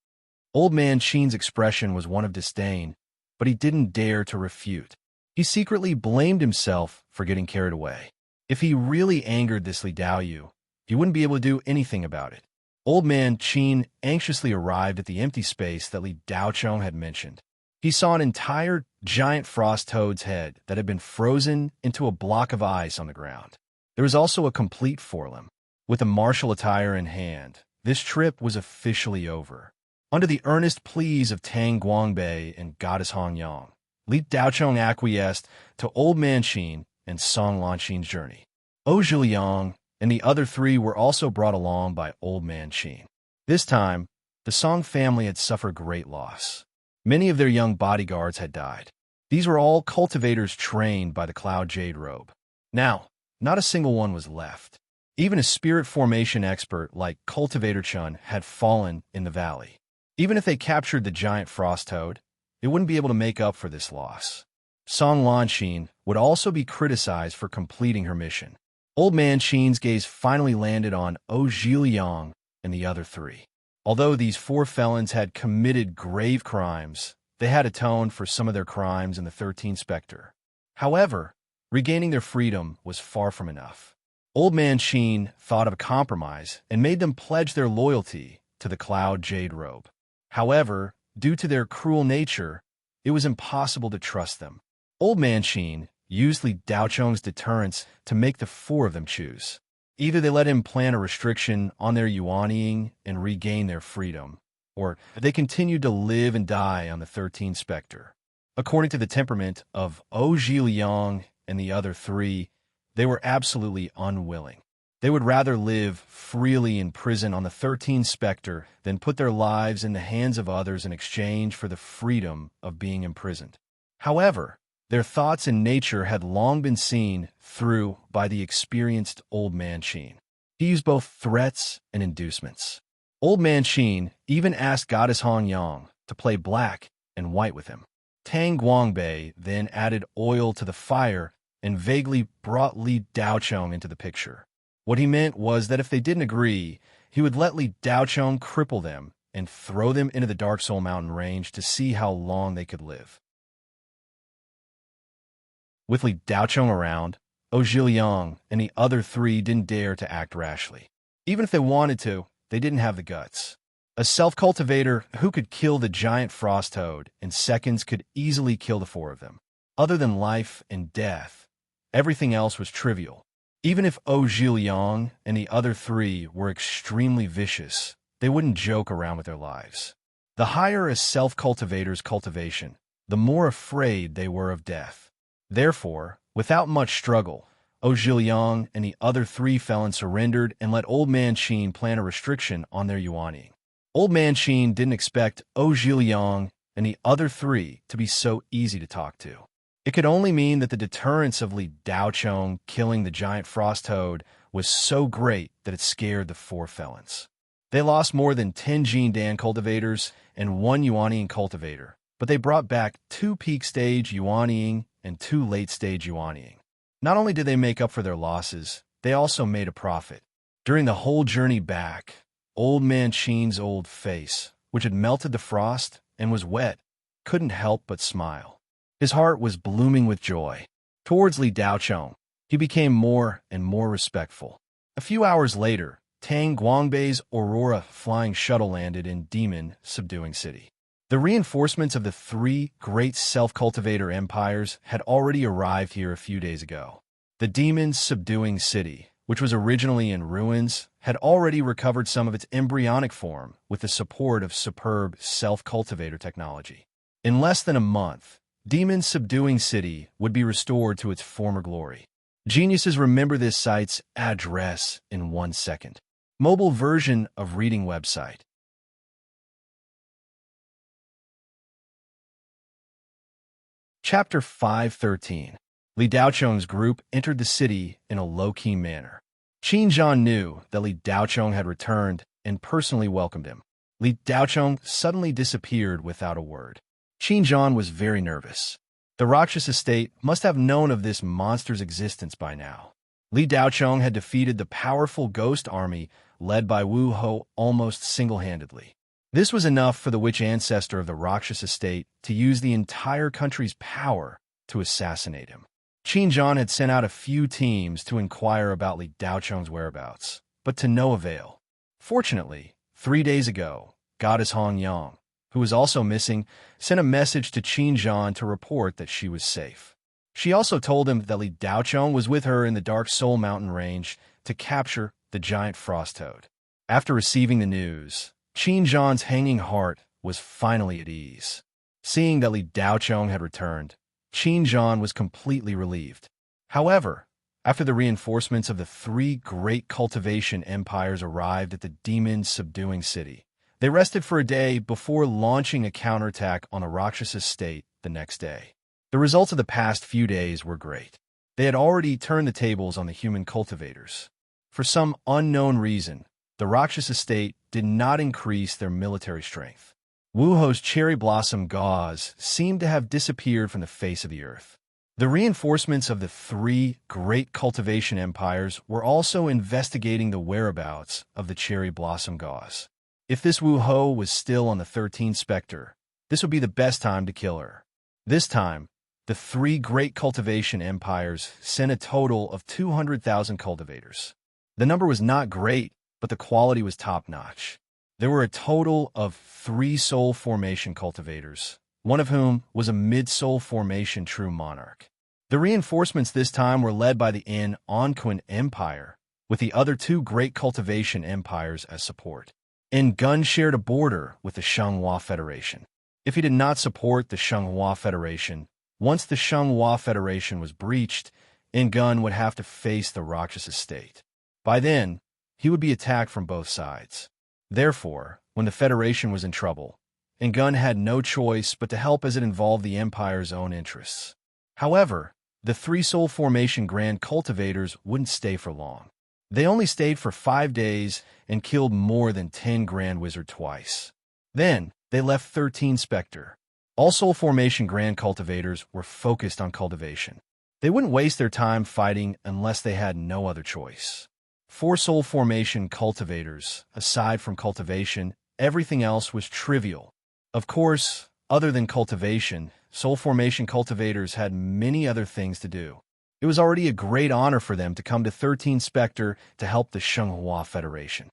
Old Man Qin's expression was one of disdain, but he didn't dare to refute. He secretly blamed himself for getting carried away. If he really angered this Li Daoyu, he wouldn't be able to do anything about it. Old Man Qin anxiously arrived at the empty space that Li Daochong had mentioned. He saw an entire giant frost toad's head that had been frozen into a block of ice on the ground. There was also a complete forelimb. With a martial attire in hand, this trip was officially over. Under the earnest pleas of Tang Guangbei and Goddess Hongyang, Li Daochong acquiesced to Old Man Qin and Song Lanqin's journey. Zhiliang and the other three were also brought along by Old Man Qin. This time, the Song family had suffered great loss. Many of their young bodyguards had died. These were all cultivators trained by the Cloud Jade Robe. Now, not a single one was left. Even a spirit formation expert like Cultivator Chun had fallen in the valley. Even if they captured the giant frost toad, it wouldn't be able to make up for this loss. Song Lanqin would also be criticized for completing her mission. Old Man Qin's gaze finally landed on Zhiliang and the other three. Although these four felons had committed grave crimes, they had atoned for some of their crimes in the 13th Spectre. However, regaining their freedom was far from enough. Old Man Qin thought of a compromise and made them pledge their loyalty to the Cloud Jade Robe. However, due to their cruel nature, it was impossible to trust them. Old Man Qin used Li Daochong's deterrence to make the four of them choose. Either they let him plan a restriction on their yuanying and regain their freedom, or they continued to live and die on the 13th Spectre. According to the temperament of Zhiliang and the other three, they were absolutely unwilling. They would rather live freely in prison on the 13th Spectre than put their lives in the hands of others in exchange for the freedom of being imprisoned. However, their thoughts and nature had long been seen through by the experienced Old Man Qin. He used both threats and inducements. Old Man Qin even asked Goddess Hongyang to play black and white with him. Tang Guangbei then added oil to the fire and vaguely brought Li Daochong into the picture. What he meant was that if they didn't agree, he would let Li Daochong cripple them and throw them into the Dark Soul Mountain range to see how long they could live. With Li Daochong around, Zhiliang and the other three didn't dare to act rashly. Even if they wanted to, they didn't have the guts. A self-cultivator who could kill the giant frost toad in seconds could easily kill the four of them. Other than life and death, everything else was trivial. Even if Zhiliang and the other three were extremely vicious, they wouldn't joke around with their lives. The higher a self-cultivator's cultivation, the more afraid they were of death. Therefore, without much struggle, Zhiliang and the other three felons surrendered and let Old Man Qin plan a restriction on their yuanying. Old Man Qin didn't expect Zhiliang and the other three to be so easy to talk to. It could only mean that the deterrence of Li Daochong killing the giant frost toad was so great that it scared the four felons. They lost more than 10 Jindan cultivators and 1 Yuanying cultivator, but they brought back 2 peak-stage Yuanying and 2 late-stage Yuanying. Not only did they make up for their losses, they also made a profit. During the whole journey back, Old Man Qin's old face, which had melted the frost and was wet, couldn't help but smile. His heart was blooming with joy. Towards Li Daochong, he became more and more respectful. A few hours later, Tang Guangbei's Aurora flying shuttle landed in Demon Subduing City. The reinforcements of the 3 great self-cultivator empires had already arrived here a few days ago. The Demon Subduing City, which was originally in ruins, had already recovered some of its embryonic form with the support of superb self-cultivator technology. In less than a month, Demon Subduing City would be restored to its former glory. Geniuses remember this site's address in 1 second. Mobile version of reading website. Chapter 513. Li Daochong's group entered the city in a low-key manner. Qin Zhan knew that Li Daochong had returned and personally welcomed him. Li Daochong suddenly disappeared without a word. Qin Zhan was very nervous. The Rakshasa estate must have known of this monster's existence by now. Li Daochong had defeated the powerful ghost army led by Wu Ho almost single-handedly. This was enough for the witch ancestor of the Rakshasa estate to use the entire country's power to assassinate him. Qin Zhan had sent out a few teams to inquire about Li Daochong's whereabouts, but to no avail. Fortunately, 3 days ago, Goddess Hong Yang, who was also missing, sent a message to Qin Zhan to report that she was safe. She also told him that Li Daochong was with her in the Dark Soul Mountain range to capture the giant frost toad. After receiving the news, Qin Zhan's hanging heart was finally at ease. Seeing that Li Daochong had returned, Qin Zhan was completely relieved. However, after the reinforcements of the 3 great cultivation empires arrived at the Demon Subduing City, they rested for a day before launching a counterattack on the Rakshasa state the next day. The results of the past few days were great. They had already turned the tables on the human cultivators. For some unknown reason, the Rakshasa state did not increase their military strength. Wu Ho's cherry blossom gauze seemed to have disappeared from the face of the earth. The reinforcements of the 3 great cultivation empires were also investigating the whereabouts of the cherry blossom gauze. If this Wu Ho was still on the 13th Spectre, this would be the best time to kill her. This time, the 3 great cultivation empires sent a total of 200,000 cultivators. The number was not great, but the quality was top-notch. There were a total of 3 soul formation cultivators, one of whom was a mid-soul formation true monarch. The reinforcements this time were led by the Onquin Empire, with the other 2 great cultivation empires as support. Gun shared a border with the Shenghua Federation. If he did not support the Shenghua Federation, once the Shenghua Federation was breached, Gun would have to face the Rakshasa state. By then, he would be attacked from both sides. Therefore, when the Federation was in trouble, Gun had no choice but to help as it involved the Empire's own interests. However, the 3 soul formation grand cultivators wouldn't stay for long. They only stayed for 5 days and killed more than 10 Grand Wizard twice. Then, they left 13 Spectre. All soul formation grand cultivators were focused on cultivation. They wouldn't waste their time fighting unless they had no other choice. 4 soul formation cultivators, aside from cultivation, everything else was trivial. Of course, other than cultivation, soul formation cultivators had many other things to do. It was already a great honor for them to come to 13 Spectre to help the Shenghua Federation.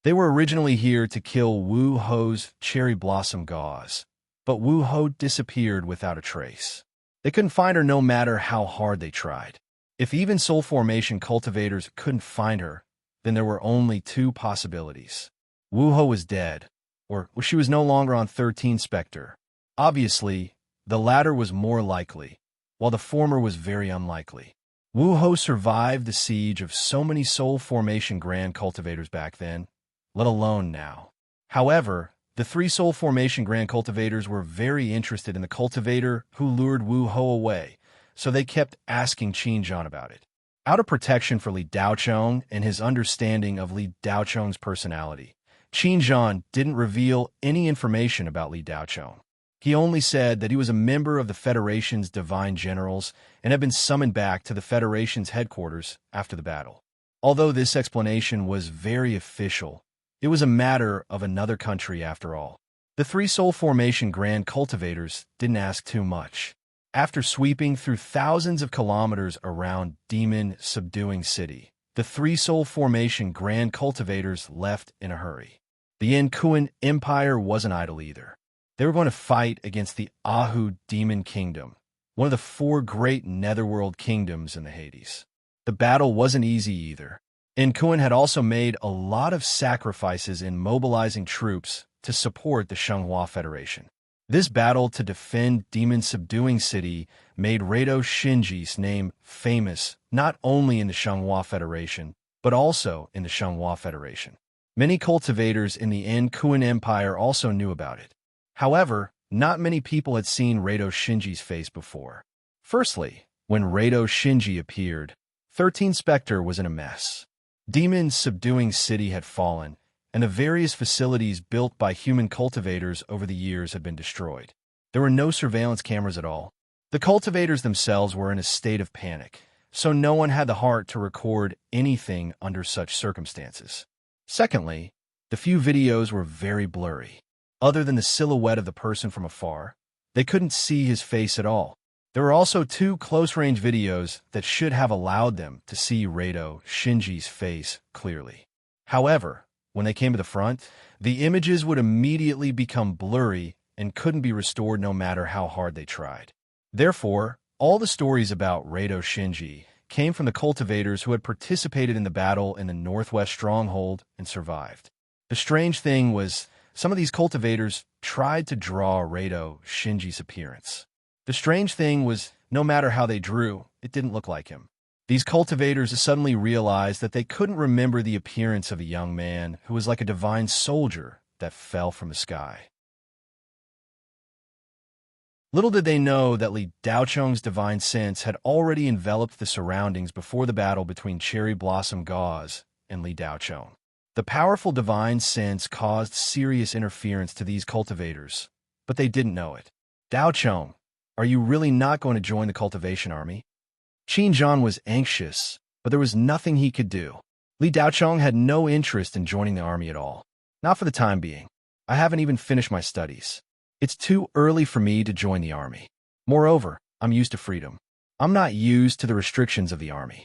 They were originally here to kill Wu Ho's cherry blossom gauze, but Wu Ho disappeared without a trace. They couldn't find her no matter how hard they tried. If even soul formation cultivators couldn't find her, then there were only 2 possibilities. Wu Ho was dead, or she was no longer on 13 Spectre. Obviously, The latter was more likely, while the former was very unlikely. Wu Ho survived the siege of so many soul formation grand cultivators back then, let alone now. However, the three soul formation grand cultivators were very interested in the cultivator who lured Wu Ho away, so they kept asking Qin Zhan about it. Out of protection for Li Daochong and his understanding of Li Daochong's personality, Qin Zhan didn't reveal any information about Li Daochong. He only said that he was a member of the Federation's Divine Generals and had been summoned back to the Federation's headquarters after the battle. Although this explanation was very official, it was a matter of another country after all. The three soul formation grand cultivators didn't ask too much. After sweeping through thousands of kilometers around demon-subduing city, the three soul formation grand cultivators left in a hurry. The Kuan Empire wasn't idle either. They were going to fight against the Ahu Demon Kingdom, one of the four great netherworld kingdoms in the Hades. The battle wasn't easy either. Kuan had also made a lot of sacrifices in mobilizing troops to support the Shenghua Federation. This battle to defend demon-subduing city made Rado Shinji's name famous not only in the Shenghua Federation, but also in the Shenghua Federation. Many cultivators in the Kuan Empire also knew about it. However, not many people had seen Rado Shinji's face before. Firstly, when Rado Shinji appeared, 13 Spectre was in a mess. Demon-subduing city had fallen, and the various facilities built by human cultivators over the years had been destroyed. There were no surveillance cameras at all. The cultivators themselves were in a state of panic, so no one had the heart to record anything under such circumstances. Secondly, the few videos were very blurry. Other than the silhouette of the person from afar, they couldn't see his face at all. There were also 2 close-range videos that should have allowed them to see Rado Shinji's face clearly. However, when they came to the front, the images would immediately become blurry and couldn't be restored no matter how hard they tried. Therefore, all the stories about Rado Shinji came from the cultivators who had participated in the battle in the Northwest Stronghold and survived. The strange thing was, some of these cultivators tried to draw Rado Shinji's appearance. The strange thing was, no matter how they drew, it didn't look like him. These cultivators suddenly realized that they couldn't remember the appearance of a young man who was like a divine soldier that fell from the sky. Little did they know that Li Daochong's divine sense had already enveloped the surroundings before the battle between Cherry Blossom Gauze and Li Daochong. The powerful divine sense caused serious interference to these cultivators, but they didn't know it. Daochong, are you really not going to join the cultivation army? Qin Zhan was anxious, but there was nothing he could do. Li Daochong had no interest in joining the army at all. Not for the time being. I haven't even finished my studies. It's too early for me to join the army. Moreover, I'm used to freedom. I'm not used to the restrictions of the army.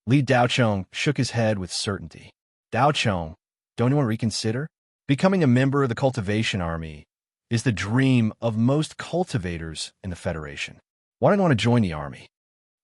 Li Daochong shook his head with certainty. Daochong, don't you want to reconsider? Becoming a member of the cultivation army is the dream of most cultivators in the Federation. Why don't you want to join the army?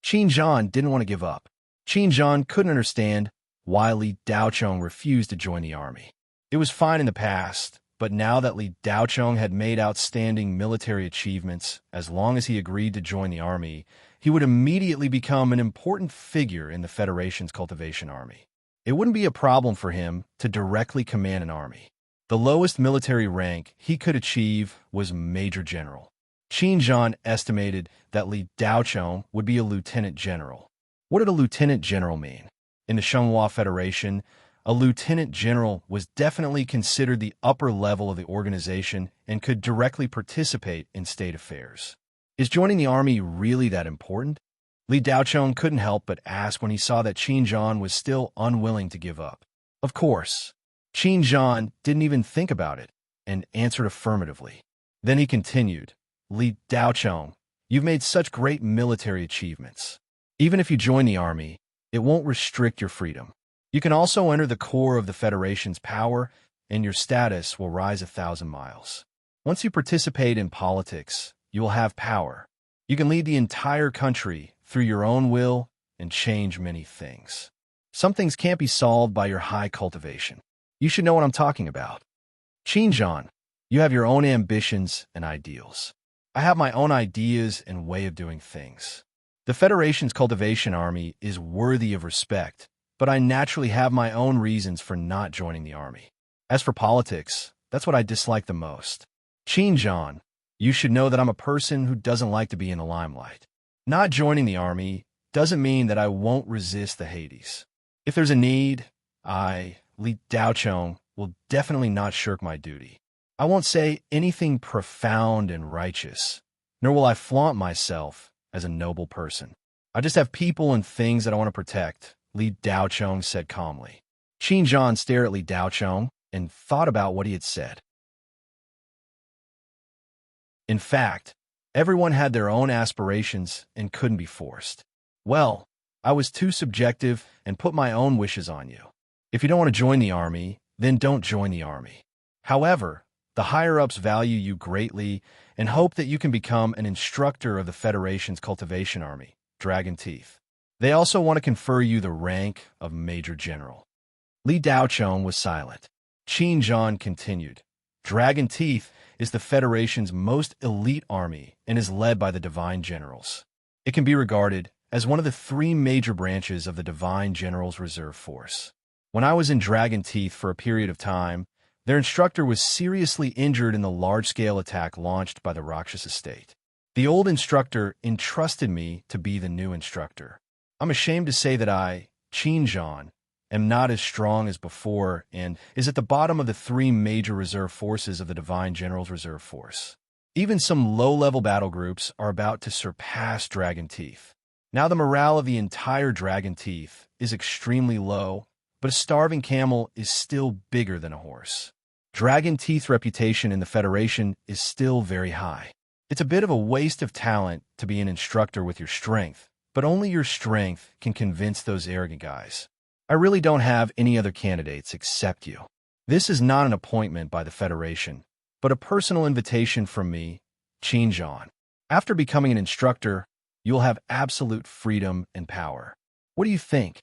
Qin Zhan didn't want to give up. Qin Zhan couldn't understand why Li Daochong refused to join the army. It was fine in the past, but now that Li Daochong had made outstanding military achievements, as long as he agreed to join the army, he would immediately become an important figure in the Federation's cultivation army. It wouldn't be a problem for him to directly command an army. The lowest military rank he could achieve was Major General. Qin Zhan estimated that Li Daochong would be a Lieutenant General. What did a Lieutenant General mean? In the Shenghua Federation, a Lieutenant General was definitely considered the upper level of the organization and could directly participate in state affairs. Is joining the army really that important? Li Daochong couldn't help but ask when he saw that Qin Zhan was still unwilling to give up. Of course. Qin Zhan didn't even think about it and answered affirmatively. Then he continued, Li Daochong, you've made such great military achievements. Even if you join the army, it won't restrict your freedom. You can also enter the core of the Federation's power, and your status will rise 1,000 miles. Once you participate in politics, you will have power. You can lead the entire country through your own will and change many things. Some things can't be solved by your high cultivation. You should know what I'm talking about. Qin Zhan, you have your own ambitions and ideals. I have my own ideas and way of doing things. The Federation's cultivation army is worthy of respect, but I naturally have my own reasons for not joining the army. As for politics, that's what I dislike the most. John, you should know that I'm a person who doesn't like to be in the limelight. Not joining the army doesn't mean that I won't resist the Hades. If there's a need, Li Daochong, will definitely not shirk my duty. I won't say anything profound and righteous, nor will I flaunt myself as a noble person. I just have people and things that I want to protect, Li Daochong said calmly. John stared at Li Daochong and thought about what he had said. In fact, everyone had their own aspirations and couldn't be forced. Well, I was too subjective and put my own wishes on you. If you don't want to join the army, then don't join the army. However, the higher-ups value you greatly and hope that you can become an instructor of the Federation's cultivation army, Dragon Teeth. They also want to confer you the rank of Major General. Li Daochong was silent. John continued. Dragon Teeth is the Federation's most elite army and is led by the Divine Generals. It can be regarded as one of the 3 major branches of the Divine Generals Reserve Force. When I was in Dragon Teeth for a period of time, their instructor was seriously injured in the large-scale attack launched by the Rakshasa state. The old instructor entrusted me to be the new instructor. I'm ashamed to say that I, John, am not as strong as before and is at the bottom of the 3 major reserve forces of the Divine Generals Reserve Force. Even some low-level battle groups are about to surpass Dragon Teeth. Now the morale of the entire Dragon Teeth is extremely low, but a starving camel is still bigger than a horse. Dragon Teeth's reputation in the Federation is still very high. It's a bit of a waste of talent to be an instructor with your strength, but only your strength can convince those arrogant guys. I really don't have any other candidates except you. This is not an appointment by the Federation, but a personal invitation from me, John. After becoming an instructor, you'll have absolute freedom and power. What do you think?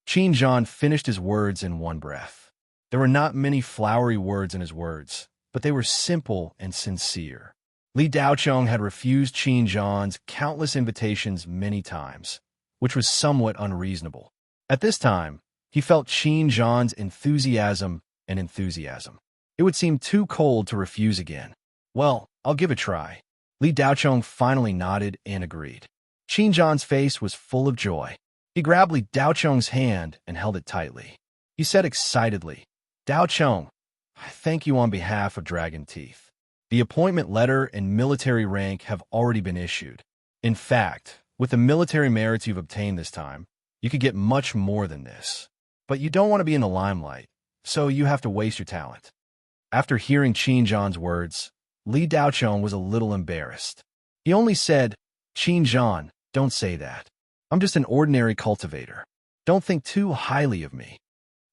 John finished his words in one breath. There were not many flowery words in his words, but they were simple and sincere. Li Daochong had refused John's countless invitations many times, which was somewhat unreasonable. At this time, he felt John's enthusiasm. It would seem too cold to refuse again. Well, I'll give it a try. Li Daochong finally nodded and agreed. John's face was full of joy. He grabbed Li Daochong's hand and held it tightly. He said excitedly, Daochong, I thank you on behalf of Dragon Teeth. The appointment letter and military rank have already been issued. In fact, with the military merits you've obtained this time, you could get much more than this. But you don't want to be in the limelight, so you have to waste your talent. After hearing John's words, Li Daochong was a little embarrassed. He only said, John, don't say that. I'm just an ordinary cultivator. Don't think too highly of me.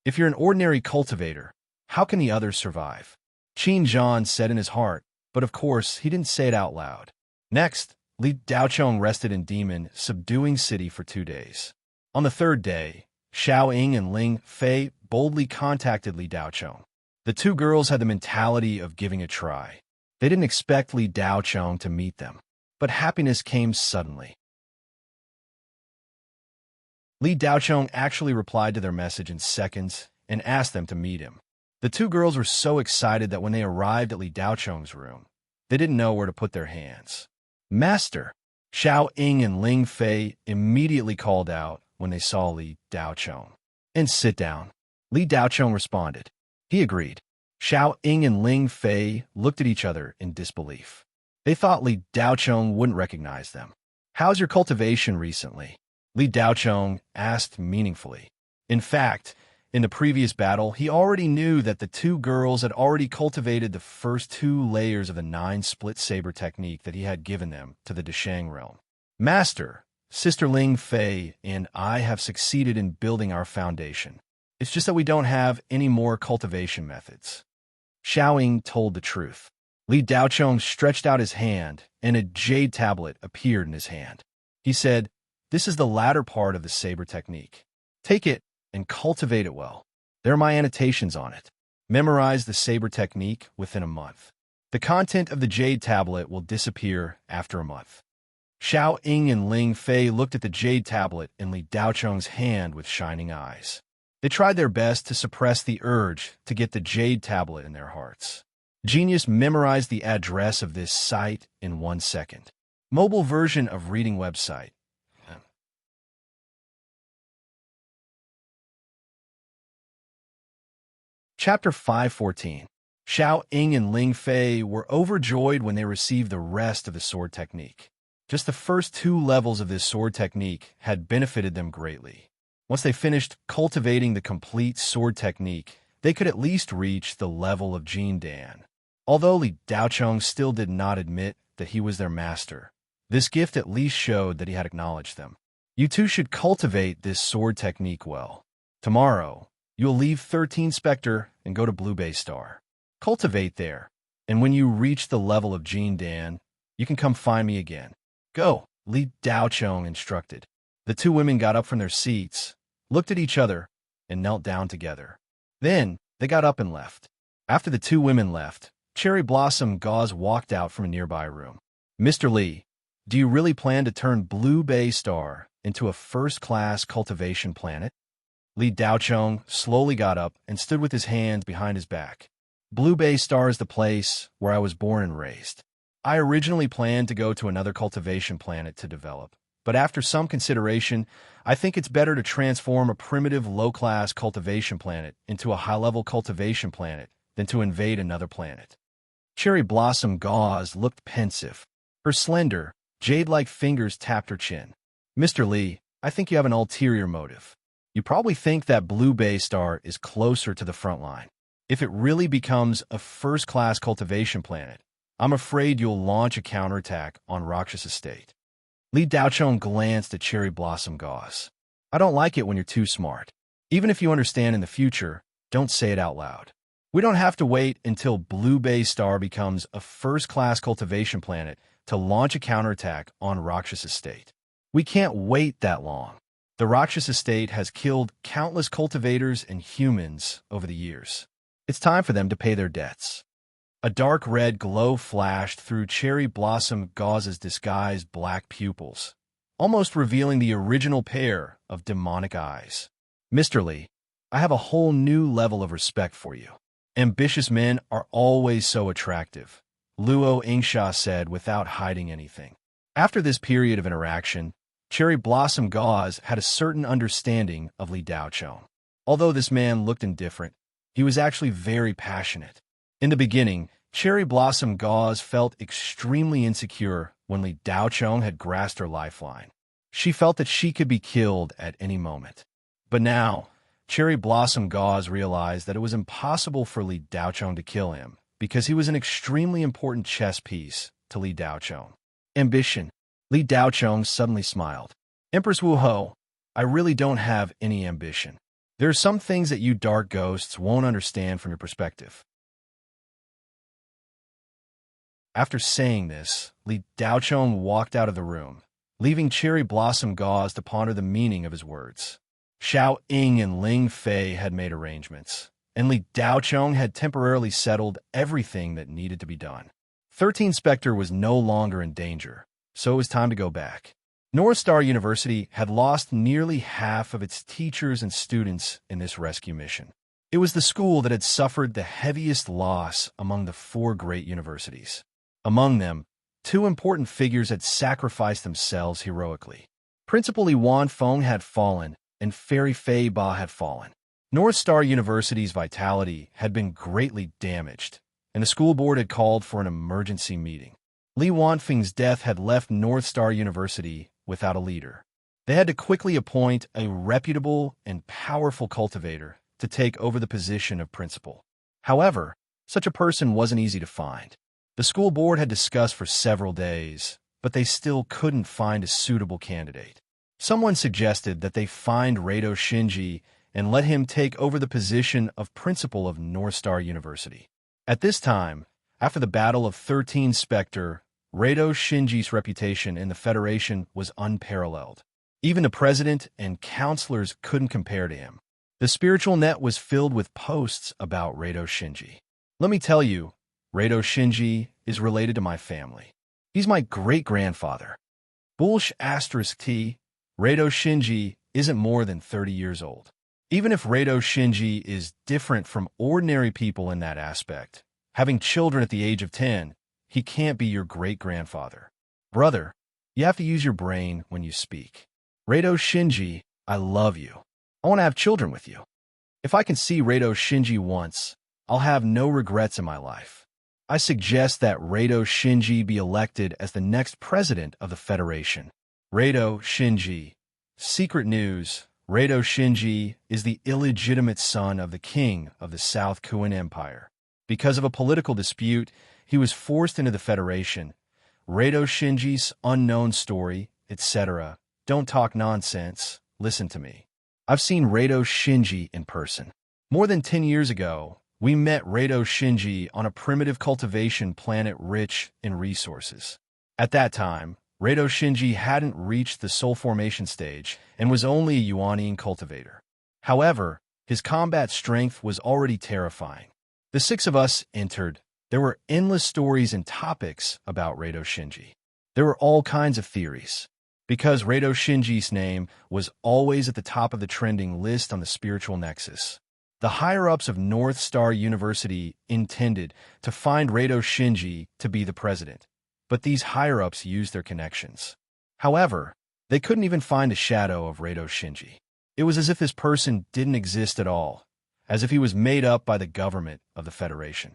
If you're an ordinary cultivator, how can the others survive? John said in his heart, but of course he didn't say it out loud. Next, Li Daochong rested in Demon, subduing city for 2 days. On the 3rd day, Xiao Ying and Ling Fei boldly contacted Li Daochong. The 2 girls had the mentality of giving a try. They didn't expect Li Daochong to meet them, but happiness came suddenly. Li Daochong actually replied to their message in seconds and asked them to meet him. The 2 girls were so excited that when they arrived at Li Daochong's room, they didn't know where to put their hands. Master! Xiao Ying and Ling Fei immediately called out when they saw Li Daochong. And sit down. Li Daochong responded. He agreed. Xiao Ying and Ling Fei looked at each other in disbelief. They thought Li Daochong wouldn't recognize them. How's your cultivation recently? Li Daochong asked meaningfully. In fact, in the previous battle, he already knew that the 2 girls had already cultivated the first 2 layers of the 9-split saber technique that he had given them to the Deshang realm. Master, Sister Ling Fei and I have succeeded in building our foundation. It's just that we don't have any more cultivation methods. Xiao Ying told the truth. Li Daochong stretched out his hand, and a jade tablet appeared in his hand. He said, This is the latter part of the saber technique. Take it and cultivate it well. There are my annotations on it. Memorize the saber technique within a month. The content of the Jade Tablet will disappear after a month. Xiao Ying and Ling Fei looked at the Jade Tablet in Li Daocheng's hand with shining eyes. They tried their best to suppress the urge to get the Jade Tablet in their hearts. Genius memorized the address of this site in 1 second. Mobile version of reading website. Chapter 514. Xiao Ying and Ling Fei were overjoyed when they received the rest of the sword technique. Just the first 2 levels of this sword technique had benefited them greatly. Once they finished cultivating the complete sword technique, they could at least reach the level of Jin Dan. Although Li Daocheng still did not admit that he was their master, this gift at least showed that he had acknowledged them. You two should cultivate this sword technique well. Tomorrow, you'll leave 13 Spectre and go to Blue Bay Star. Cultivate there, and when you reach the level of Jin Dan, you can come find me again. Go, Li Daocheng instructed. The 2 women got up from their seats, looked at each other, and knelt down together. Then, they got up and left. After the 2 women left, Cherry Blossom Gauze walked out from a nearby room. Mr. Li, do you really plan to turn Blue Bay Star into a first-class cultivation planet? Li Daocheng slowly got up and stood with his hands behind his back. Blue Bay Star is the place where I was born and raised. I originally planned to go to another cultivation planet to develop, but after some consideration, I think it's better to transform a primitive low-class cultivation planet into a high-level cultivation planet than to invade another planet. Cherry Blossom Gauze looked pensive. Her slender, jade-like fingers tapped her chin. Mr. Li, I think you have an ulterior motive. You probably think that Blue Bay Star is closer to the front line. If it really becomes a first-class cultivation planet, I'm afraid you'll launch a counterattack on Rakshas Estate. Li Daocheng glanced at Cherry Blossom Gauze. I don't like it when you're too smart. Even if you understand in the future, don't say it out loud. We don't have to wait until Blue Bay Star becomes a first-class cultivation planet to launch a counterattack on Rakshas Estate. We can't wait that long. The Rakshas Estate has killed countless cultivators and humans over the years. It's time for them to pay their debts. A dark red glow flashed through Cherry Blossom Gauze's disguised black pupils, almost revealing the original pair of demonic eyes. Mr. Li, I have a whole new level of respect for you. Ambitious men are always so attractive, Luo Yingsha said without hiding anything. After this period of interaction, Cherry Blossom Gauze had a certain understanding of Li Daocheng. Although this man looked indifferent, he was actually very passionate. In the beginning, Cherry Blossom Gauze felt extremely insecure when Li Daocheng had grasped her lifeline. She felt that she could be killed at any moment. But now, Cherry Blossom Gauze realized that it was impossible for Li Daocheng to kill him because he was an extremely important chess piece to Li Daocheng. Ambition. Li Daocheng suddenly smiled. Empress Wu Ho, I really don't have any ambition. There are some things that you dark ghosts won't understand from your perspective. After saying this, Li Daocheng walked out of the room, leaving Cherry Blossom Gauze to ponder the meaning of his words. Xiao Ying and Ling Fei had made arrangements, and Li Daocheng had temporarily settled everything that needed to be done. 13 Spectre was no longer in danger, so it was time to go back. North Star University had lost nearly half of its teachers and students in this rescue mission. It was the school that had suffered the heaviest loss among the 4 great universities. Among them, 2 important figures had sacrificed themselves heroically. Principal Li Wanfeng had fallen, and Fairy Fei Ba had fallen. North Star University's vitality had been greatly damaged, and the school board had called for an emergency meeting. Li Wanfeng's death had left North Star University without a leader. They had to quickly appoint a reputable and powerful cultivator to take over the position of principal. However, such a person wasn't easy to find. The school board had discussed for several days, but they still couldn't find a suitable candidate. Someone suggested that they find Rado Shinji and let him take over the position of principal of North Star University. At this time, after the Battle of 13 Spectre, Rado Shinji's reputation in the Federation was unparalleled. Even the president and counselors couldn't compare to him. The spiritual net was filled with posts about Rado Shinji. Let me tell you, Rado Shinji is related to my family. He's my great-grandfather. Bullsh asterisk T. Rado Shinji isn't more than 30 years old. Even if Rado Shinji is different from ordinary people in that aspect, having children at the age of 10, he can't be your great-grandfather. Brother, you have to use your brain when you speak. Rado Shinji, I love you. I want to have children with you. If I can see Rado Shinji once, I'll have no regrets in my life. I suggest that Rado Shinji be elected as the next president of the Federation. Rado Shinji. Secret news. Rado Shinji is the illegitimate son of the king of the South Kuan Empire. Because of a political dispute, he was forced into the Federation. Rado Shinji's unknown story, etc. Don't talk nonsense. Listen to me. I've seen Rado Shinji in person. More than 10 years ago, we met Rado Shinji on a primitive cultivation planet rich in resources. At that time, Rado Shinji hadn't reached the soul formation stage and was only a Yuanian cultivator. However, his combat strength was already terrifying. The 6 of us entered. There were endless stories and topics about Rado Shinji. There were all kinds of theories. Because Rado Shinji's name was always at the top of the trending list on the spiritual nexus, the higher-ups of North Star University intended to find Rado Shinji to be the president, but these higher-ups used their connections. However, they couldn't even find a shadow of Rado Shinji. It was as if this person didn't exist at all, as if he was made up by the government of the Federation.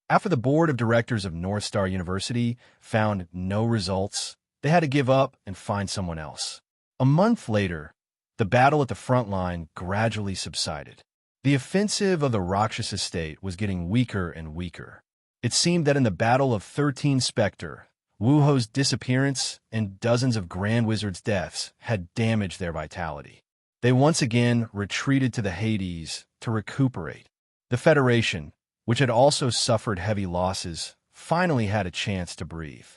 After the board of directors of North Star University found no results, they had to give up and find someone else. A month later, the battle at the front line gradually subsided. The offensive of the Rakshasa state was getting weaker and weaker. It seemed that in the Battle of 13 Spectre, Wuho's disappearance and dozens of Grand Wizards' deaths had damaged their vitality. They once again retreated to the Hades to recuperate. The Federation, which had also suffered heavy losses, finally had a chance to breathe.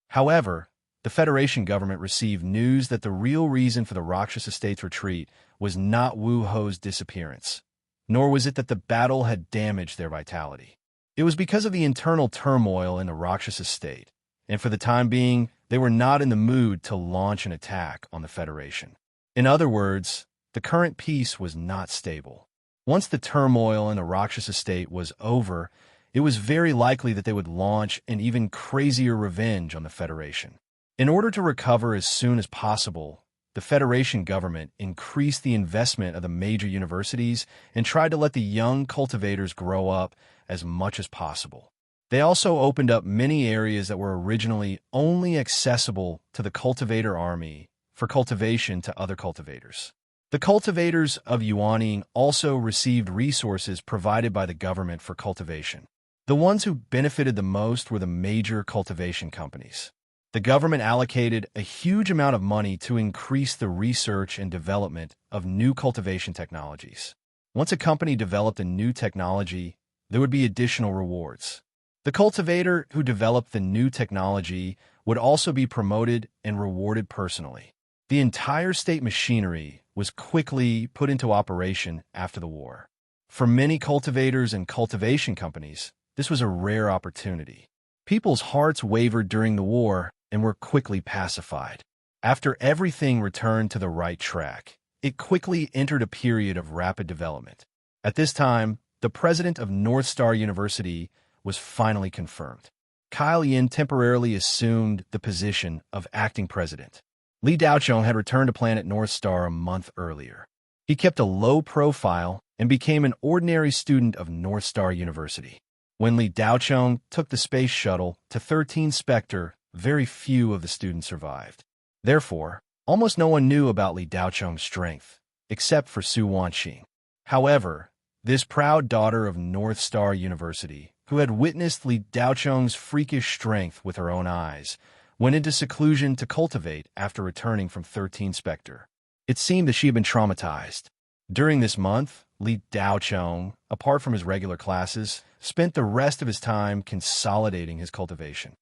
However, the Federation government received news that the real reason for the Rakshasa state's retreat was not Wuho's disappearance, nor was it that the battle had damaged their vitality. It was because of the internal turmoil in the Rakshasa state, and for the time being, they were not in the mood to launch an attack on the Federation. In other words, the current peace was not stable. Once the turmoil in the Rakshasa state was over, it was very likely that they would launch an even crazier revenge on the Federation. In order to recover as soon as possible, the Federation government increased the investment of the major universities and tried to let the young cultivators grow up as much as possible. They also opened up many areas that were originally only accessible to the cultivator army for cultivation to other cultivators. The cultivators of Yuaning also received resources provided by the government for cultivation. The ones who benefited the most were the major cultivation companies. The government allocated a huge amount of money to increase the research and development of new cultivation technologies. Once a company developed a new technology, there would be additional rewards. The cultivator who developed the new technology would also be promoted and rewarded personally. The entire state machinery was quickly put into operation after the war. For many cultivators and cultivation companies, this was a rare opportunity. People's hearts wavered during the war and were quickly pacified. After everything returned to the right track, it quickly entered a period of rapid development. At this time, the president of North Star University was finally confirmed. Kyle Yin temporarily assumed the position of acting president. Li Daochong had returned to planet North Star a month earlier. He kept a low profile and became an ordinary student of North Star University. When Li Daochong took the space shuttle to 13 Spectre, very few of the students survived. Therefore, almost no one knew about Li Daochong's strength, except for Su Wanxing. However, this proud daughter of North Star University, who had witnessed Li Daochong's freakish strength with her own eyes, went into seclusion to cultivate after returning from 13 Spectre. It seemed that she had been traumatized. During this month, Li Daochong, apart from his regular classes, spent the rest of his time consolidating his cultivation.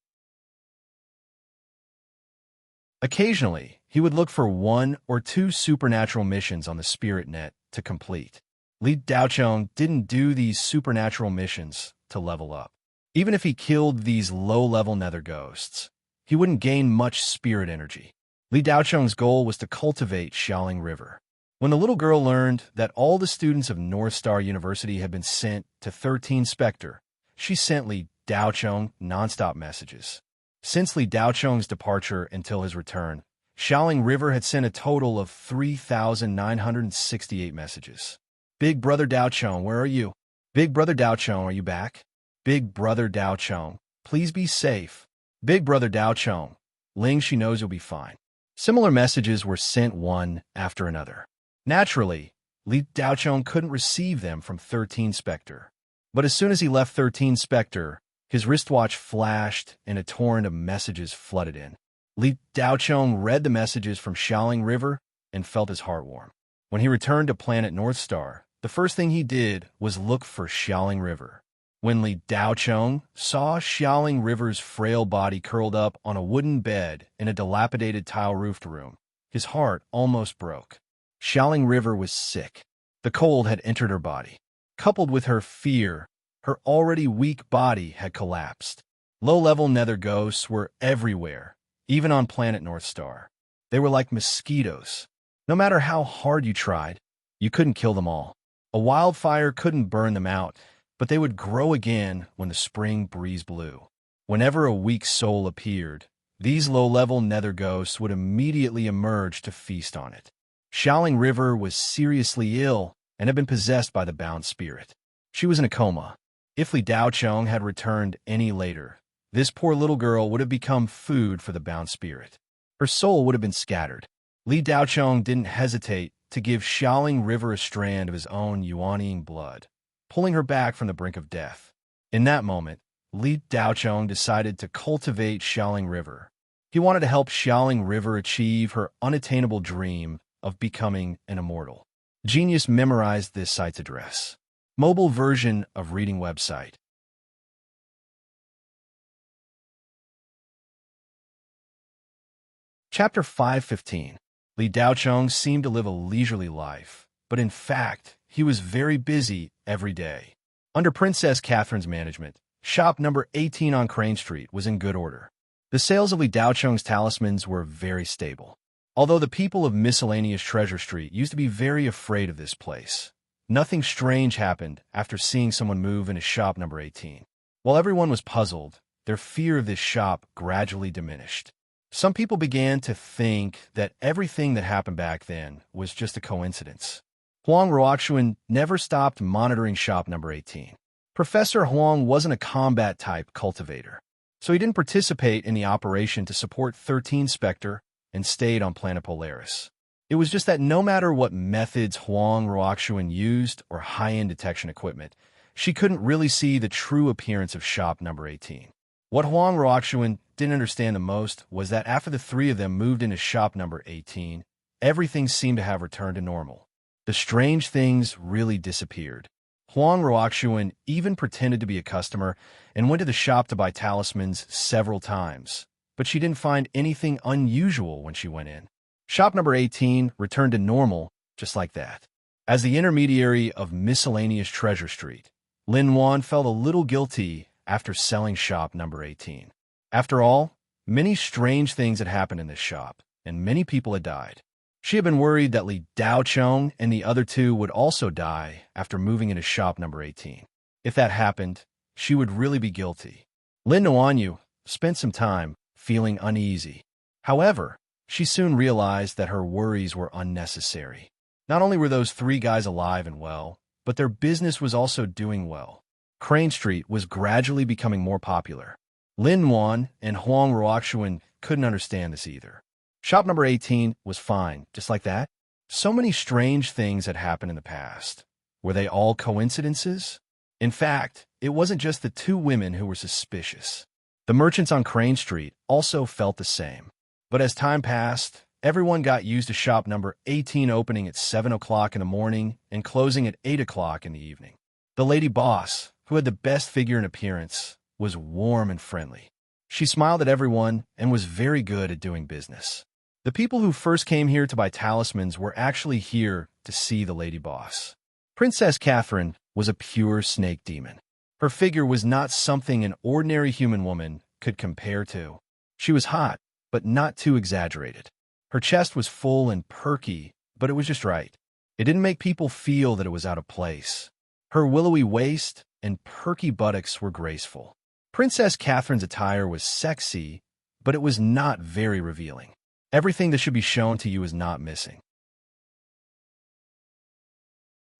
Occasionally, he would look for 1 or 2 supernatural missions on the Spirit Net to complete. Li Daocheng didn't do these supernatural missions to level up. Even if he killed these low-level nether ghosts, he wouldn't gain much spirit energy. Li Daocheng's goal was to cultivate Xiaoling River. When the little girl learned that all the students of North Star University had been sent to 13 Spectre, she sent Li Daocheng non-stop messages. Since Li Daocheng's departure until his return, Xiaoling River had sent a total of 3,968 messages. Big Brother Daocheng, where are you? Big Brother Daocheng, are you back? Big Brother Daocheng, please be safe. Big Brother Daocheng, Ling, she knows you'll be fine. Similar messages were sent one after another. Naturally, Li Daocheng couldn't receive them from 13 Spectre. But as soon as he left 13 Spectre, his wristwatch flashed and a torrent of messages flooded in. Li Daocheng read the messages from Xiaoling River and felt his heart warm. When he returned to planet North Star, the first thing he did was look for Xiaoling River. When Li Daocheng saw Xiaoling River's frail body curled up on a wooden bed in a dilapidated tile-roofed room, his heart almost broke. Xiaoling River was sick. The cold had entered her body. Coupled with her fear, her already weak body had collapsed. Low-level nether ghosts were everywhere, even on planet North Star. They were like mosquitoes. No matter how hard you tried, you couldn't kill them all. A wildfire couldn't burn them out, but they would grow again when the spring breeze blew. Whenever a weak soul appeared, these low-level nether ghosts would immediately emerge to feast on it. Xiaoling River was seriously ill and had been possessed by the bound spirit. She was in a coma. If Li Daocheng had returned any later, this poor little girl would have become food for the bound spirit. Her soul would have been scattered. Li Daocheng didn't hesitate to give Xiaoling River a strand of his own yuanying blood, pulling her back from the brink of death. In that moment, Li Daocheng decided to cultivate Xiaoling River. He wanted to help Xiaoling River achieve her unattainable dream of becoming an immortal. Genius memorized this site's address. Mobile version of reading website. Chapter 515. Li Daocheng seemed to live a leisurely life, but in fact, he was very busy every day. Under Princess Catherine's management, shop number 18 on Crane Street was in good order. The sales of Li Daocheng's talismans were very stable. Although the people of Miscellaneous Treasure Street used to be very afraid of this place, nothing strange happened after seeing someone move into shop number 18. While everyone was puzzled, their fear of this shop gradually diminished. Some people began to think that everything that happened back then was just a coincidence. Huang Ruoxuan never stopped monitoring shop number 18. Professor Huang wasn't a combat-type cultivator, so he didn't participate in the operation to support 13 Spectre and stayed on planet Polaris. It was just that no matter what methods Huang Ruoxuan used or high-end detection equipment, she couldn't really see the true appearance of shop number 18. What Huang Ruoxuan didn't understand the most was that after the three of them moved into shop number 18, everything seemed to have returned to normal. The strange things really disappeared. Huang Ruoxuan even pretended to be a customer and went to the shop to buy talismans several times, but she didn't find anything unusual when she went in. Shop number 18 returned to normal just like that. As the intermediary of Miscellaneous Treasure Street, Lin Wan felt a little guilty after selling shop number 18. After all, many strange things had happened in this shop, and many people had died. She had been worried that Li Daocheng and the other two would also die after moving into shop number 18. If that happened, she would really be guilty. Lin Nuanyu spent some time feeling uneasy. However, she soon realized that her worries were unnecessary. Not only were those three guys alive and well, but their business was also doing well. Crane Street was gradually becoming more popular. Lin Wan and Huang Ruoxuan couldn't understand this either. Shop number 18 was fine, just like that. So many strange things had happened in the past. Were they all coincidences? In fact, it wasn't just the two women who were suspicious. The merchants on Crane Street also felt the same. But as time passed, everyone got used to shop number 18 opening at 7 o'clock in the morning and closing at 8 o'clock in the evening. The lady boss, who had the best figure and appearance, was warm and friendly. She smiled at everyone and was very good at doing business. The people who first came here to buy talismans were actually here to see the lady boss. Princess Catherine was a pure snake demon. Her figure was not something an ordinary human woman could compare to. She was hot, but not too exaggerated. Her chest was full and perky, but it was just right. It didn't make people feel that it was out of place. Her willowy waist and perky buttocks were graceful. Princess Catherine's attire was sexy, but it was not very revealing. Everything that should be shown to you is not missing.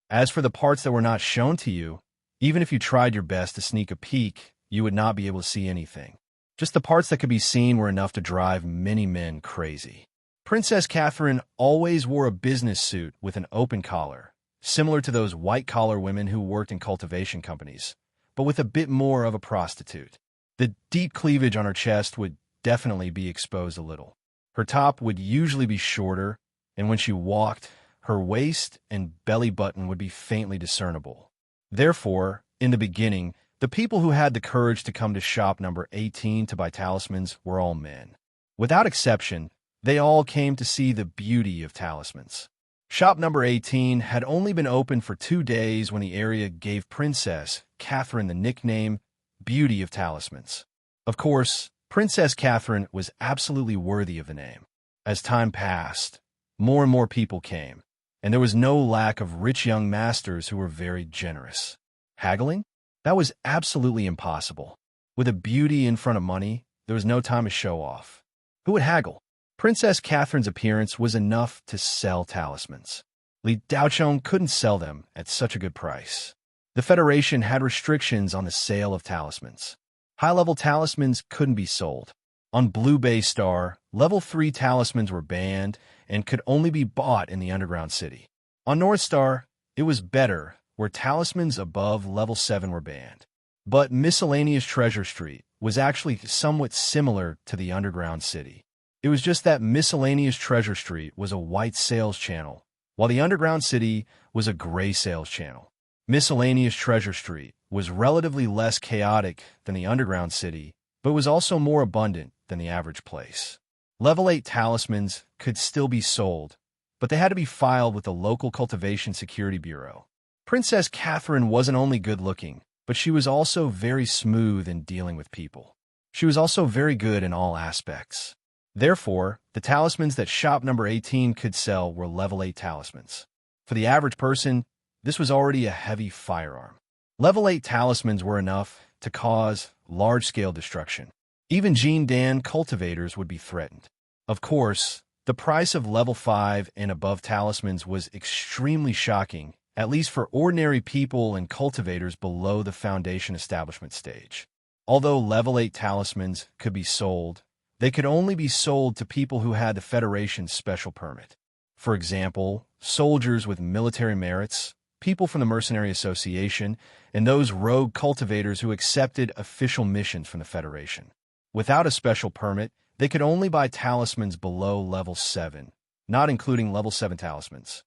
As for the parts that were not shown to you, even if you tried your best to sneak a peek, you would not be able to see anything. Just the parts that could be seen were enough to drive many men crazy. Princess Catherine always wore a business suit with an open collar, similar to those white-collar women who worked in cultivation companies, but with a bit more of a prostitute. The deep cleavage on her chest would definitely be exposed a little. Her top would usually be shorter, and when she walked, her waist and belly button would be faintly discernible. Therefore, in the beginning, the people who had the courage to come to shop number 18 to buy talismans were all men. Without exception, they all came to see the beauty of talismans. Shop number 18 had only been open for 2 days when the area gave Princess Catherine the nickname Beauty of Talismans. Of course, Princess Catherine was absolutely worthy of the name. As time passed, more and more people came, and there was no lack of rich young masters who were very generous. Haggling? That was absolutely impossible. With a beauty in front of money, there was no time to show off. Who would haggle? Princess Catherine's appearance was enough to sell talismans. Li Daochong couldn't sell them at such a good price. The Federation had restrictions on the sale of talismans. High-level talismans couldn't be sold. On Blue Bay Star, level 3 talismans were banned and could only be bought in the underground city. On North Star, it was better, where talismans above level 7 were banned. But Miscellaneous Treasure Street was actually somewhat similar to the underground city. It was just that Miscellaneous Treasure Street was a white sales channel, while the underground city was a gray sales channel. Miscellaneous Treasure Street was relatively less chaotic than the underground city, but was also more abundant than the average place. Level 8 talismans could still be sold, but they had to be filed with the local Cultivation Security Bureau. Princess Catherine wasn't only good-looking, but she was also very smooth in dealing with people. She was also very good in all aspects. Therefore, the talismans that shop number 18 could sell were level 8 talismans. For the average person, this was already a heavy firearm. Level 8 talismans were enough to cause large-scale destruction. Even Jean Dan cultivators would be threatened. Of course, the price of level 5 and above talismans was extremely shocking, at least for ordinary people and cultivators below the foundation establishment stage. Although level 8 talismans could be sold, they could only be sold to people who had the Federation's special permit. For example, soldiers with military merits, people from the Mercenary Association, and those rogue cultivators who accepted official missions from the Federation. Without a special permit, they could only buy talismans below level 7, not including level 7 talismans.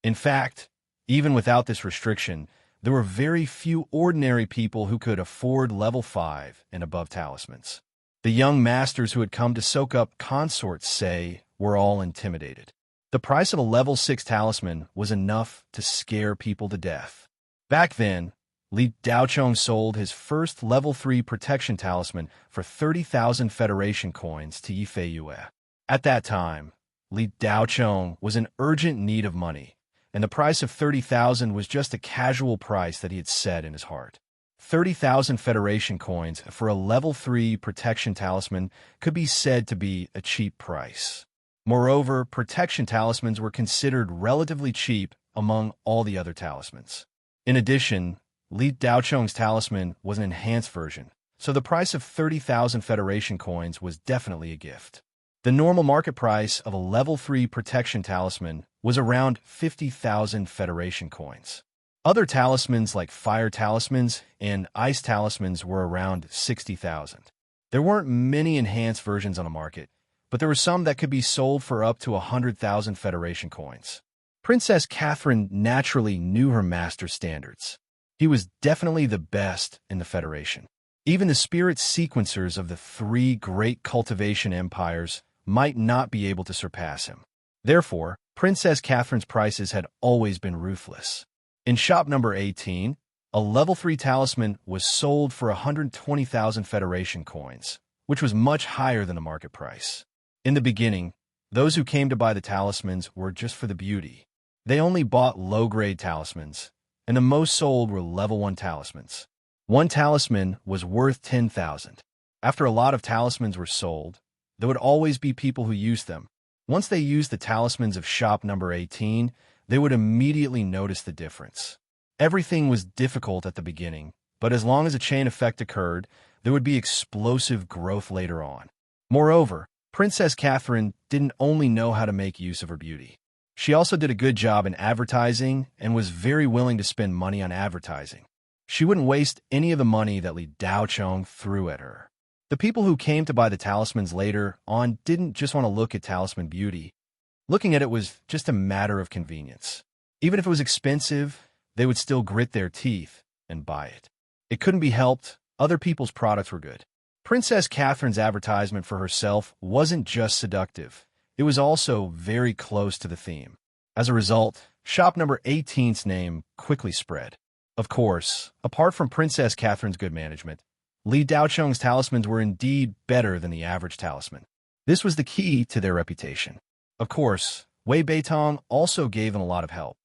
In fact, even without this restriction, there were very few ordinary people who could afford level 5 and above talismans. The young masters who had come to soak up consorts, say, were all intimidated. The price of a level 6 talisman was enough to scare people to death. Back then, Li Daochong sold his first level 3 protection talisman for 30,000 Federation coins to Yifei Yue. At that time, Li Daochong was in urgent need of money, and the price of 30,000 was just a casual price that he had set in his heart. 30,000 Federation coins for a level 3 protection talisman could be said to be a cheap price. Moreover, protection talismans were considered relatively cheap among all the other talismans. In addition, Li Daochong's talisman was an enhanced version, so the price of 30,000 Federation coins was definitely a gift. The normal market price of a level 3 protection talisman was around 50,000 Federation coins. Other talismans like fire talismans and ice talismans were around 60,000. There weren't many enhanced versions on the market, but there were some that could be sold for up to 100,000 Federation coins. Princess Catherine naturally knew her master's standards. He was definitely the best in the Federation. Even the spirit sequencers of the 3 great cultivation empires might not be able to surpass him. Therefore, Princess Catherine's prices had always been ruthless. In shop number 18, a level 3 talisman was sold for 120,000 Federation coins, which was much higher than the market price. In the beginning, those who came to buy the talismans were just for the beauty. They only bought low-grade talismans, and the most sold were level 1 talismans. One talisman was worth 10,000. After a lot of talismans were sold, there would always be people who used them. Once they used the talismans of shop number 18, they would immediately notice the difference. Everything was difficult at the beginning, but as long as a chain effect occurred, there would be explosive growth later on. Moreover, Princess Catherine didn't only know how to make use of her beauty. She also did a good job in advertising and was very willing to spend money on advertising. She wouldn't waste any of the money that Li Daocheng threw at her. The people who came to buy the talismans later on didn't just want to look at talisman beauty. Looking at it was just a matter of convenience. Even if it was expensive, they would still grit their teeth and buy it. It couldn't be helped. Other people's products were good. Princess Catherine's advertisement for herself wasn't just seductive. It was also very close to the theme. As a result, shop number 18's name quickly spread. Of course, apart from Princess Catherine's good management, Li Daocheng's talismans were indeed better than the average talisman. This was the key to their reputation. Of course, Wei Beitong also gave them a lot of help.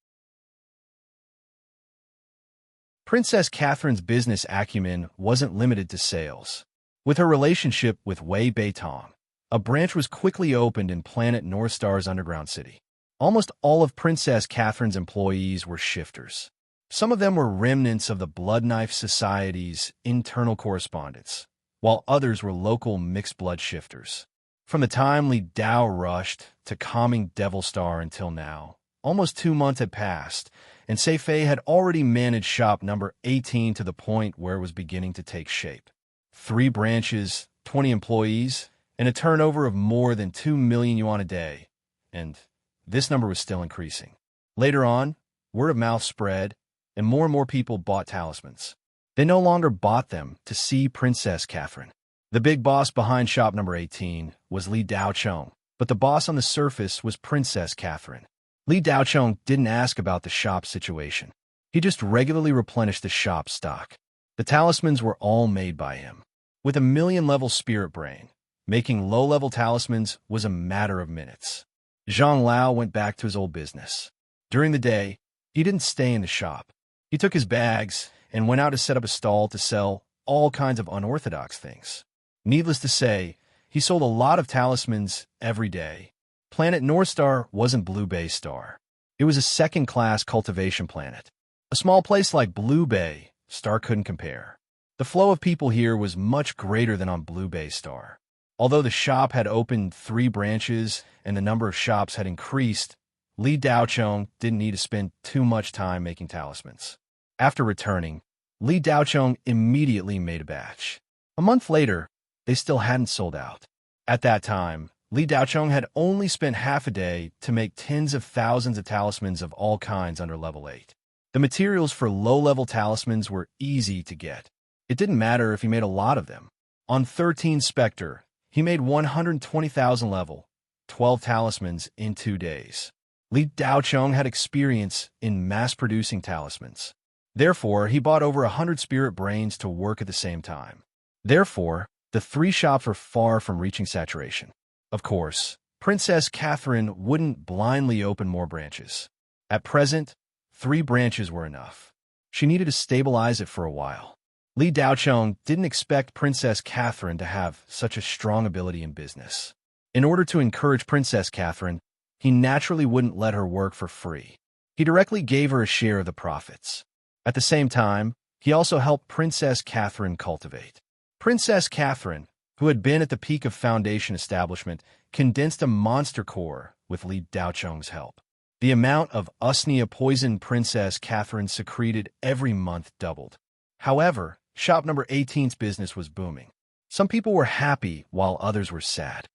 Princess Catherine's business acumen wasn't limited to sales. With her relationship with Wei Beitong, a branch was quickly opened in Planet Northstar's underground city. Almost all of Princess Catherine's employees were shifters. Some of them were remnants of the Blood Knife Society's internal correspondents, while others were local mixed-blood shifters. From the time Li Dao rushed to calming Devil Star until now, almost 2 months had passed, and Seifei had already managed shop number 18 to the point where it was beginning to take shape. 3 branches, 20 employees, and a turnover of more than 2 million yuan a day, and this number was still increasing. Later on, word of mouth spread, and more people bought talismans. They no longer bought them to see Princess Catherine. The big boss behind shop number 18 was Li Daocheng, but the boss on the surface was Princess Catherine. Li Daocheng didn't ask about the shop situation. He just regularly replenished the shop stock. The talismans were all made by him. With a million-level spirit brain, making low-level talismans was a matter of minutes. Zhang Lao went back to his old business. During the day, he didn't stay in the shop. He took his bags and went out to set up a stall to sell all kinds of unorthodox things. Needless to say, he sold a lot of talismans every day. Planet Northstar wasn't Blue Bay Star. It was a second-class cultivation planet. A small place like Blue Bay, Star couldn't compare. The flow of people here was much greater than on Blue Bay Star. Although the shop had opened 3 branches and the number of shops had increased, Li Daocheng didn't need to spend too much time making talismans. After returning, Li Daocheng immediately made a batch. A month later, they still hadn't sold out. At that time, Li Daocheng had only spent half a day to make tens of thousands of talismans of all kinds under level 8. The materials for low-level talismans were easy to get. It didn't matter if he made a lot of them. On 13 Spectre, he made 120,000 level, 12 talismans in 2 days. Li Daocheng had experience in mass-producing talismans. Therefore, he bought over 100 spirit brains to work at the same time. Therefore, the 3 shops were far from reaching saturation. Of course, Princess Catherine wouldn't blindly open more branches. At present, 3 branches were enough. She needed to stabilize it for a while. Li Daocheng didn't expect Princess Catherine to have such a strong ability in business. In order to encourage Princess Catherine, he naturally wouldn't let her work for free. He directly gave her a share of the profits. At the same time, he also helped Princess Catherine cultivate. Princess Catherine, who had been at the peak of Foundation establishment, condensed a monster core with Li Daocheng's help. The amount of usnea poison Princess Catherine secreted every month doubled. However, shop number 18's business was booming. Some people were happy while others were sad.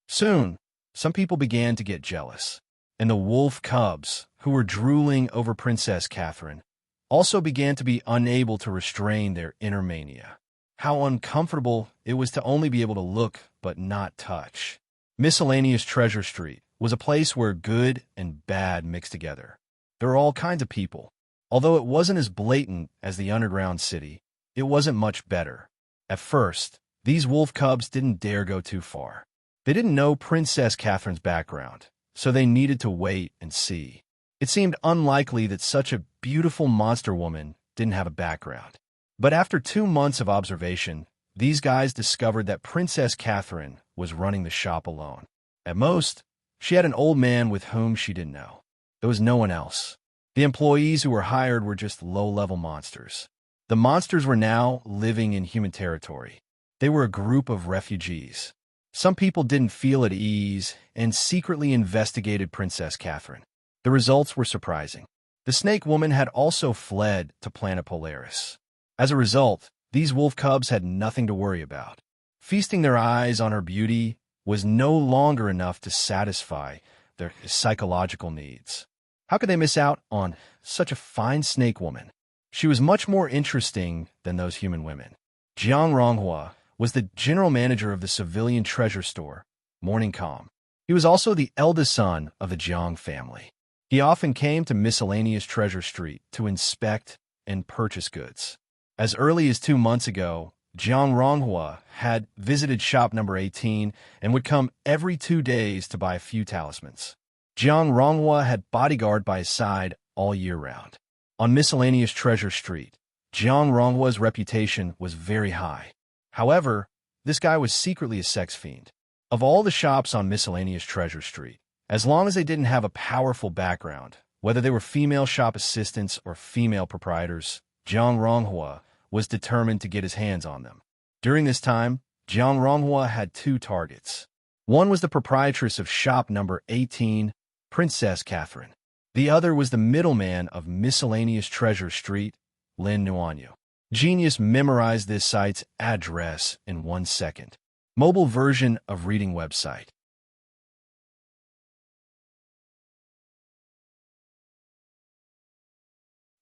Soon, some people began to get jealous, and the wolf cubs, who were drooling over Princess Catherine, also began to be unable to restrain their inner mania. How uncomfortable it was to only be able to look but not touch. Miscellaneous Treasure Street was a place where good and bad mixed together. There were all kinds of people. Although it wasn't as blatant as the underground city, it wasn't much better. At first, these wolf cubs didn't dare go too far. They didn't know Princess Catherine's background, so they needed to wait and see. It seemed unlikely that such a beautiful monster woman didn't have a background. But after 2 months of observation, these guys discovered that Princess Catherine was running the shop alone. At most, she had an old man with whom she didn't know. There was no one else. The employees who were hired were just low-level monsters. The monsters were now living in human territory. They were a group of refugees. Some people didn't feel at ease and secretly investigated Princess Catherine. The results were surprising. The snake woman had also fled to Planet Polaris. As a result, these wolf cubs had nothing to worry about. Feasting their eyes on her beauty was no longer enough to satisfy their psychological needs. How could they miss out on such a fine snake woman? She was much more interesting than those human women. Jiang Ronghua was the general manager of the civilian treasure store, Morning Calm. He was also the eldest son of the Jiang family. He often came to Miscellaneous Treasure Street to inspect and purchase goods. As early as 2 months ago, Jiang Ronghua had visited shop number 18 and would come every 2 days to buy a few talismans. Jiang Ronghua had bodyguard by his side all year round. On Miscellaneous Treasure Street, Jiang Ronghua's reputation was very high. However, this guy was secretly a sex fiend. Of all the shops on Miscellaneous Treasure Street, as long as they didn't have a powerful background, whether they were female shop assistants or female proprietors, Jiang Ronghua was determined to get his hands on them. During this time, Jiang Ronghua had 2 targets. One was the proprietress of shop number 18, Princess Catherine. The other was the middleman of Miscellaneous Treasure Street, Lin Nuanyu. Genius memorized this site's address in 1 second. Mobile version of reading website.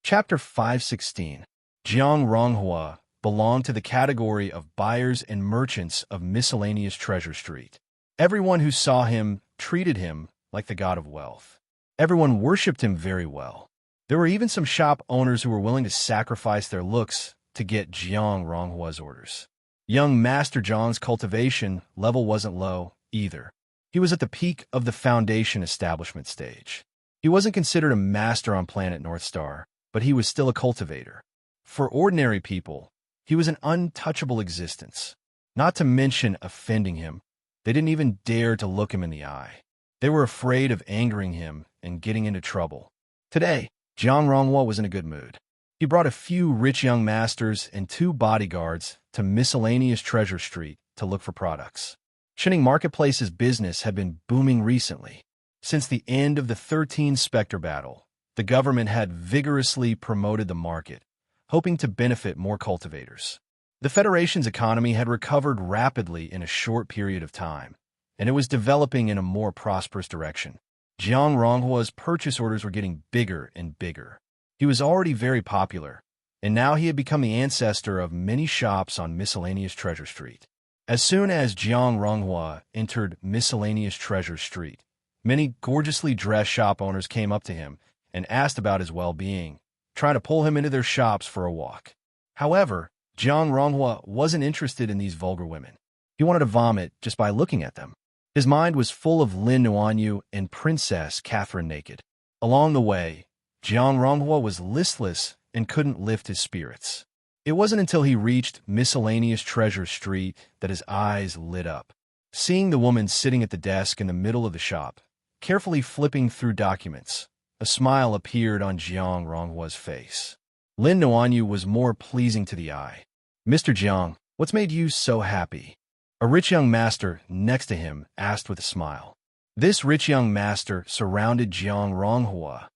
Chapter 516. Jiang Ronghua belonged to the category of buyers and merchants of Miscellaneous Treasure Street. Everyone who saw him treated him like the god of wealth. Everyone worshipped him very well. There were even some shop owners who were willing to sacrifice their looks to get Jiang Ronghua's orders. Young Master Jiang's cultivation level wasn't low either. He was at the peak of the foundation establishment stage. He wasn't considered a master on planet North Star, but he was still a cultivator. For ordinary people, he was an untouchable existence. Not to mention offending him, they didn't even dare to look him in the eye. They were afraid of angering him and getting into trouble. Today, Jiang Ronghua was in a good mood. He brought a few rich young masters and 2 bodyguards to Miscellaneous Treasure Street to look for products. Shining Marketplace's business had been booming recently. Since the end of the 13 Spectre battle, the government had vigorously promoted the market, hoping to benefit more cultivators. The Federation's economy had recovered rapidly in a short period of time, and it was developing in a more prosperous direction. Jiang Ronghua's purchase orders were getting bigger and bigger. He was already very popular, and now he had become the ancestor of many shops on Miscellaneous Treasure Street. As soon as Jiang Ronghua entered Miscellaneous Treasure Street, many gorgeously dressed shop owners came up to him and asked about his well-being, trying to pull him into their shops for a walk. However, Jiang Ronghua wasn't interested in these vulgar women. He wanted to vomit just by looking at them. His mind was full of Lin Nuanyu and Princess Catherine naked. Along the way, Jiang Ronghua was listless and couldn't lift his spirits. It wasn't until he reached Miscellaneous Treasure Street that his eyes lit up. Seeing the woman sitting at the desk in the middle of the shop, carefully flipping through documents, a smile appeared on Jiang Ronghua's face. Lin Nuanyu was more pleasing to the eye. "Mr. Jiang, what's made you so happy?" A rich young master next to him asked with a smile. This rich young master surrounded Jiang Ronghua,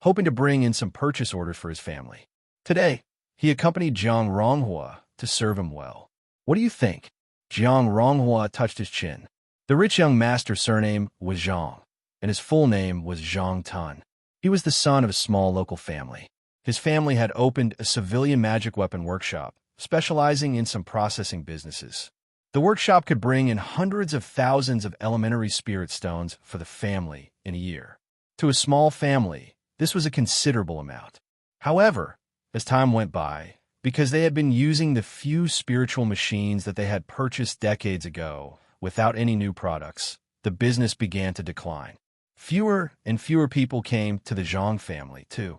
hoping to bring in some purchase orders for his family. Today, he accompanied Jiang Ronghua to serve him well. "What do you think?" Jiang Ronghua touched his chin. The rich young master's surname was Zhang, and his full name was Zhang Tun. He was the son of a small local family. His family had opened a civilian magic weapon workshop, specializing in some processing businesses. The workshop could bring in hundreds of thousands of elementary spirit stones for the family in a year. To a small family, this was a considerable amount. However, as time went by, because they had been using the few spiritual machines that they had purchased decades ago without any new products, the business began to decline. Fewer and fewer people came to the Zhang family, too.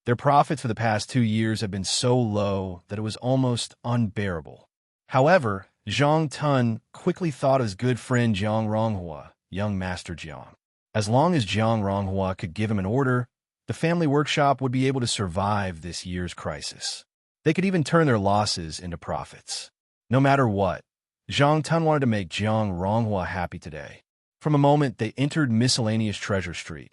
Their profits for the past 2 years had been so low that it was almost unbearable. However, Zhang Tun quickly thought of his good friend Jiang Ronghua, young Master Jiang. As long as Jiang Ronghua could give him an order, the family workshop would be able to survive this year's crisis. They could even turn their losses into profits. No matter what, Zhang Tun wanted to make Jiang Ronghua happy today. From a moment they entered miscellaneous Treasure Street,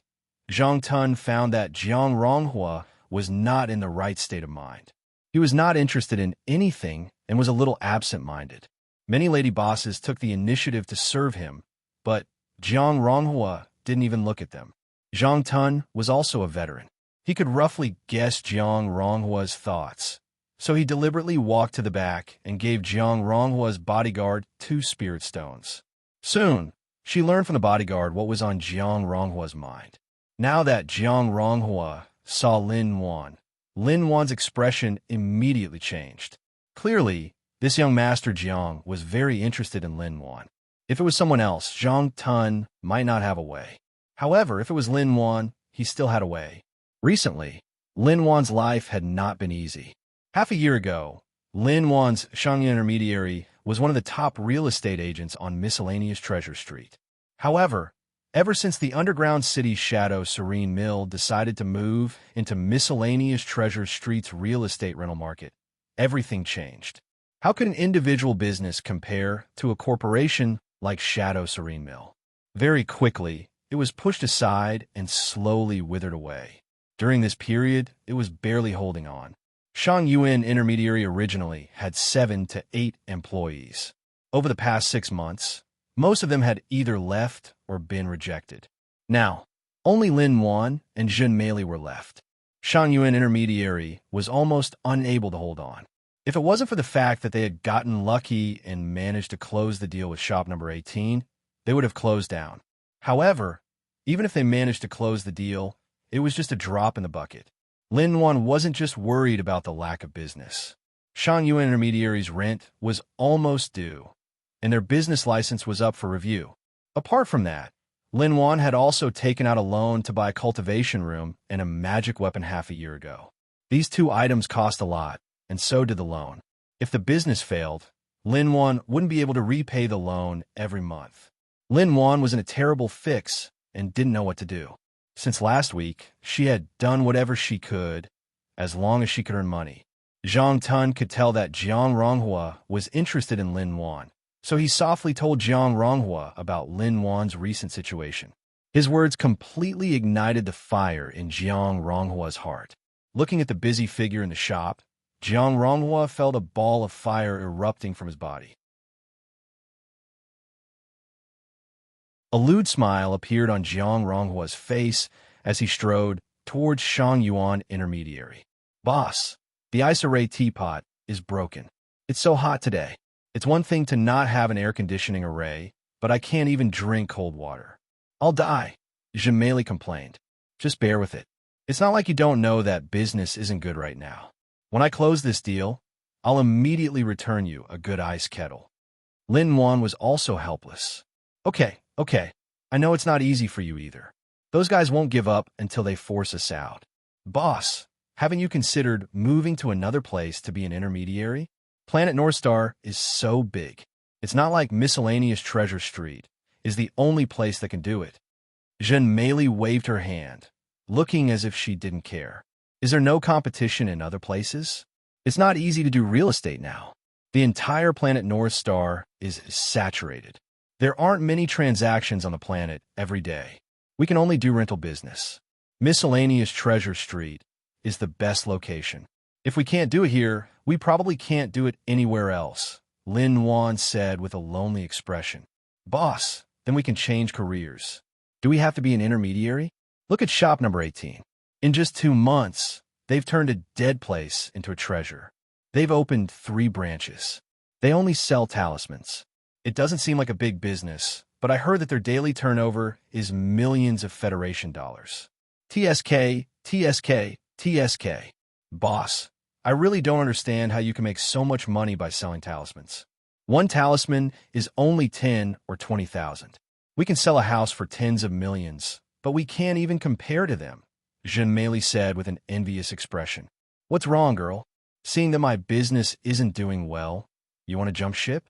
Zhang Tun found that Jiang Ronghua was not in the right state of mind. He was not interested in anything and was a little absent-minded. Many lady bosses took the initiative to serve him, but Jiang Ronghua didn't even look at them. Zhang Tun was also a veteran. He could roughly guess Jiang Ronghua's thoughts, so he deliberately walked to the back and gave Jiang Ronghua's bodyguard 2 spirit stones. Soon, she learned from the bodyguard what was on Jiang Ronghua's mind. Now that Jiang Ronghua saw Lin Wan's expression immediately changed. Clearly, this young Master Jiang was very interested in Lin Wan. If it was someone else, Zhang Tun might not have a way. However, if it was Lin Wan, he still had a way. Recently, Lin Wan's life had not been easy. Half a year ago, Lin Wan's Shangyuan intermediary was one of the top real estate agents on miscellaneous Treasure Street. However, ever since the underground city's shadow Serene Mill decided to move into miscellaneous Treasure Street's real estate rental market, everything changed. How could an individual business compare to a corporation like Shadow Serene Mill? Very quickly, it was pushed aside and slowly withered away. During this period, it was barely holding on. Shangyuan intermediary originally had 7 to 8 employees. Over the past 6 months, most of them had either left or been rejected. Now, only Lin Wan and Zhen Meili were left. Shangyuan intermediary was almost unable to hold on. If it wasn't for the fact that they had gotten lucky and managed to close the deal with shop number 18, they would have closed down. However, even if they managed to close the deal, it was just a drop in the bucket. Lin Wan wasn't just worried about the lack of business. Shangyuan intermediary's rent was almost due, and their business license was up for review. Apart from that, Lin Wan had also taken out a loan to buy a cultivation room and a magic weapon half a year ago. These 2 items cost a lot, and so did the loan. If the business failed, Lin Wan wouldn't be able to repay the loan every month. Lin Wan was in a terrible fix and didn't know what to do. Since last week, she had done whatever she could, as long as she could earn money. Zhang Tun could tell that Jiang Ronghua was interested in Lin Wan, so he softly told Jiang Ronghua about Lin Wan's recent situation. His words completely ignited the fire in Jiang Ronghua's heart. Looking at the busy figure in the shop, Jiang Ronghua felt a ball of fire erupting from his body. A lewd smile appeared on Jiang Ronghua's face as he strode towards Shangyuan intermediary. Boss, the ice array teapot is broken. It's so hot today. It's one thing to not have an air conditioning array, but I can't even drink cold water. I'll die, Zhen Meili complained. Just bear with it. It's not like you don't know that business isn't good right now. When I close this deal, I'll immediately return you a good ice kettle. Lin Wan was also helpless. Okay. I know it's not easy for you either. Those guys won't give up until they force us out. Boss, haven't you considered moving to another place to be an intermediary? Planet Northstar is so big. It's not like miscellaneous Treasure Street is the only place that can do it. Zhen Meili waved her hand, looking as if she didn't care. Is there no competition in other places? It's not easy to do real estate now. The entire planet Northstar is saturated. There aren't many transactions on the planet every day. We can only do rental business. Miscellaneous Treasure Street is the best location. If we can't do it here, we probably can't do it anywhere else, Lin Wan said with a lonely expression. Boss, then we can change careers. Do we have to be an intermediary? Look at shop number 18. In just 2 months, they've turned a dead place into a treasure. They've opened 3 branches. They only sell talismans. It doesn't seem like a big business, but I heard that their daily turnover is millions of Federation dollars. TSK, TSK, TSK. Boss, I really don't understand how you can make so much money by selling talismans. One talisman is only 10 or 20,000. We can sell a house for tens of millions, but we can't even compare to them, Jean-Meli said with an envious expression. What's wrong, girl? Seeing that my business isn't doing well, you want to jump ship?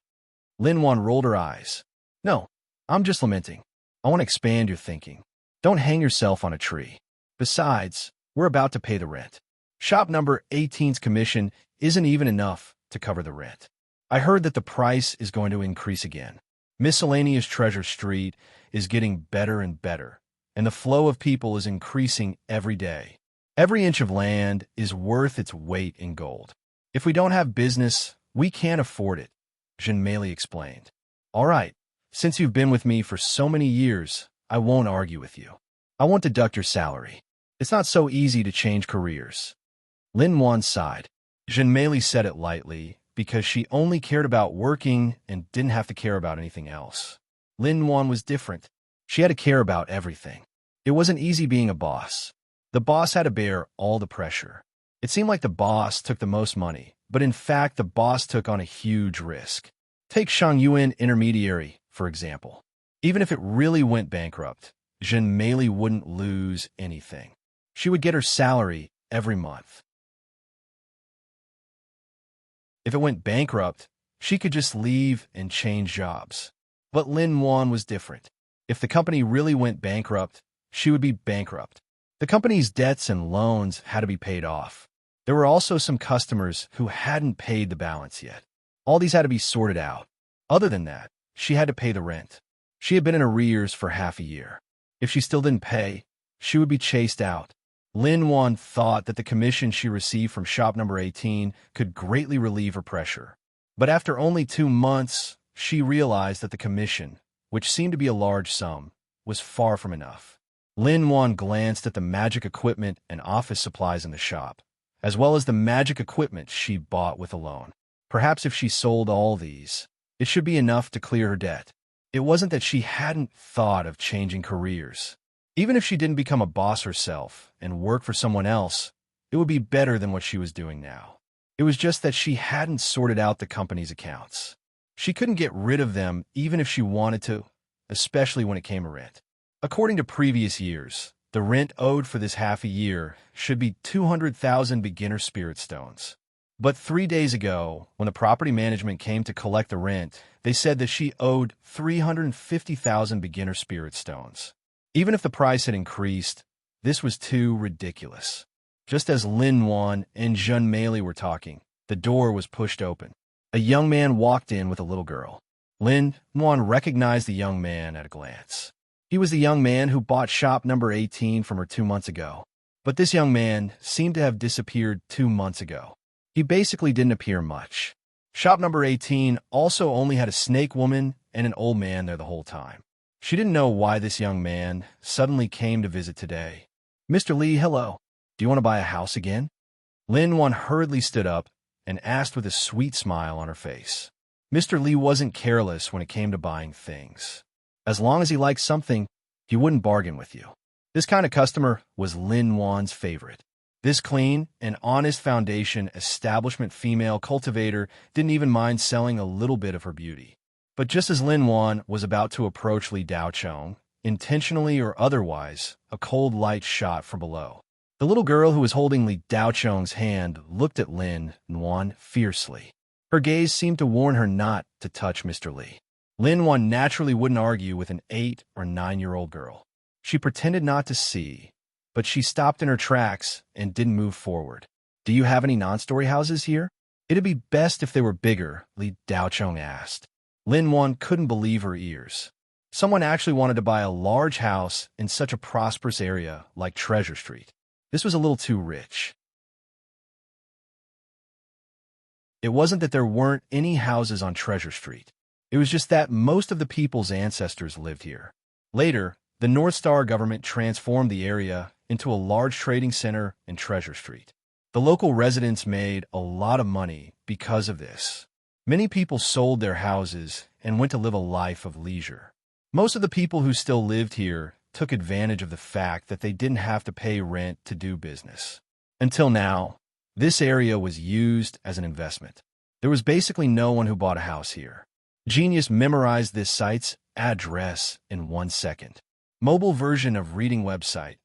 Lin Wan rolled her eyes. No, I'm just lamenting. I want to expand your thinking. Don't hang yourself on a tree. Besides, we're about to pay the rent. Shop number 18's commission isn't even enough to cover the rent. I heard that the price is going to increase again. Miscellaneous Treasure Street is getting better and better, and the flow of people is increasing every day. Every inch of land is worth its weight in gold. If we don't have business, we can't afford it, Jean-Meli explained. All right, since you've been with me for so many years, I won't argue with you. I won't deduct your salary. It's not so easy to change careers. Lin Wan sighed. Jean-Meli said it lightly, because she only cared about working and didn't have to care about anything else. Lin Wan was different. She had to care about everything. It wasn't easy being a boss. The boss had to bear all the pressure. It seemed like the boss took the most money, but in fact the boss took on a huge risk. Take Shang Yuan Intermediary, for example. Even if it really went bankrupt, Jean-Meli wouldn't lose anything. She would get her salary every month. If it went bankrupt, she could just leave and change jobs. But Lin Wan was different. If the company really went bankrupt, she would be bankrupt. The company's debts and loans had to be paid off. There were also some customers who hadn't paid the balance yet. All these had to be sorted out. Other than that, she had to pay the rent. She had been in arrears for half a year. If she still didn't pay, she would be chased out. Lin Wan thought that the commission she received from shop number 18 could greatly relieve her pressure. But after only 2 months, she realized that the commission, which seemed to be a large sum, was far from enough. Lin Wan glanced at the magic equipment and office supplies in the shop, as well as the magic equipment she bought with a loan. Perhaps if she sold all these, it should be enough to clear her debt. It wasn't that she hadn't thought of changing careers. Even if she didn't become a boss herself and work for someone else, it would be better than what she was doing now. It was just that she hadn't sorted out the company's accounts. She couldn't get rid of them even if she wanted to, especially when it came to rent. According to previous years, the rent owed for this half a year should be 200,000 beginner spirit stones. But 3 days ago, when the property management came to collect the rent, they said that she owed 350,000 beginner spirit stones. Even if the price had increased, this was too ridiculous. Just as Lin Wan and Jean-Meli were talking, the door was pushed open. A young man walked in with a little girl. Lin Wan recognized the young man at a glance. He was the young man who bought shop number 18 from her 2 months ago. But this young man seemed to have disappeared 2 months ago. He basically didn't appear much. Shop number 18 also only had a snake woman and an old man there the whole time. She didn't know why this young man suddenly came to visit today. Mr. Li, hello. Do you want to buy a house again? Lin Wan hurriedly stood up and asked with a sweet smile on her face. Mr. Li wasn't careless when it came to buying things. As long as he liked something, he wouldn't bargain with you. This kind of customer was Lin Wan's favorite. This clean and honest foundation establishment female cultivator didn't even mind selling a little bit of her beauty. But just as Lin Wan was about to approach Li Daochong, intentionally or otherwise, a cold light shot from below. The little girl who was holding Li Daochong's hand looked at Lin Wan fiercely. Her gaze seemed to warn her not to touch Mr. Li. Lin Wan naturally wouldn't argue with an 8 or 9-year-old girl. She pretended not to see, but she stopped in her tracks and didn't move forward. Do you have any non-story houses here? It'd be best if they were bigger, Li Daochong asked. Lin Wan couldn't believe her ears. Someone actually wanted to buy a large house in such a prosperous area like Treasure Street. This was a little too rich. It wasn't that there weren't any houses on Treasure Street. It was just that most of the people's ancestors lived here. Later, the North Star government transformed the area into a large trading center in Treasure Street. The local residents made a lot of money because of this. Many people sold their houses and went to live a life of leisure. Most of the people who still lived here took advantage of the fact that they didn't have to pay rent to do business. Until now, this area was used as an investment. There was basically no one who bought a house here. Genius memorized this site's address in 1 second. Mobile version of reading website.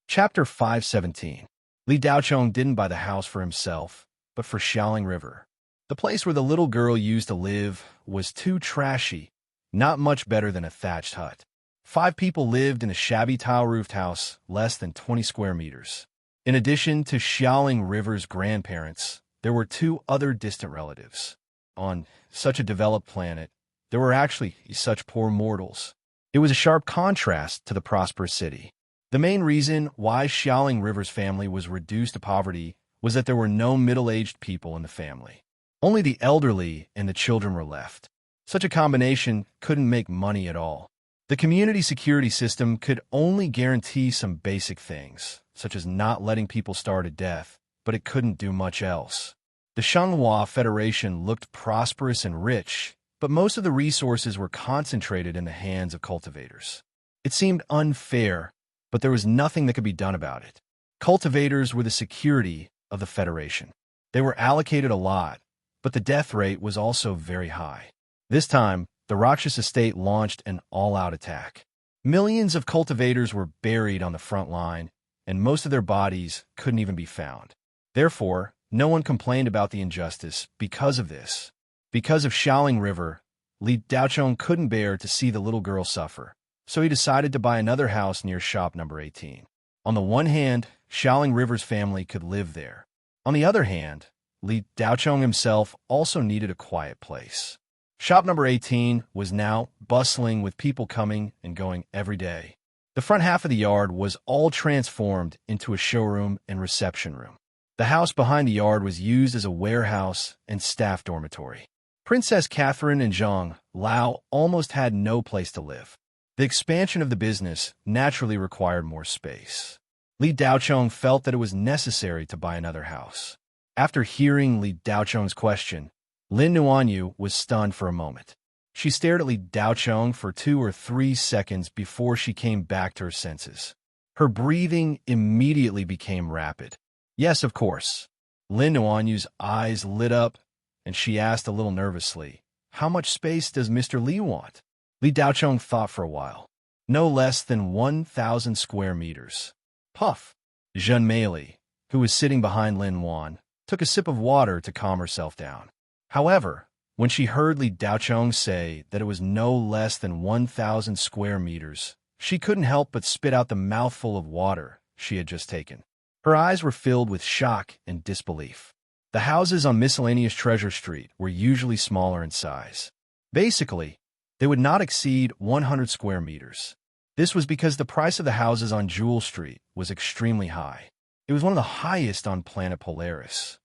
Chapter 517. Li Daochong didn't buy the house for himself, but for Xiaoling River. The place where the little girl used to live was too trashy, not much better than a thatched hut. 5 people lived in a shabby tile-roofed house, less than 20 square meters. In addition to Xiaoling River's grandparents, there were 2 other distant relatives. On such a developed planet, there were actually such poor mortals. It was a sharp contrast to the prosperous city. The main reason why Xiaoling River's family was reduced to poverty was that there were no middle-aged people in the family. Only the elderly and the children were left. Such a combination couldn't make money at all. The community security system could only guarantee some basic things, such as not letting people starve to death, but it couldn't do much else. The Shanghua Federation looked prosperous and rich, but most of the resources were concentrated in the hands of cultivators. It seemed unfair, but there was nothing that could be done about it. Cultivators were the security of the Federation. They were allocated a lot, but the death rate was also very high. This time, the Rakshas estate launched an all-out attack. Millions of cultivators were buried on the front line, and most of their bodies couldn't even be found. Therefore, no one complained about the injustice because of this. Because of Xiaoling River, Li Daochong couldn't bear to see the little girl suffer, so he decided to buy another house near shop number 18. On the one hand, Xiaoling River's family could live there. On the other hand, Li Daochong himself also needed a quiet place. Shop number 18 was now bustling with people coming and going every day. The front half of the yard was all transformed into a showroom and reception room. The house behind the yard was used as a warehouse and staff dormitory. Princess Catherine and Zhang Lao almost had no place to live. The expansion of the business naturally required more space. Li Daochong felt that it was necessary to buy another house. After hearing Li Daochong's question, Lin Nuanyu was stunned for a moment. She stared at Li Daochong for 2 or 3 seconds before she came back to her senses. Her breathing immediately became rapid. Yes, of course. Lin Nuanyu's eyes lit up, and she asked a little nervously, "How much space does Mr. Li want?" Li Daochong thought for a while. No less than 1,000 square meters. Puff! Zhen Meili, who was sitting behind Lin Wan, took a sip of water to calm herself down. However, when she heard Li Daochong say that it was no less than 1,000 square meters, she couldn't help but spit out the mouthful of water she had just taken. Her eyes were filled with shock and disbelief. The houses on Miscellaneous Treasure Street were usually smaller in size. Basically, they would not exceed 100 square meters. This was because the price of the houses on Jewel Street was extremely high. It was one of the highest on planet Polaris.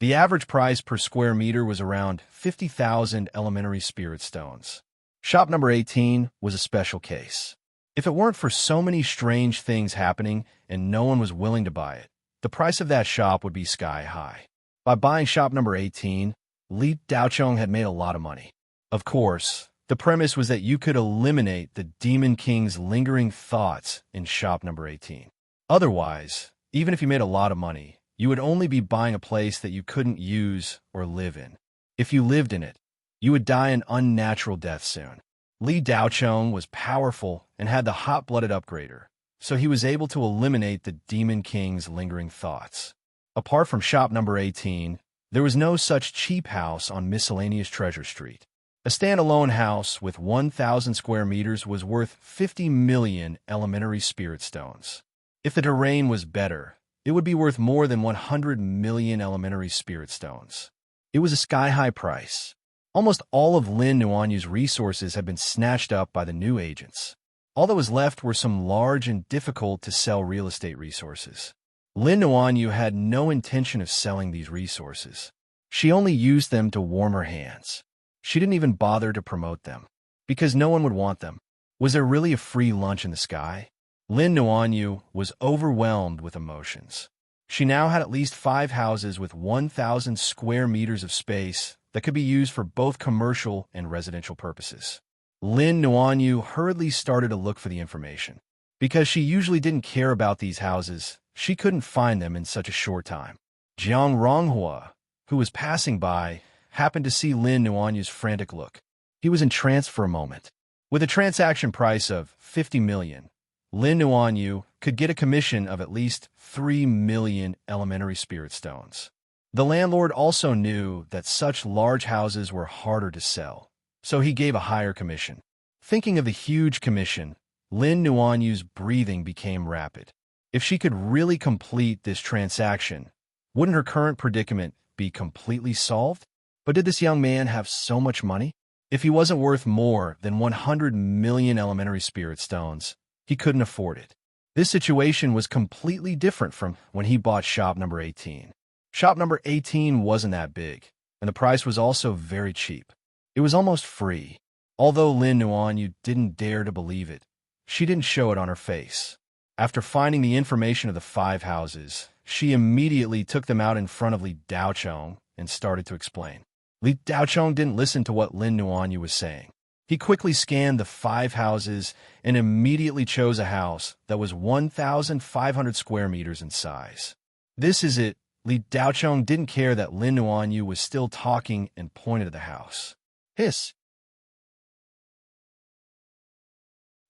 The average price per square meter was around 50,000 elementary spirit stones. Shop number 18 was a special case. If it weren't for so many strange things happening and no one was willing to buy it, the price of that shop would be sky high. By buying shop number 18, Li Daochong had made a lot of money. Of course, the premise was that you could eliminate the Demon King's lingering thoughts in shop number 18. Otherwise, even if you made a lot of money, you would only be buying a place that you couldn't use or live in. If you lived in it, you would die an unnatural death soon. Li Daochong was powerful and had the hot-blooded upgrader, so he was able to eliminate the Demon King's lingering thoughts. Apart from shop number 18, there was no such cheap house on Miscellaneous Treasure Street. A standalone house with 1,000 square meters was worth 50 million elementary spirit stones. If the terrain was better, it would be worth more than 100 million elementary spirit stones. It was a sky-high price. Almost all of Lin Nuanyu's resources had been snatched up by the new agents. All that was left were some large and difficult-to-sell real estate resources. Lin Nuanyu had no intention of selling these resources. She only used them to warm her hands. She didn't even bother to promote them. because no one would want them. Was there really a free lunch in the sky? Lin Nuanyu was overwhelmed with emotions. She now had at least 5 houses with 1,000 square meters of space that could be used for both commercial and residential purposes. Lin Nuanyu hurriedly started to look for the information. Because she usually didn't care about these houses, she couldn't find them in such a short time. Jiang Ronghua, who was passing by, happened to see Lin Nuanyu's frantic look. He was entranced for a moment. With a transaction price of 50 million, Lin Nuanyu could get a commission of at least 3 million elementary spirit stones. The landlord also knew that such large houses were harder to sell, so he gave a higher commission. Thinking of the huge commission, Lin Nuanyu's breathing became rapid. If she could really complete this transaction, wouldn't her current predicament be completely solved? But did this young man have so much money? If he wasn't worth more than 100 million elementary spirit stones, he couldn't afford it. This situation was completely different from when he bought shop number 18. Shop number 18 wasn't that big, and the price was also very cheap. It was almost free. Although Lin Nuanyu didn't dare to believe it, she didn't show it on her face. After finding the information of the 5 houses, she immediately took them out in front of Li Daochong and started to explain. Li Daochong didn't listen to what Lin Nuanyu was saying. He quickly scanned the 5 houses and immediately chose a house that was 1,500 square meters in size. This is it. Li Daochong didn't care that Lin Nuanyu was still talking and pointed at the house. Hiss!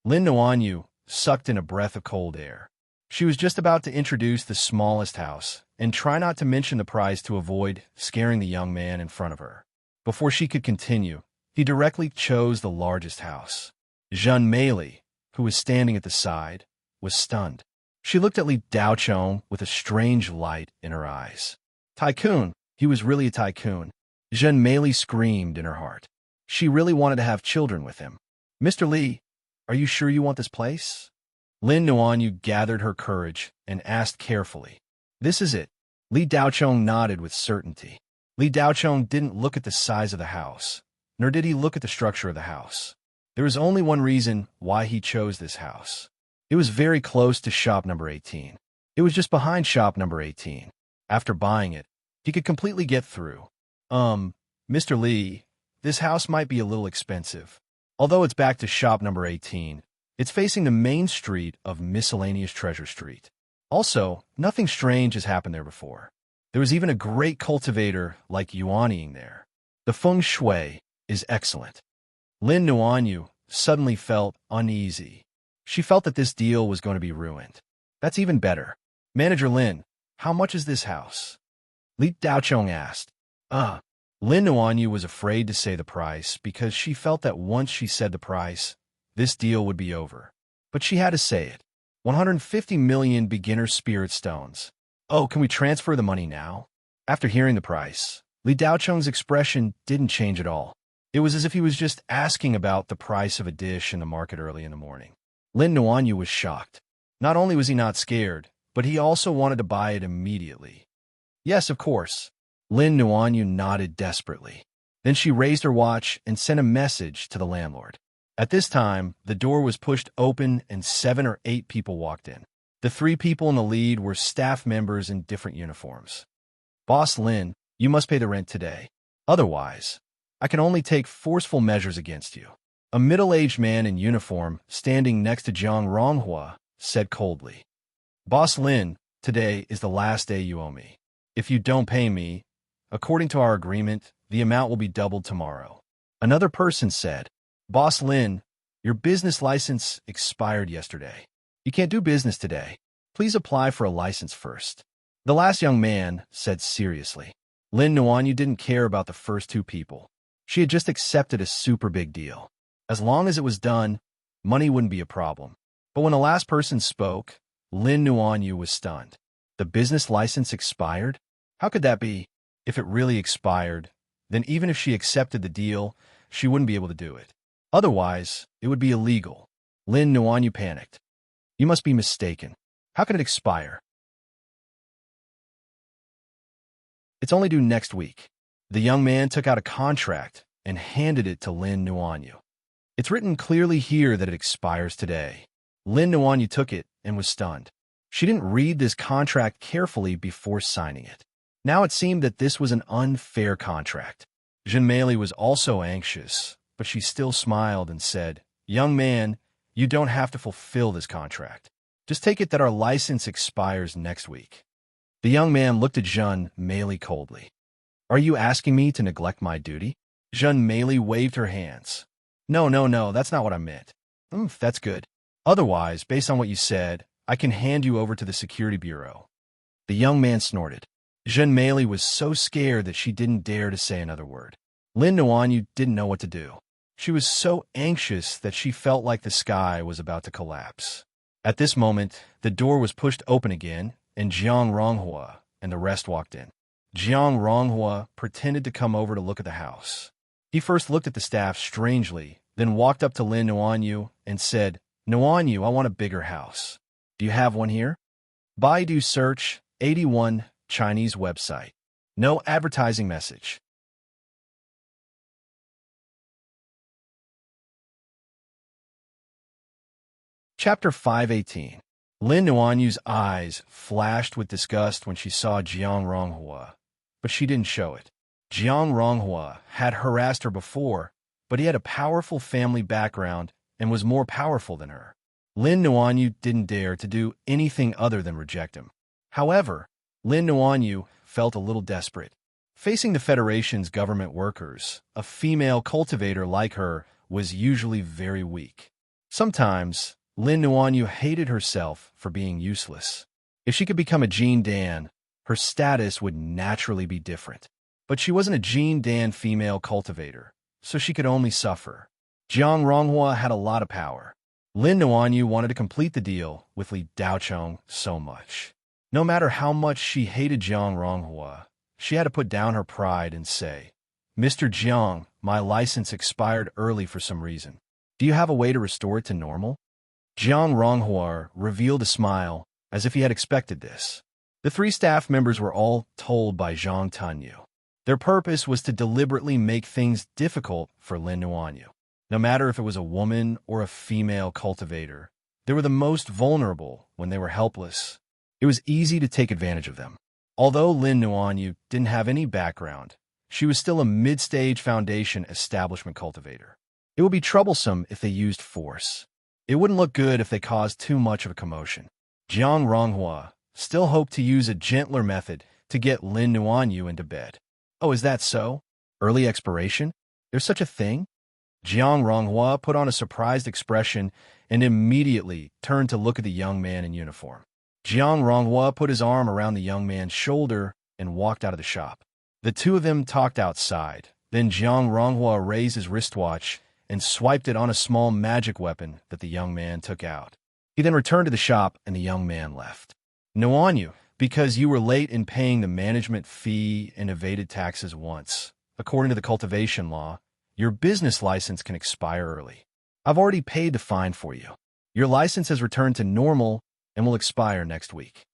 Lin Nuanyu sucked in a breath of cold air. She was just about to introduce the smallest house and try not to mention the price to avoid scaring the young man in front of her. Before she could continue, he directly chose the largest house. Zhen Meili, who was standing at the side, was stunned. She looked at Li Daochong with a strange light in her eyes. Tycoon! He was really a tycoon. Zhen Meili screamed in her heart. She really wanted to have children with him. Mr. Li, are you sure you want this place? Lin Nuanyu gathered her courage and asked carefully. This is it. Li Daochong nodded with certainty. Li Daochong didn't look at the size of the house, nor did he look at the structure of the house. There was only one reason why he chose this house. It was very close to shop number 18. It was just behind shop number 18. After buying it, he could completely get through. Mr. Li, this house might be a little expensive. Although it's back to shop number 18, it's facing the main street of Miscellaneous Treasure Street. Also, nothing strange has happened there before. There was even a great cultivator like Yuanying there. The feng shui is excellent. Lin Nuanyu suddenly felt uneasy. She felt that this deal was going to be ruined. That's even better. Manager Lin, how much is this house? Li Daochong asked. Lin Nuanyu was afraid to say the price because she felt that once she said the price, this deal would be over. But she had to say it. 150 million beginner spirit stones. Oh, can we transfer the money now? After hearing the price, Li Daochong's expression didn't change at all. It was as if he was just asking about the price of a dish in the market early in the morning. Lin Nuanyu was shocked. Not only was he not scared, but he also wanted to buy it immediately. Yes, of course. Lin Nuanyu nodded desperately. Then she raised her watch and sent a message to the landlord. At this time, the door was pushed open and 7 or 8 people walked in. The 3 people in the lead were staff members in different uniforms. Boss Lin, you must pay the rent today. Otherwise, I can only take forceful measures against you. A middle-aged man in uniform, standing next to Jiang Ronghua, said coldly. Boss Lin, today is the last day you owe me. If you don't pay me, according to our agreement, the amount will be doubled tomorrow. Another person said, Boss Lin, your business license expired yesterday. You can't do business today. Please apply for a license first. The last young man said seriously. Lin Nuanyu didn't care about the first 2 people. She had just accepted a super big deal. As long as it was done, money wouldn't be a problem. But when the last person spoke, Lin Nuanyu was stunned. The business license expired? How could that be? If it really expired, then even if she accepted the deal, she wouldn't be able to do it. Otherwise, it would be illegal. Lin Nuanyu panicked. You must be mistaken. How can it expire? It's only due next week. The young man took out a contract and handed it to Lin Nuanyu. It's written clearly here that it expires today. Lin Nuanyu took it and was stunned. She didn't read this contract carefully before signing it. Now it seemed that this was an unfair contract. Jin Meili was also anxious, but she still smiled and said, "Young man, you don't have to fulfill this contract. Just take it that our license expires next week." The young man looked at Jin Meili coldly. "Are you asking me to neglect my duty?" Jin Meili waved her hands. No, that's not what I meant. That's good. Otherwise, based on what you said, I can hand you over to the security bureau." The young man snorted. Jin Meili was so scared that she didn't dare to say another word. Lin Nuanyu didn't know what to do. She was so anxious that she felt like the sky was about to collapse. At this moment, the door was pushed open again, and Jiang Ronghua and the rest walked in. Jiang Ronghua pretended to come over to look at the house. He first looked at the staff strangely, then walked up to Lin Nuanyu and said, "Nuanyu, I want a bigger house. Do you have one here?" Baidu search, 81, Chinese website. No advertising message. Chapter 518. Lin Nuanyu's eyes flashed with disgust when she saw Jiang Ronghua, but she didn't show it. Jiang Ronghua had harassed her before, but he had a powerful family background and was more powerful than her. Lin Nuanyu didn't dare to do anything other than reject him. However, Lin Nuanyu felt a little desperate. Facing the Federation's government workers, a female cultivator like her was usually very weak. Sometimes, Lin Nuanyu hated herself for being useless. If she could become a Jean Dan, her status would naturally be different. But she wasn't a Jean Dan female cultivator, so she could only suffer. Jiang Ronghua had a lot of power. Lin Nuanyu wanted to complete the deal with Li Daochong so much. No matter how much she hated Jiang Ronghua, she had to put down her pride and say, "Mr. Jiang, my license expired early for some reason. Do you have a way to restore it to normal?" Jiang Ronghua revealed a smile, as if he had expected this. The three staff members were all told by Zhang Tunyu. Their purpose was to deliberately make things difficult for Lin Nuanyu. No matter if it was a woman or a female cultivator, they were the most vulnerable when they were helpless. It was easy to take advantage of them. Although Lin Nuanyu didn't have any background, she was still a mid-stage foundation establishment cultivator. It would be troublesome if they used force. It wouldn't look good if they caused too much of a commotion. Jiang Ronghua still hoped to use a gentler method to get Lin Nuanyu into bed. "Oh, is that so? Early expiration? There's such a thing?" Jiang Ronghua put on a surprised expression and immediately turned to look at the young man in uniform. Jiang Ronghua put his arm around the young man's shoulder and walked out of the shop. The two of them talked outside. Then Jiang Ronghua raised his wristwatch and swiped it on a small magic weapon that the young man took out. He then returned to the shop and the young man left. "Nuanyu, because you were late in paying the management fee and evaded taxes once, according to the cultivation law, your business license can expire early. I've already paid the fine for you. Your license has returned to normal and will expire next week."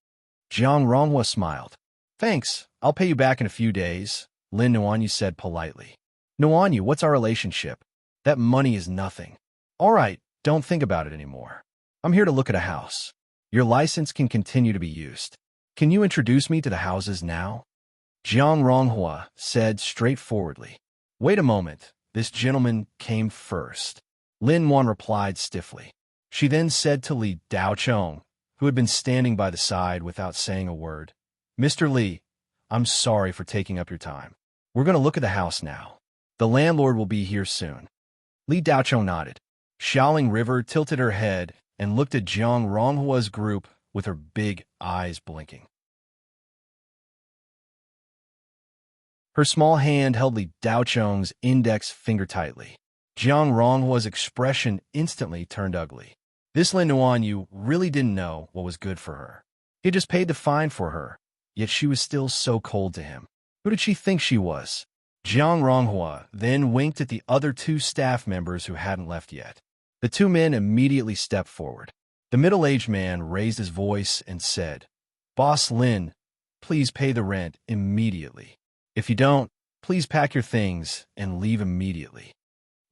Jiang Ronghua smiled. "Thanks, I'll pay you back in a few days," Lin Nuanyu said politely. "Nuanyu, what's our relationship? That money is nothing." "All right, don't think about it anymore. I'm here to look at a house. Your license can continue to be used. Can you introduce me to the houses now?" Jiang Ronghua said straightforwardly. "Wait a moment, this gentleman came first." Lin Wan replied stiffly. She then said to Li Daochong, who had been standing by the side without saying a word, "Mr. Li, I'm sorry for taking up your time. We're going to look at the house now. The landlord will be here soon." Li Daochong nodded. Xiaoling River tilted her head and looked at Jiang Ronghua's group with her big eyes blinking. Her small hand held Li Daochong's index finger tightly. Jiang Ronghua's expression instantly turned ugly. This Lin Nuanyu really didn't know what was good for her. He had just paid the fine for her, yet she was still so cold to him. Who did she think she was? Jiang Ronghua then winked at the other two staff members who hadn't left yet. The two men immediately stepped forward. The middle-aged man raised his voice and said, "Boss Lin, please pay the rent immediately. If you don't, please pack your things and leave immediately."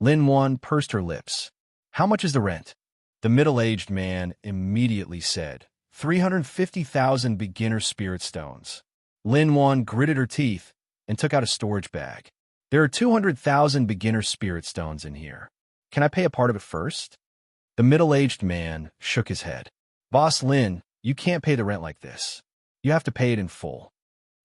Lin Wan pursed her lips. How much is the rent? The middle-aged man immediately said, 350,000 beginner spirit stones. Lin Wan gritted her teeth and took out a storage bag. There are 200,000 beginner spirit stones in here. Can I pay a part of it first? The middle-aged man shook his head. Boss Lin, you can't pay the rent like this. You have to pay it in full.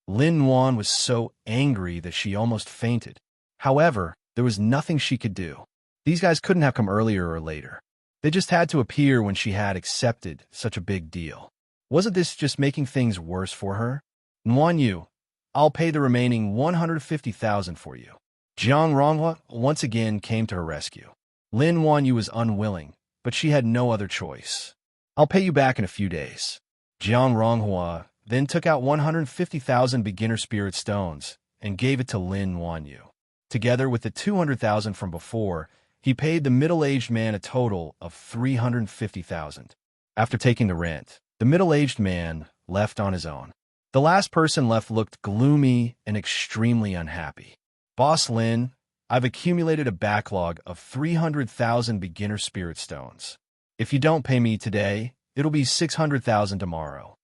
Lin Wan was so angry that she almost fainted. However, there was nothing she could do. These guys couldn't have come earlier or later. They just had to appear when she had accepted such a big deal. Wasn't this just making things worse for her? Nguan Yu, I'll pay the remaining 150,000 for you. Jiang Ronghua once again came to her rescue. Lin Wan Yu was unwilling, but she had no other choice. I'll pay you back in a few days. Jiang Ronghua then took out 150,000 beginner spirit stones and gave it to Lin Wan Yu. Together with the 200,000 from before, he paid the middle-aged man a total of 350,000. After taking the rent, the middle-aged man left on his own. The last person left looked gloomy and extremely unhappy. Boss Lin, I've accumulated a backlog of 300,000 beginner spirit stones. If you don't pay me today, it'll be 600,000 tomorrow.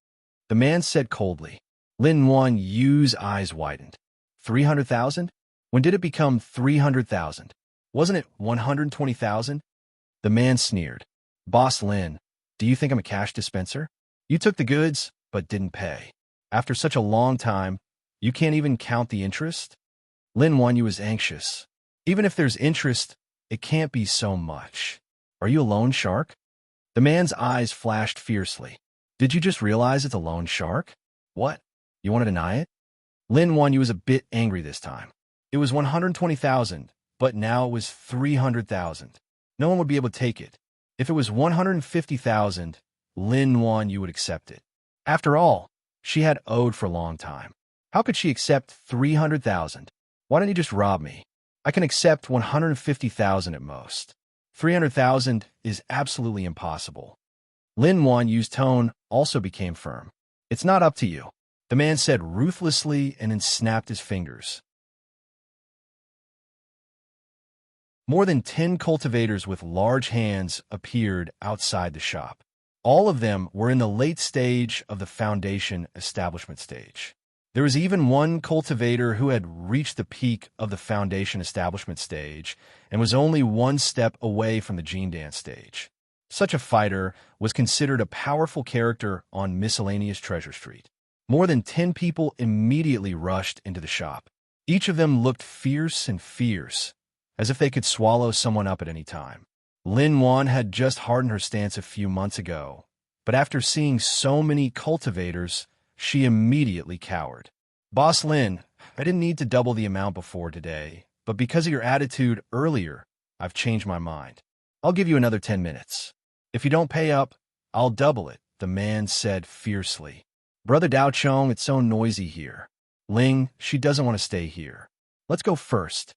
The man said coldly. Lin Wan Yu's eyes widened. 300,000? When did it become 300,000? Wasn't it 120,000? The man sneered. Boss Lin, do you think I'm a cash dispenser? You took the goods, but didn't pay. After such a long time, you can't even count the interest? Lin Wan Yu was anxious. Even if there's interest, it can't be so much. Are you a loan shark? The man's eyes flashed fiercely. Did you just realize it's a loan shark? What? You want to deny it? Lin Wan Yu was a bit angry this time. It was 120,000, but now it was 300,000. No one would be able to take it. If it was 150,000, Lin Wan Yu would accept it. After all, she had owed for a long time. How could she accept 300,000? Why don't you just rob me? I can accept 150,000 at most. 300,000 is absolutely impossible. Lin Wan Yu's tone also became firm. It's not up to you, the man said ruthlessly and then snapped his fingers. More than 10 cultivators with large hands appeared outside the shop. All of them were in the late stage of the foundation establishment stage. There was even one cultivator who had reached the peak of the foundation establishment stage and was only one step away from the gene dance stage. Such a fighter was considered a powerful character on miscellaneous Treasure Street. More than 10 people immediately rushed into the shop. Each of them looked fierce, as if they could swallow someone up at any time. Lin Wan had just hardened her stance a few months ago, but after seeing so many cultivators, she immediately cowered. Boss Lin, I didn't need to double the amount before today, but because of your attitude earlier, I've changed my mind. I'll give you another 10 minutes. If you don't pay up, I'll double it, the man said fiercely. Brother Dao Chong, it's so noisy here. Ling, she doesn't want to stay here. Let's go first.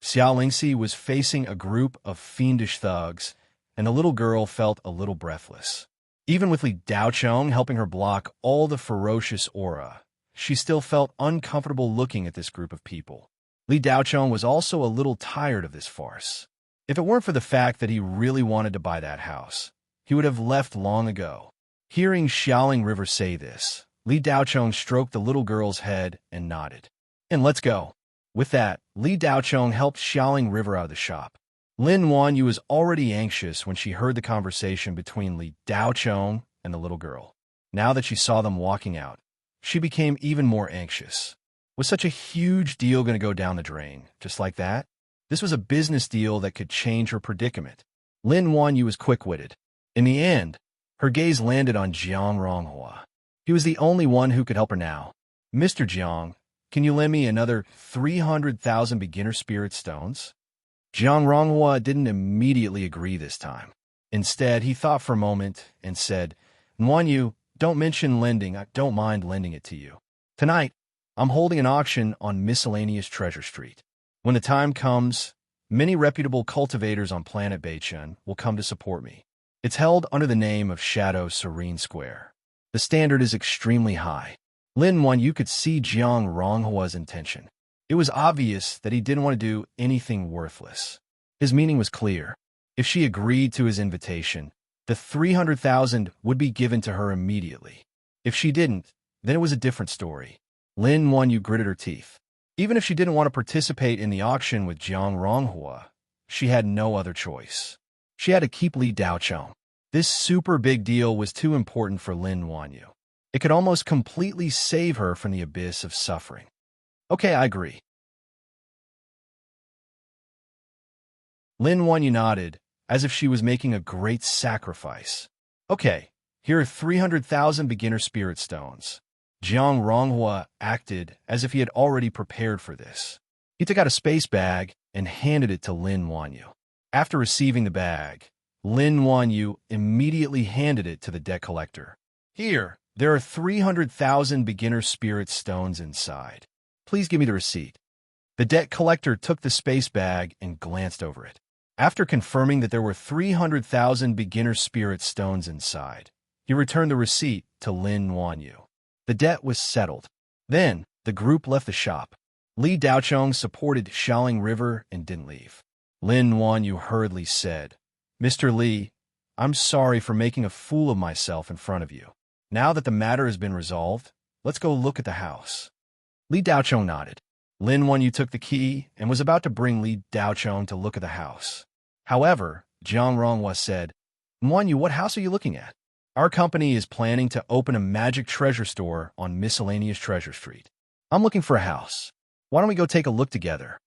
Xiao Lingxi was facing a group of fiendish thugs, and the little girl felt a little breathless. Even with Li Daochong helping her block all the ferocious aura, she still felt uncomfortable looking at this group of people. Li Daochong was also a little tired of this farce. If it weren't for the fact that he really wanted to buy that house, he would have left long ago. Hearing Xiaoling River say this, Li Daochong stroked the little girl's head and nodded. And let's go. With that, Li Daochong helped Xiaoling River out of the shop. Lin Wan Yu was already anxious when she heard the conversation between Li Daochong and the little girl. Now that she saw them walking out, she became even more anxious. Was such a huge deal going to go down the drain, just like that? This was a business deal that could change her predicament. Lin Wan Yu was quick-witted. In the end, her gaze landed on Jiang Ronghua. He was the only one who could help her now. Mr. Jiang, can you lend me another 300,000 beginner spirit stones? Jiang Ronghua didn't immediately agree this time. Instead, he thought for a moment and said, Nguan Yu, don't mention lending. I don't mind lending it to you. Tonight, I'm holding an auction on miscellaneous Treasure Street. When the time comes, many reputable cultivators on planet Beichun will come to support me. It's held under the name of Shadow Serene Square. The standard is extremely high. Lin Wan Yu could see Jiang Ronghua's intention. It was obvious that he didn't want to do anything worthless. His meaning was clear. If she agreed to his invitation, the 300,000 would be given to her immediately. If she didn't, then it was a different story. Lin Wanyu gritted her teeth. Even if she didn't want to participate in the auction with Jiang Ronghua, she had no other choice. She had to keep Li Daochong. This super big deal was too important for Lin Wanyu. It could almost completely save her from the abyss of suffering. Okay, I agree. Lin Wanyu nodded, as if she was making a great sacrifice. Okay, here are 300,000 beginner spirit stones. Jiang Ronghua acted as if he had already prepared for this. He took out a space bag and handed it to Lin Wanyu. After receiving the bag, Lin Wanyu immediately handed it to the debt collector. Here, there are 300,000 beginner spirit stones inside. Please give me the receipt. The debt collector took the space bag and glanced over it. After confirming that there were 300,000 beginner spirit stones inside, he returned the receipt to Lin Wanyu. The debt was settled. Then, the group left the shop. Li Daochong supported Shaoling River and didn't leave. Lin Wanyu hurriedly said, Mr. Li, I'm sorry for making a fool of myself in front of you. Now that the matter has been resolved, let's go look at the house. Li Daochong nodded. Lin Wanyu took the key and was about to bring Li Daochong to look at the house. However, Jiang Ronghua said, Wanyu, what house are you looking at? Our company is planning to open a magic treasure store on Miscellaneous Treasure Street. I'm looking for a house. Why don't we go take a look together?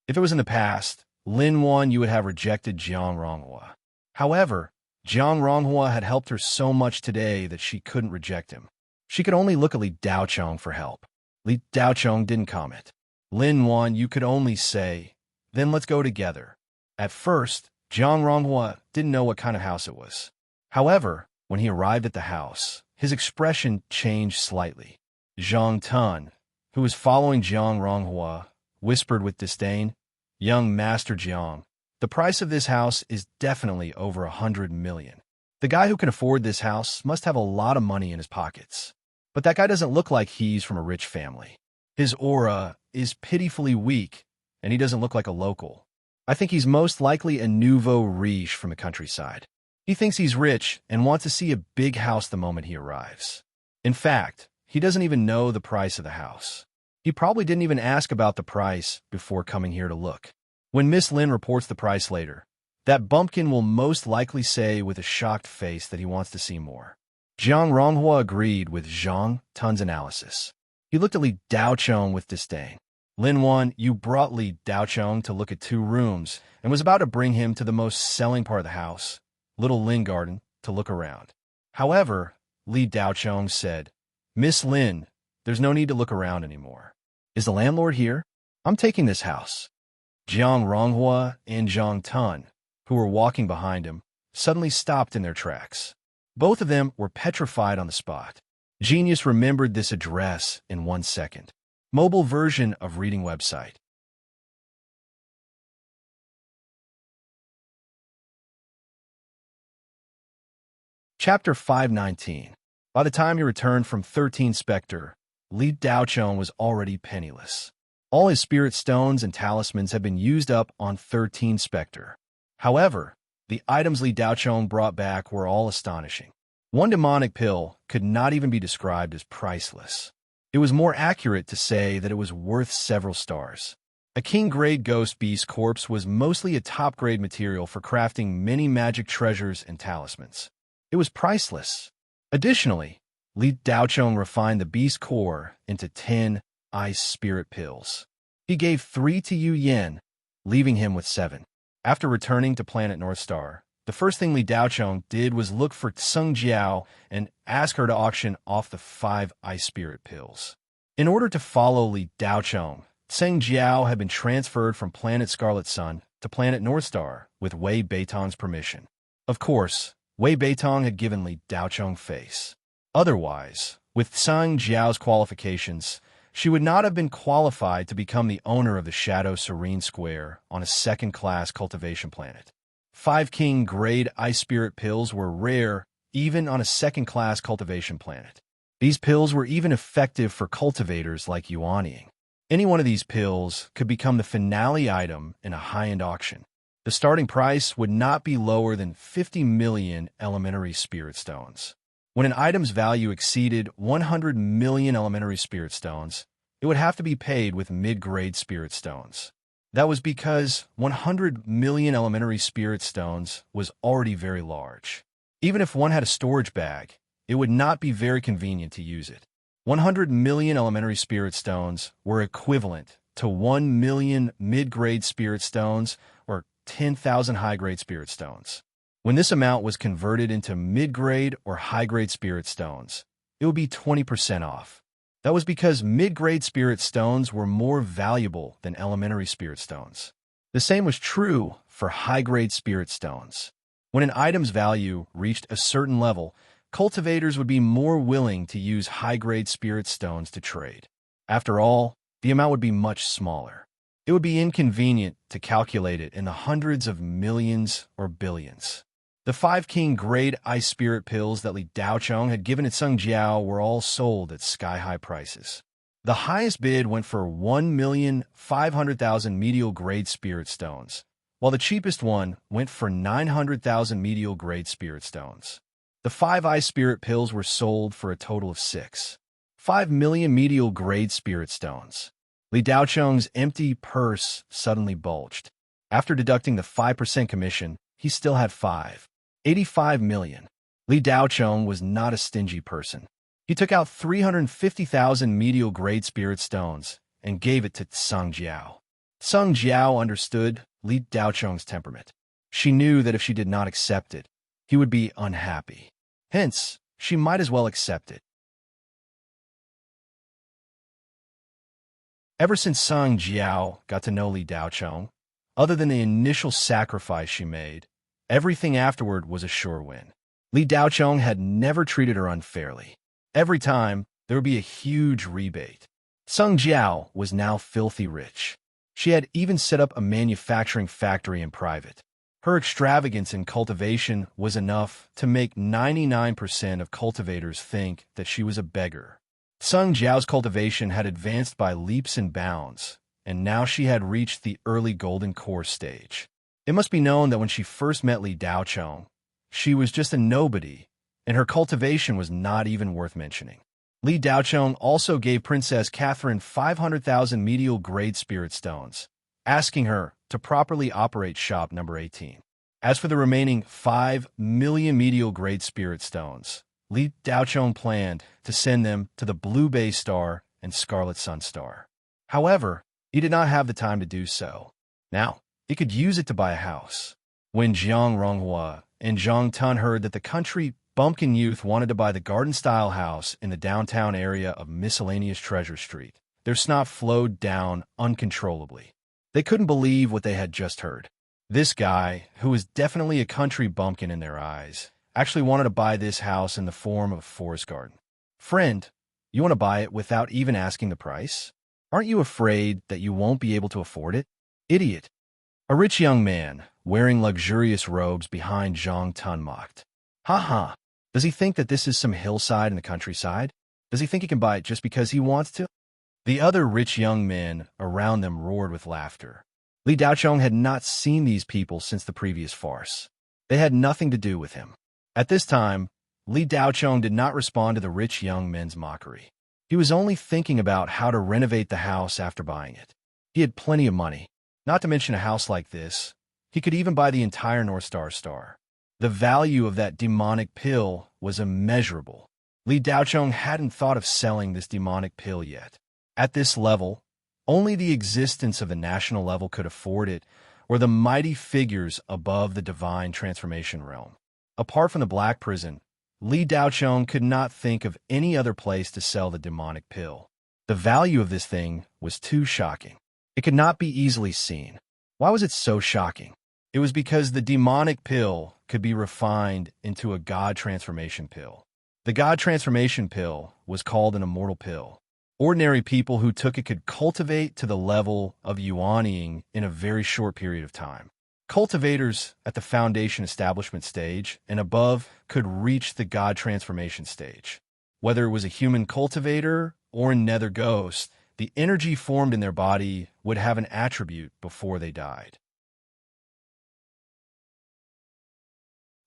If it was in the past, Lin Wanyu would have rejected Jiang Ronghua. However, Jiang Ronghua had helped her so much today that she couldn't reject him. She could only look at Li Daochong for help. Li Daochong didn't comment. Lin Wanyu could only say, then let's go together. At first, Jiang Ronghua didn't know what kind of house it was. However, when he arrived at the house, his expression changed slightly. Zhang Tun, who was following Jiang Ronghua, whispered with disdain, Young Master Jiang, the price of this house is definitely over 100 million. The guy who can afford this house must have a lot of money in his pockets. But that guy doesn't look like he's from a rich family. His aura is pitifully weak, and he doesn't look like a local. I think he's most likely a nouveau riche from the countryside. He thinks he's rich and wants to see a big house the moment he arrives. In fact, he doesn't even know the price of the house. He probably didn't even ask about the price before coming here to look. When Miss Lin reports the price later, that bumpkin will most likely say with a shocked face that he wants to see more. Jiang Ronghua agreed with Zhang Tun's analysis. He looked at Li Daochong with disdain. Lin Wan, you brought Li Daochong to look at 2 rooms and was about to bring him to the most selling part of the house, Little Lin Garden, to look around. However, Li Daochong said, Miss Lin, there's no need to look around anymore. Is the landlord here? I'm taking this house. Jiang Ronghua and Zhang Tun, who were walking behind him, suddenly stopped in their tracks. Both of them were petrified on the spot. Genius remembered this address in 1 second. Mobile version of reading website. Chapter 519. By the time he returned from 13 Spectre, Li Daochong was already penniless. All his spirit stones and talismans had been used up on 13 Spectre. However, the items Li Daochong brought back were all astonishing. One demonic pill could not even be described as priceless. It was more accurate to say that it was worth several stars. A king-grade ghost beast corpse was mostly a top-grade material for crafting many magic treasures and talismans. It was priceless. Additionally, Li Daochong refined the beast core into 10 ice spirit pills. He gave 3 to Yu Yen, leaving him with 7. After returning to planet North Star, the first thing Li Daochong did was look for Tseng Jiao and ask her to auction off the 5 ice spirit pills. In order to follow Li Daochong, Tseng Jiao had been transferred from planet Scarlet Sun to planet North Star with Wei Beitong's permission. Of course, Wei Beitong had given Li Daochong face. Otherwise, with Tseng Jiao's qualifications, she would not have been qualified to become the owner of the Shadow Serene Square on a second-class cultivation planet. 5 king-grade ice spirit pills were rare even on a second-class cultivation planet. These pills were even effective for cultivators like Yuanying. Any one of these pills could become the finale item in a high-end auction. The starting price would not be lower than 50 million elementary spirit stones. When an item's value exceeded 100 million elementary spirit stones, it would have to be paid with mid-grade spirit stones. That was because 100 million elementary spirit stones was already very large. Even if one had a storage bag, it would not be very convenient to use it. 100 million elementary spirit stones were equivalent to 1 million mid-grade spirit stones or 10,000 high-grade spirit stones. When this amount was converted into mid-grade or high-grade spirit stones, it would be 20% off. That was because mid-grade spirit stones were more valuable than elementary spirit stones. The same was true for high-grade spirit stones. When an item's value reached a certain level, cultivators would be more willing to use high-grade spirit stones to trade. After all, the amount would be much smaller. It would be inconvenient to calculate it in the hundreds of millions or billions. The 5 King Grade Ice Spirit pills that Li Daocheng had given at Sung Jiao were all sold at sky-high prices. The highest bid went for 1,500,000 medial grade spirit stones, while the cheapest one went for 900,000 medial grade spirit stones. The 5 Ice Spirit pills were sold for a total of 5 million medial grade spirit stones. Li Daocheng's empty purse suddenly bulged. After deducting the 5% commission, he still had 85 million. Li Daocheng was not a stingy person. He took out 350,000 medial grade spirit stones and gave it to Sung Jiao. Sung Jiao understood Li Daocheng's temperament. She knew that if she did not accept it, he would be unhappy. Hence, she might as well accept it. Ever since Sung Jiao got to know Li Daocheng, other than the initial sacrifice she made, everything afterward was a sure win. Li Daocheng had never treated her unfairly. Every time, there would be a huge rebate. Sung Jiao was now filthy rich. She had even set up a manufacturing factory in private. Her extravagance in cultivation was enough to make 99% of cultivators think that she was a beggar. Sung Jiao's cultivation had advanced by leaps and bounds, and now she had reached the early golden core stage. It must be known that when she first met Li Daocheng, she was just a nobody, and her cultivation was not even worth mentioning. Li Daocheng also gave Princess Catherine 500,000 medial grade spirit stones, asking her to properly operate shop number 18. As for the remaining 5 million medial grade spirit stones, Li Daocheng planned to send them to the Blue Bay Star and Scarlet Sun Star. However, he did not have the time to do so. Now, he could use it to buy a house. When Jiang Ronghua and Zhang Tun heard that the country bumpkin youth wanted to buy the garden-style house in the downtown area of Miscellaneous Treasure Street, their snot flowed down uncontrollably. They couldn't believe what they had just heard. This guy, who was definitely a country bumpkin in their eyes, actually wanted to buy this house in the form of a forest garden. Friend, you want to buy it without even asking the price? Aren't you afraid that you won't be able to afford it? Idiot. A rich young man, wearing luxurious robes behind Zhang Tun mocked. Ha ha. Does he think that this is some hillside in the countryside? Does he think he can buy it just because he wants to? The other rich young men around them roared with laughter. Li Daocheng had not seen these people since the previous farce. They had nothing to do with him. At this time, Li Daocheng did not respond to the rich young men's mockery. He was only thinking about how to renovate the house after buying it. He had plenty of money. Not to mention a house like this, he could even buy the entire North Star Star. The value of that demonic pill was immeasurable. Li Daocheng hadn't thought of selling this demonic pill yet. At this level, only the existence of the national level could afford it, or the mighty figures above the divine transformation realm. Apart from the Black Prison, Li Daocheng could not think of any other place to sell the demonic pill. The value of this thing was too shocking. It could not be easily seen. Why was it so shocking? It was because the demonic pill could be refined into a god transformation pill. The god transformation pill was called an immortal pill. Ordinary people who took it could cultivate to the level of yuaning in a very short period of time. Cultivators at the foundation establishment stage and above could reach the god transformation stage. Whether it was a human cultivator or a nether ghost, the energy formed in their body would have an attribute before they died.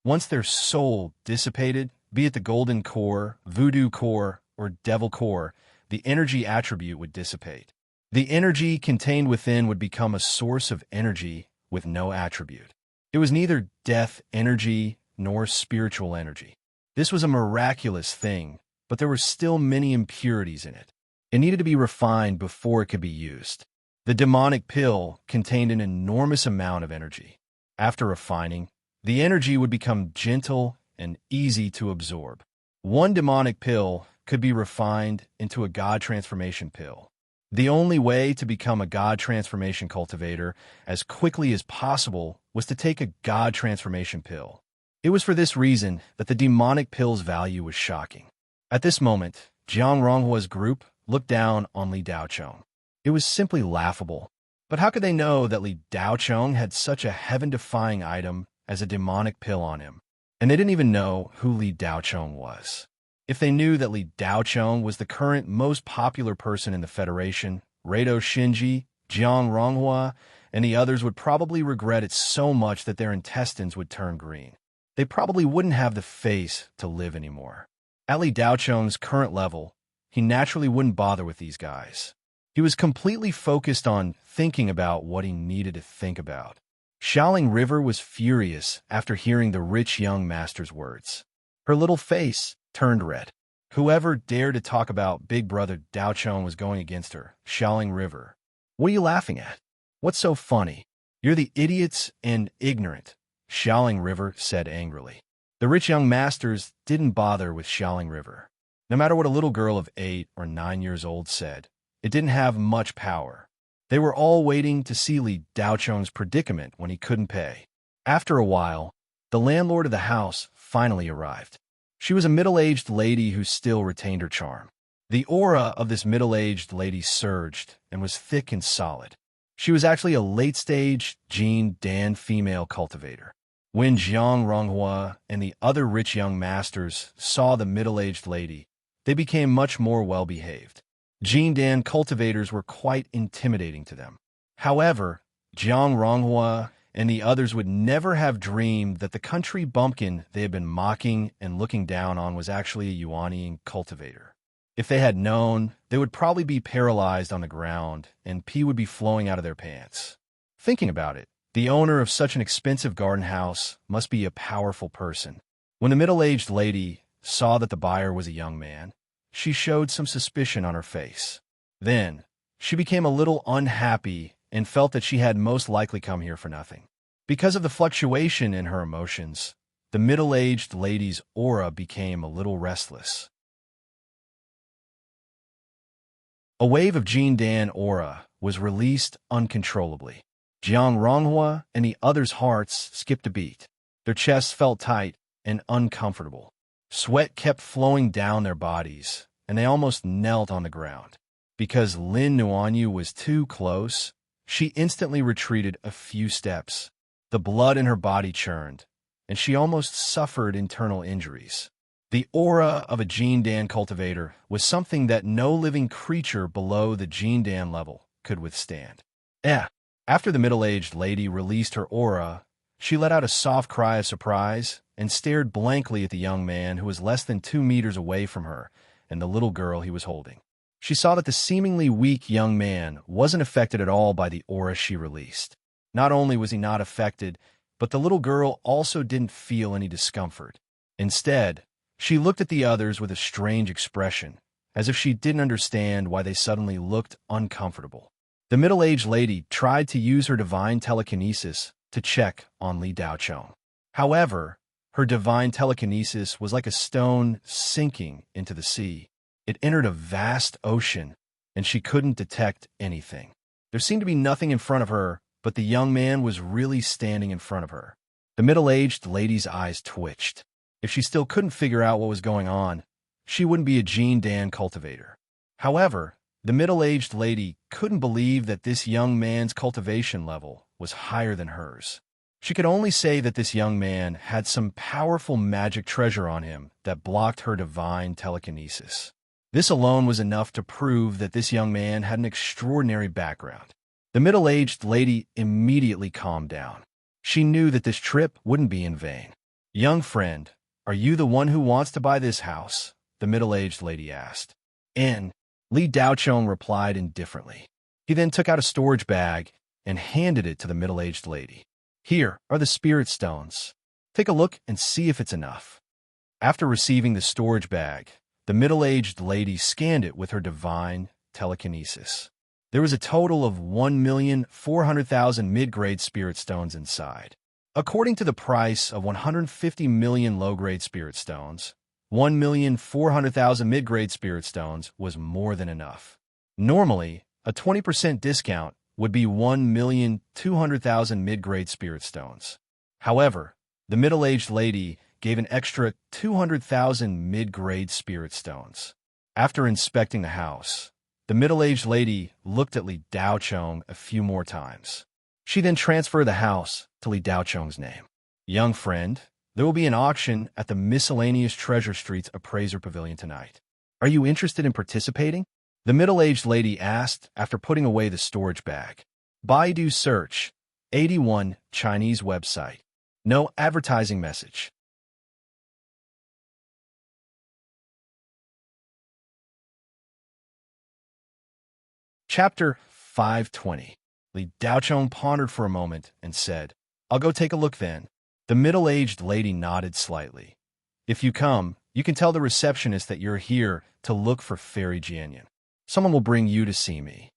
Once their soul dissipated, be it the golden core, voodoo core, or devil core, the energy attribute would dissipate. The energy contained within would become a source of energy with no attribute. It was neither death energy nor spiritual energy. This was a miraculous thing, but there were still many impurities in it. It needed to be refined before it could be used. The demonic pill contained an enormous amount of energy. After refining, the energy would become gentle and easy to absorb. One demonic pill could be refined into a God transformation pill. The only way to become a God transformation cultivator as quickly as possible was to take a God transformation pill. It was for this reason that the demonic pill's value was shocking. At this moment, Jiang Ronghua's group looked down on Li Daochong. It was simply laughable. But how could they know that Li Daochong had such a heaven-defying item as a demonic pill on him? And they didn't even know who Li Daochong was. If they knew that Li Daochong was the current most popular person in the Federation, Rado Shinji, Jiang Ronghua, and the others would probably regret it so much that their intestines would turn green. They probably wouldn't have the face to live anymore. At Li Daochong's current level, he naturally wouldn't bother with these guys. He was completely focused on thinking about what he needed to think about. Xiaoling River was furious after hearing the rich young master's words. Her little face turned red. Whoever dared to talk about Big Brother Daochong was going against her, Xiaoling River. What are you laughing at? What's so funny? You're the idiots and ignorant, Xiaoling River said angrily. The rich young masters didn't bother with Xiaoling River. No matter what a little girl of 8 or 9 years old said, it didn't have much power. They were all waiting to see Li Daochong's predicament when he couldn't pay. After a while, the landlord of the house finally arrived. She was a middle-aged lady who still retained her charm. The aura of this middle-aged lady surged and was thick and solid. She was actually a late-stage Jin Dan female cultivator. When Jiang Ronghua and the other rich young masters saw the middle-aged lady, they became much more well-behaved. Jin Dan cultivators were quite intimidating to them. However, Jiang Ronghua and the others would never have dreamed that the country bumpkin they had been mocking and looking down on was actually a Yuanian cultivator. If they had known, they would probably be paralyzed on the ground and pee would be flowing out of their pants. Thinking about it, the owner of such an expensive garden house must be a powerful person. When the middle-aged lady saw that the buyer was a young man, she showed some suspicion on her face. Then, she became a little unhappy and felt that she had most likely come here for nothing. Because of the fluctuation in her emotions, the middle-aged lady's aura became a little restless. A wave of Jin Dan aura was released uncontrollably. Jiang Ronghua and the others' hearts skipped a beat. Their chests felt tight and uncomfortable. Sweat kept flowing down their bodies, and they almost knelt on the ground. Because Lin Nuanyu was too close, she instantly retreated a few steps. The blood in her body churned, and she almost suffered internal injuries. The aura of a Jin Dan cultivator was something that no living creature below the Jin Dan level could withstand. After the middle-aged lady released her aura, she let out a soft cry of surprise and stared blankly at the young man who was less than 2 meters away from her and the little girl he was holding. She saw that the seemingly weak young man wasn't affected at all by the aura she released. Not only was he not affected, but the little girl also didn't feel any discomfort. Instead, she looked at the others with a strange expression, as if she didn't understand why they suddenly looked uncomfortable. The middle-aged lady tried to use her divine telekinesis to check on Li Daochong. However, her divine telekinesis was like a stone sinking into the sea. It entered a vast ocean, and she couldn't detect anything. There seemed to be nothing in front of her, but the young man was really standing in front of her. The middle-aged lady's eyes twitched. If she still couldn't figure out what was going on, she wouldn't be a Jin Dan cultivator. However, the middle-aged lady couldn't believe that this young man's cultivation level was higher than hers. She could only say that this young man had some powerful magic treasure on him that blocked her divine telekinesis. This alone was enough to prove that this young man had an extraordinary background. The middle-aged lady immediately calmed down. She knew that this trip wouldn't be in vain. Young friend, are you the one who wants to buy this house? The middle-aged lady asked. And Li Daochong replied indifferently. He then took out a storage bag and handed it to the middle-aged lady. Here are the spirit stones. Take a look and see if it's enough. After receiving the storage bag, the middle-aged lady scanned it with her divine telekinesis. There was a total of 1,400,000 mid-grade spirit stones inside. According to the price of 150 million low-grade spirit stones, 1,400,000 mid-grade spirit stones was more than enough. Normally, a 20% discount would be 1,200,000 mid-grade spirit stones. However, the middle-aged lady gave an extra 200,000 mid-grade spirit stones. After inspecting the house, the middle-aged lady looked at Li Daochong a few more times. She then transferred the house to Li Daochong's name. Young friend, there will be an auction at the Miscellaneous Treasure Street's Appraiser Pavilion tonight. Are you interested in participating? The middle-aged lady asked after putting away the storage bag. Baidu search, 81 Chinese website. No advertising message. Chapter 520. Li Daochong pondered for a moment and said, I'll go take a look then. The middle-aged lady nodded slightly. If you come, you can tell the receptionist that you're here to look for Fairy Jianyan. Someone will bring you to see me.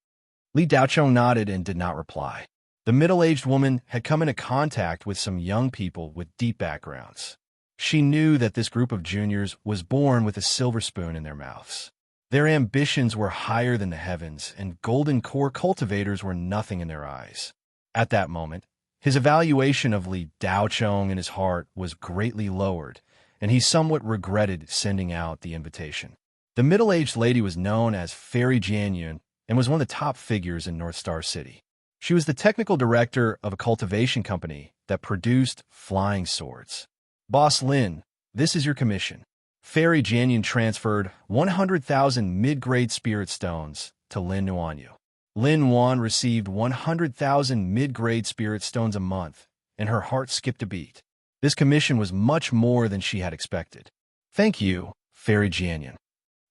Li Daochong nodded and did not reply. The middle-aged woman had come into contact with some young people with deep backgrounds. She knew that this group of juniors was born with a silver spoon in their mouths. Their ambitions were higher than the heavens, and golden core cultivators were nothing in their eyes. At that moment, his evaluation of Li Daochong in his heart was greatly lowered, and he somewhat regretted sending out the invitation. The middle-aged lady was known as Fairy Jianyan and was one of the top figures in North Star City. She was the technical director of a cultivation company that produced flying swords. Boss Lin, this is your commission. Fairy Jianyan transferred 100,000 mid-grade spirit stones to Lin Nuanyu. Lin Wan received 100,000 mid-grade spirit stones a month, and her heart skipped a beat. This commission was much more than she had expected. Thank you, Fairy Jianyan.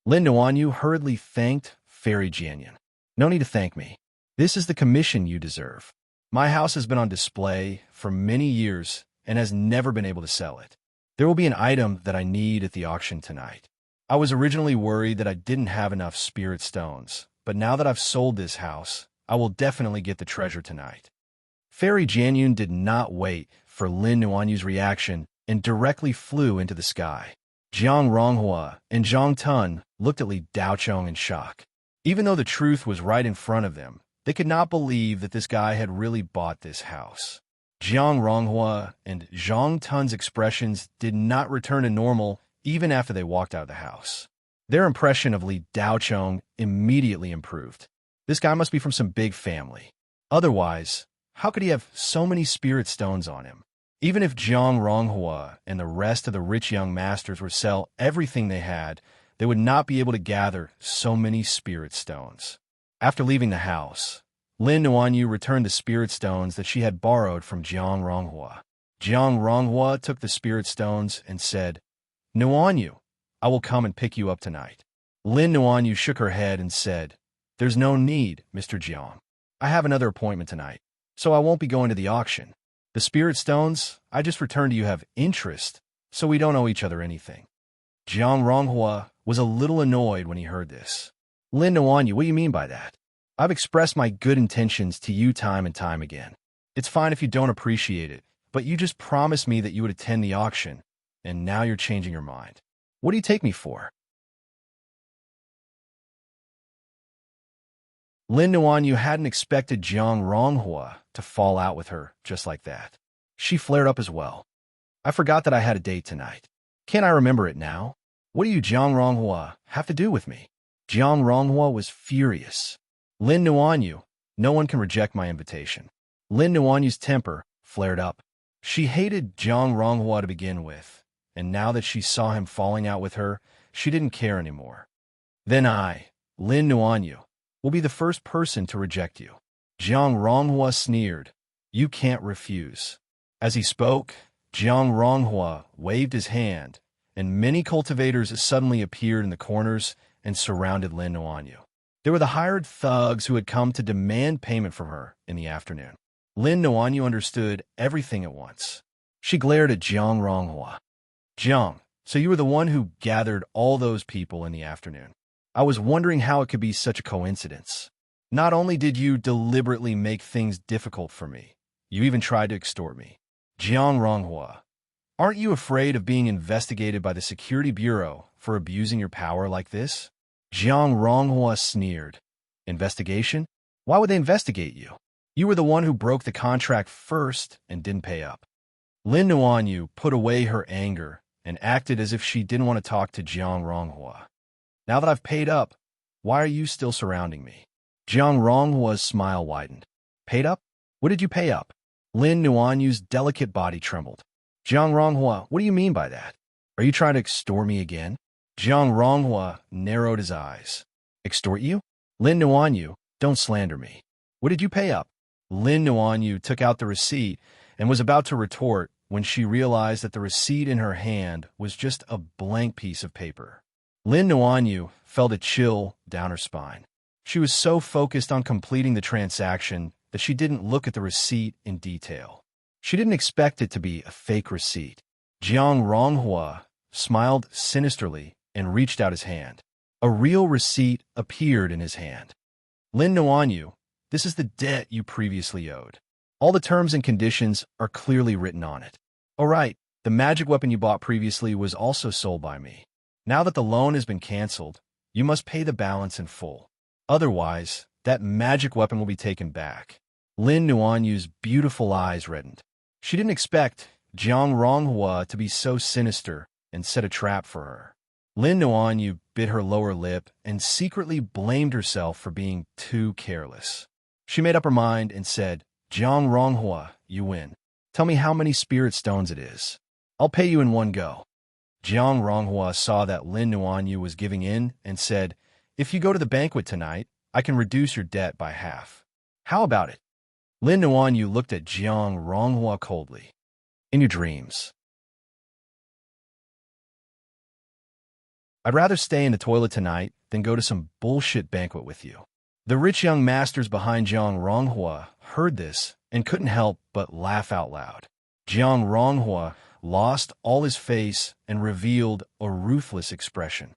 Lin Nuanyu hurriedly thanked Fairy Jianyan. No need to thank me. This is the commission you deserve. My house has been on display for many years and has never been able to sell it. There will be an item that I need at the auction tonight. I was originally worried that I didn't have enough spirit stones, but now that I've sold this house, I will definitely get the treasure tonight. Fairy Jianyan did not wait for Lin Nuanyu's reaction and directly flew into the sky. Jiang Ronghua and Zhang Tun looked at Li Daochong in shock. Even though the truth was right in front of them, they could not believe that this guy had really bought this house. Jiang Ronghua and Zhang Tun's expressions did not return to normal even after they walked out of the house. Their impression of Li Daochong immediately improved. This guy must be from some big family. Otherwise, how could he have so many spirit stones on him? Even if Jiang Ronghua and the rest of the rich young masters would sell everything they had, they would not be able to gather so many spirit stones. After leaving the house, Lin Nuanyu returned the spirit stones that she had borrowed from Jiang Ronghua. Jiang Ronghua took the spirit stones and said, Nuanyu, I will come and pick you up tonight. Lin Nuanyu shook her head and said, There's no need, Mr. Jiang. I have another appointment tonight, so I won't be going to the auction. The spirit stones I just returned to you have interest, so we don't owe each other anything. Jiang Ronghua was a little annoyed when he heard this. Lin Nuanyu, what do you mean by that? I've expressed my good intentions to you time and time again. It's fine if you don't appreciate it, but you just promised me that you would attend the auction, and now you're changing your mind. What do you take me for? Lin Nuanyu hadn't expected Jiang Ronghua to fall out with her just like that. She flared up as well. I forgot that I had a date tonight. Can't I remember it now? What do you, Jiang Ronghua, have to do with me? Jiang Ronghua was furious. Lin Nuanyu, no one can reject my invitation. Lin Nuanyu's temper flared up. She hated Jiang Ronghua to begin with, and now that she saw him falling out with her, she didn't care anymore. Then I, Lin Nuanyu, will be the first person to reject you. Jiang Ronghua sneered. You can't refuse. As he spoke, Jiang Ronghua waved his hand, and many cultivators suddenly appeared in the corners and surrounded Lin Nuanyu. They were the hired thugs who had come to demand payment from her in the afternoon. Lin Nuanyu understood everything at once. She glared at Jiang Ronghua. Jiang, so you were the one who gathered all those people in the afternoon. I was wondering how it could be such a coincidence. Not only did you deliberately make things difficult for me, you even tried to extort me. Jiang Ronghua, aren't you afraid of being investigated by the Security Bureau for abusing your power like this? Jiang Ronghua sneered. Investigation? Why would they investigate you? You were the one who broke the contract first and didn't pay up. Lin Nuanyu put away her anger and acted as if she didn't want to talk to Jiang Ronghua. Now that I've paid up, why are you still surrounding me? Jiang Ronghua's smile widened. Paid up? What did you pay up? Lin Nuanyu's delicate body trembled. Jiang Ronghua, what do you mean by that? Are you trying to extort me again? Jiang Ronghua narrowed his eyes. Extort you? Lin Nuanyu, don't slander me. What did you pay up? Lin Nuanyu took out the receipt and was about to retort when she realized that the receipt in her hand was just a blank piece of paper. Lin Nuanyu felt a chill down her spine. She was so focused on completing the transaction that she didn't look at the receipt in detail. She didn't expect it to be a fake receipt. Jiang Ronghua smiled sinisterly and reached out his hand. A real receipt appeared in his hand. Lin Nuanyu, this is the debt you previously owed. All the terms and conditions are clearly written on it. All right, the magic weapon you bought previously was also sold by me. Now that the loan has been canceled, you must pay the balance in full. Otherwise, that magic weapon will be taken back. Lin Nuanyu's beautiful eyes reddened. She didn't expect Jiang Ronghua to be so sinister and set a trap for her. Lin Nuanyu bit her lower lip and secretly blamed herself for being too careless. She made up her mind and said, Jiang Ronghua, you win. Tell me how many spirit stones it is. I'll pay you in one go. Jiang Ronghua saw that Lin Nuanyu was giving in and said, if you go to the banquet tonight, I can reduce your debt by half. How about it? Lin Nuanyu looked at Jiang Ronghua coldly. In your dreams. I'd rather stay in the toilet tonight than go to some bullshit banquet with you. The rich young masters behind Jiang Ronghua heard this and couldn't help but laugh out loud. Jiang Ronghua lost all his face and revealed a ruthless expression.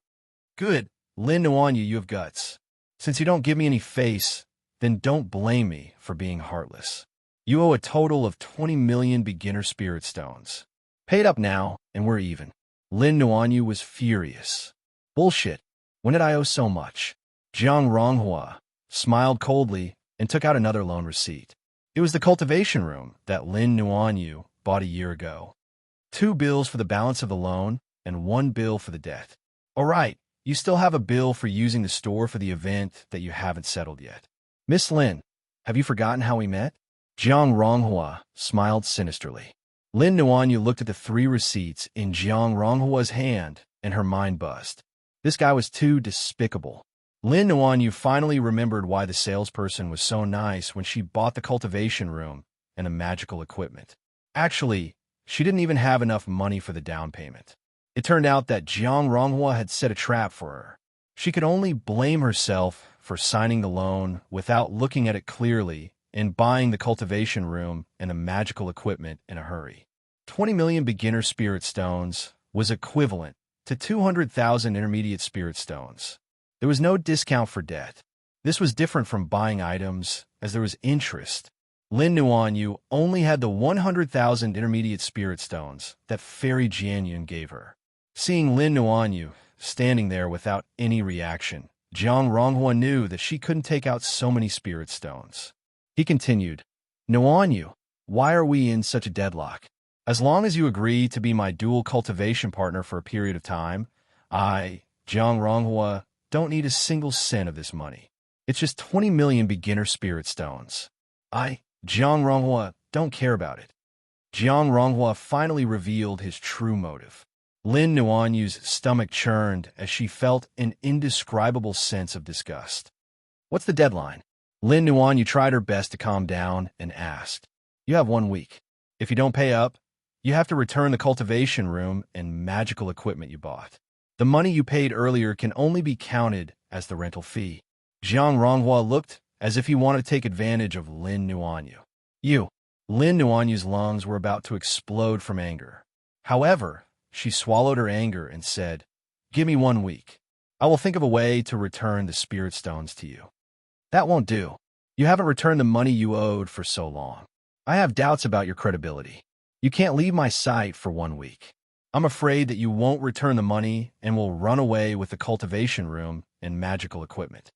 Good, Lin Nuanyu, you have guts. Since you don't give me any face, then don't blame me for being heartless. You owe a total of 20 million beginner spirit stones. Pay it up now, and we're even. Lin Nuanyu was furious. Bullshit. When did I owe so much? Jiang Ronghua smiled coldly and took out another loan receipt. It was the cultivation room that Lin Nuanyu bought a year ago. 2 bills for the balance of the loan and 1 bill for the debt. All right, you still have a bill for using the store for the event that you haven't settled yet. Miss Lin, have you forgotten how we met? Jiang Ronghua smiled sinisterly. Lin Nuanyu looked at the 3 receipts in Jiang Ronghua's hand, and her mind buzzed. This guy was too despicable. Lin Nuanyu finally remembered why the salesperson was so nice when she bought the cultivation room and the magical equipment. Actually, she didn't even have enough money for the down payment. It turned out that Jiang Ronghua had set a trap for her. She could only blame herself for signing the loan without looking at it clearly and buying the cultivation room and the magical equipment in a hurry. 20 million beginner spirit stones was equivalent to 200,000 intermediate spirit stones. There was no discount for debt. This was different from buying items, as there was interest. Lin Nuanyu only had the 100,000 intermediate spirit stones that Fairy Jianyun gave her. Seeing Lin Nuanyu standing there without any reaction, Jiang Ronghua knew that she couldn't take out so many spirit stones. He continued, Nuanyu, why are we in such a deadlock? As long as you agree to be my dual cultivation partner for a period of time, I, Jiang Ronghua, don't need a single cent of this money. It's just 20 million beginner spirit stones. I, Jiang Ronghua, don't care about it. Jiang Ronghua finally revealed his true motive. Lin Nuanyu's stomach churned as she felt an indescribable sense of disgust. What's the deadline? Lin Nuanyu tried her best to calm down and asked. You have 1 week. If you don't pay up, You have to return the cultivation room and magical equipment you bought. The money you paid earlier can only be counted as the rental fee. Jiang Ronghua looked as if he wanted to take advantage of Lin Nuanyu. Lin Nuanyu's lungs were about to explode from anger. However, she swallowed her anger and said, "Give me 1 week. I will think of a way to return the spirit stones to you." "That won't do. You haven't returned the money you owed for so long. I have doubts about your credibility. You can't leave my sight for 1 week. I'm afraid that you won't return the money and will run away with the cultivation room and magical equipment."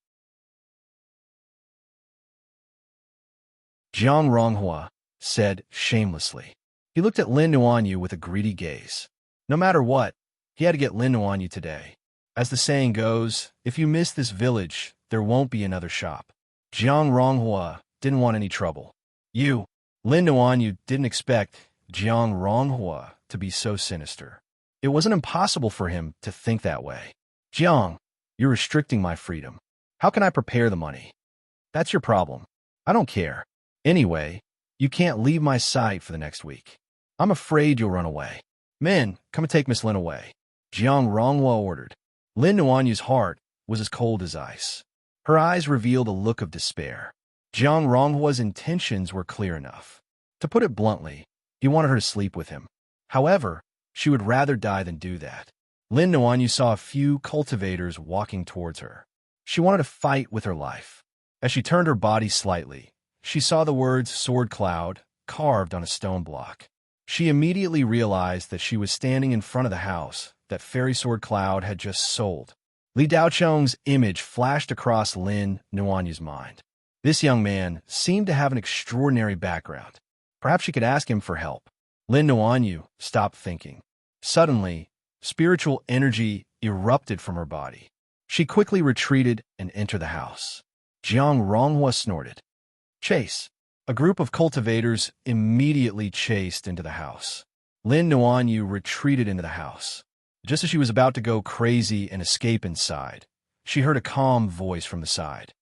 Jiang Ronghua said shamelessly. He looked at Lin Nuanyu with a greedy gaze. No matter what, he had to get Lin Nuanyu today. As the saying goes, if you miss this village, there won't be another shop. Jiang Ronghua didn't want any trouble. Lin Nuanyu didn't expect Jiang Ronghua to be so sinister. It wasn't impossible for him to think that way. "Jiang, you're restricting my freedom. How can I prepare the money?" "That's your problem. I don't care. Anyway, you can't leave my sight for the next week. I'm afraid you'll run away. Men, come and take Miss Lin away," Jiang Ronghua ordered. Lin Nuanyu's heart was as cold as ice. Her eyes revealed a look of despair. Jiang Ronghua's intentions were clear enough. To put it bluntly, he wanted her to sleep with him. However, she would rather die than do that. Lin Nuanyu saw a few cultivators walking towards her. She wanted to fight with her life. As she turned her body slightly, she saw the words "Sword Cloud" carved on a stone block. She immediately realized that she was standing in front of the house that Fairy Sword Cloud had just sold. Li Daocheng's image flashed across Lin Nuanyu's mind. This young man seemed to have an extraordinary background. Perhaps she could ask him for help. Lin Nuanyu stopped thinking. Suddenly, spiritual energy erupted from her body. She quickly retreated and entered the house. Jiang Ronghua snorted. "Chase!" A group of cultivators immediately chased into the house. Lin Nuanyu retreated into the house. Just as she was about to go crazy and escape inside, she heard a calm voice from the side.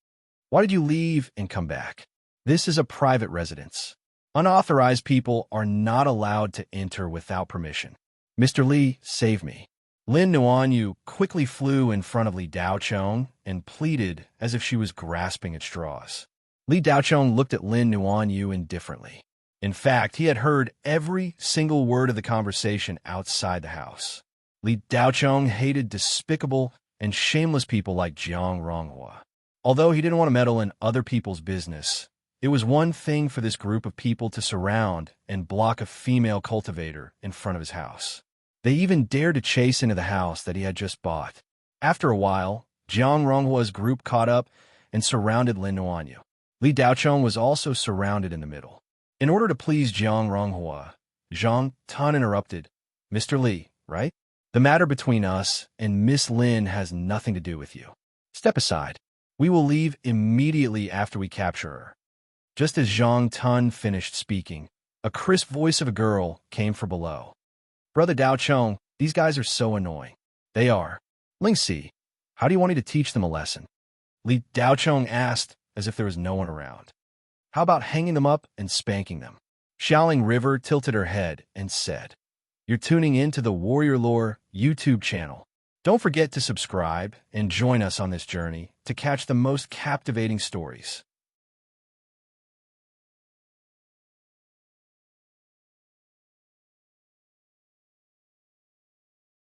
"Why did you leave and come back? This is a private residence. Unauthorized people are not allowed to enter without permission. Mr. Li, save me." Lin Nuanyu quickly flew in front of Li Daocheng and pleaded as if she was grasping at straws. Li Daocheng looked at Lin Nuanyu indifferently. In fact, he had heard every single word of the conversation outside the house. Li Daocheng hated despicable and shameless people like Jiang Ronghua. Although he didn't want to meddle in other people's business, it was one thing for this group of people to surround and block a female cultivator in front of his house. They even dared to chase into the house that he had just bought. After a while, Jiang Ronghua's group caught up and surrounded Lin Nuanyu. Li Daocheng was also surrounded in the middle. In order to please Jiang Ronghua, Zhang Tun interrupted. "Mr. Li, right? The matter between us and Miss Lin has nothing to do with you. Step aside. We will leave immediately after we capture her." Just as Zhang Tun finished speaking, a crisp voice of a girl came from below. "Brother Daocheng, these guys are so annoying." "They are. Lingxi, how do you want me to teach them a lesson?" Li Daocheng asked, as if there was no one around. "How about hanging them up and spanking them?" Xiaoling River tilted her head and said, "You're tuning in to the Warrior Lore YouTube channel. Don't forget to subscribe and join us on this journey to catch the most captivating stories.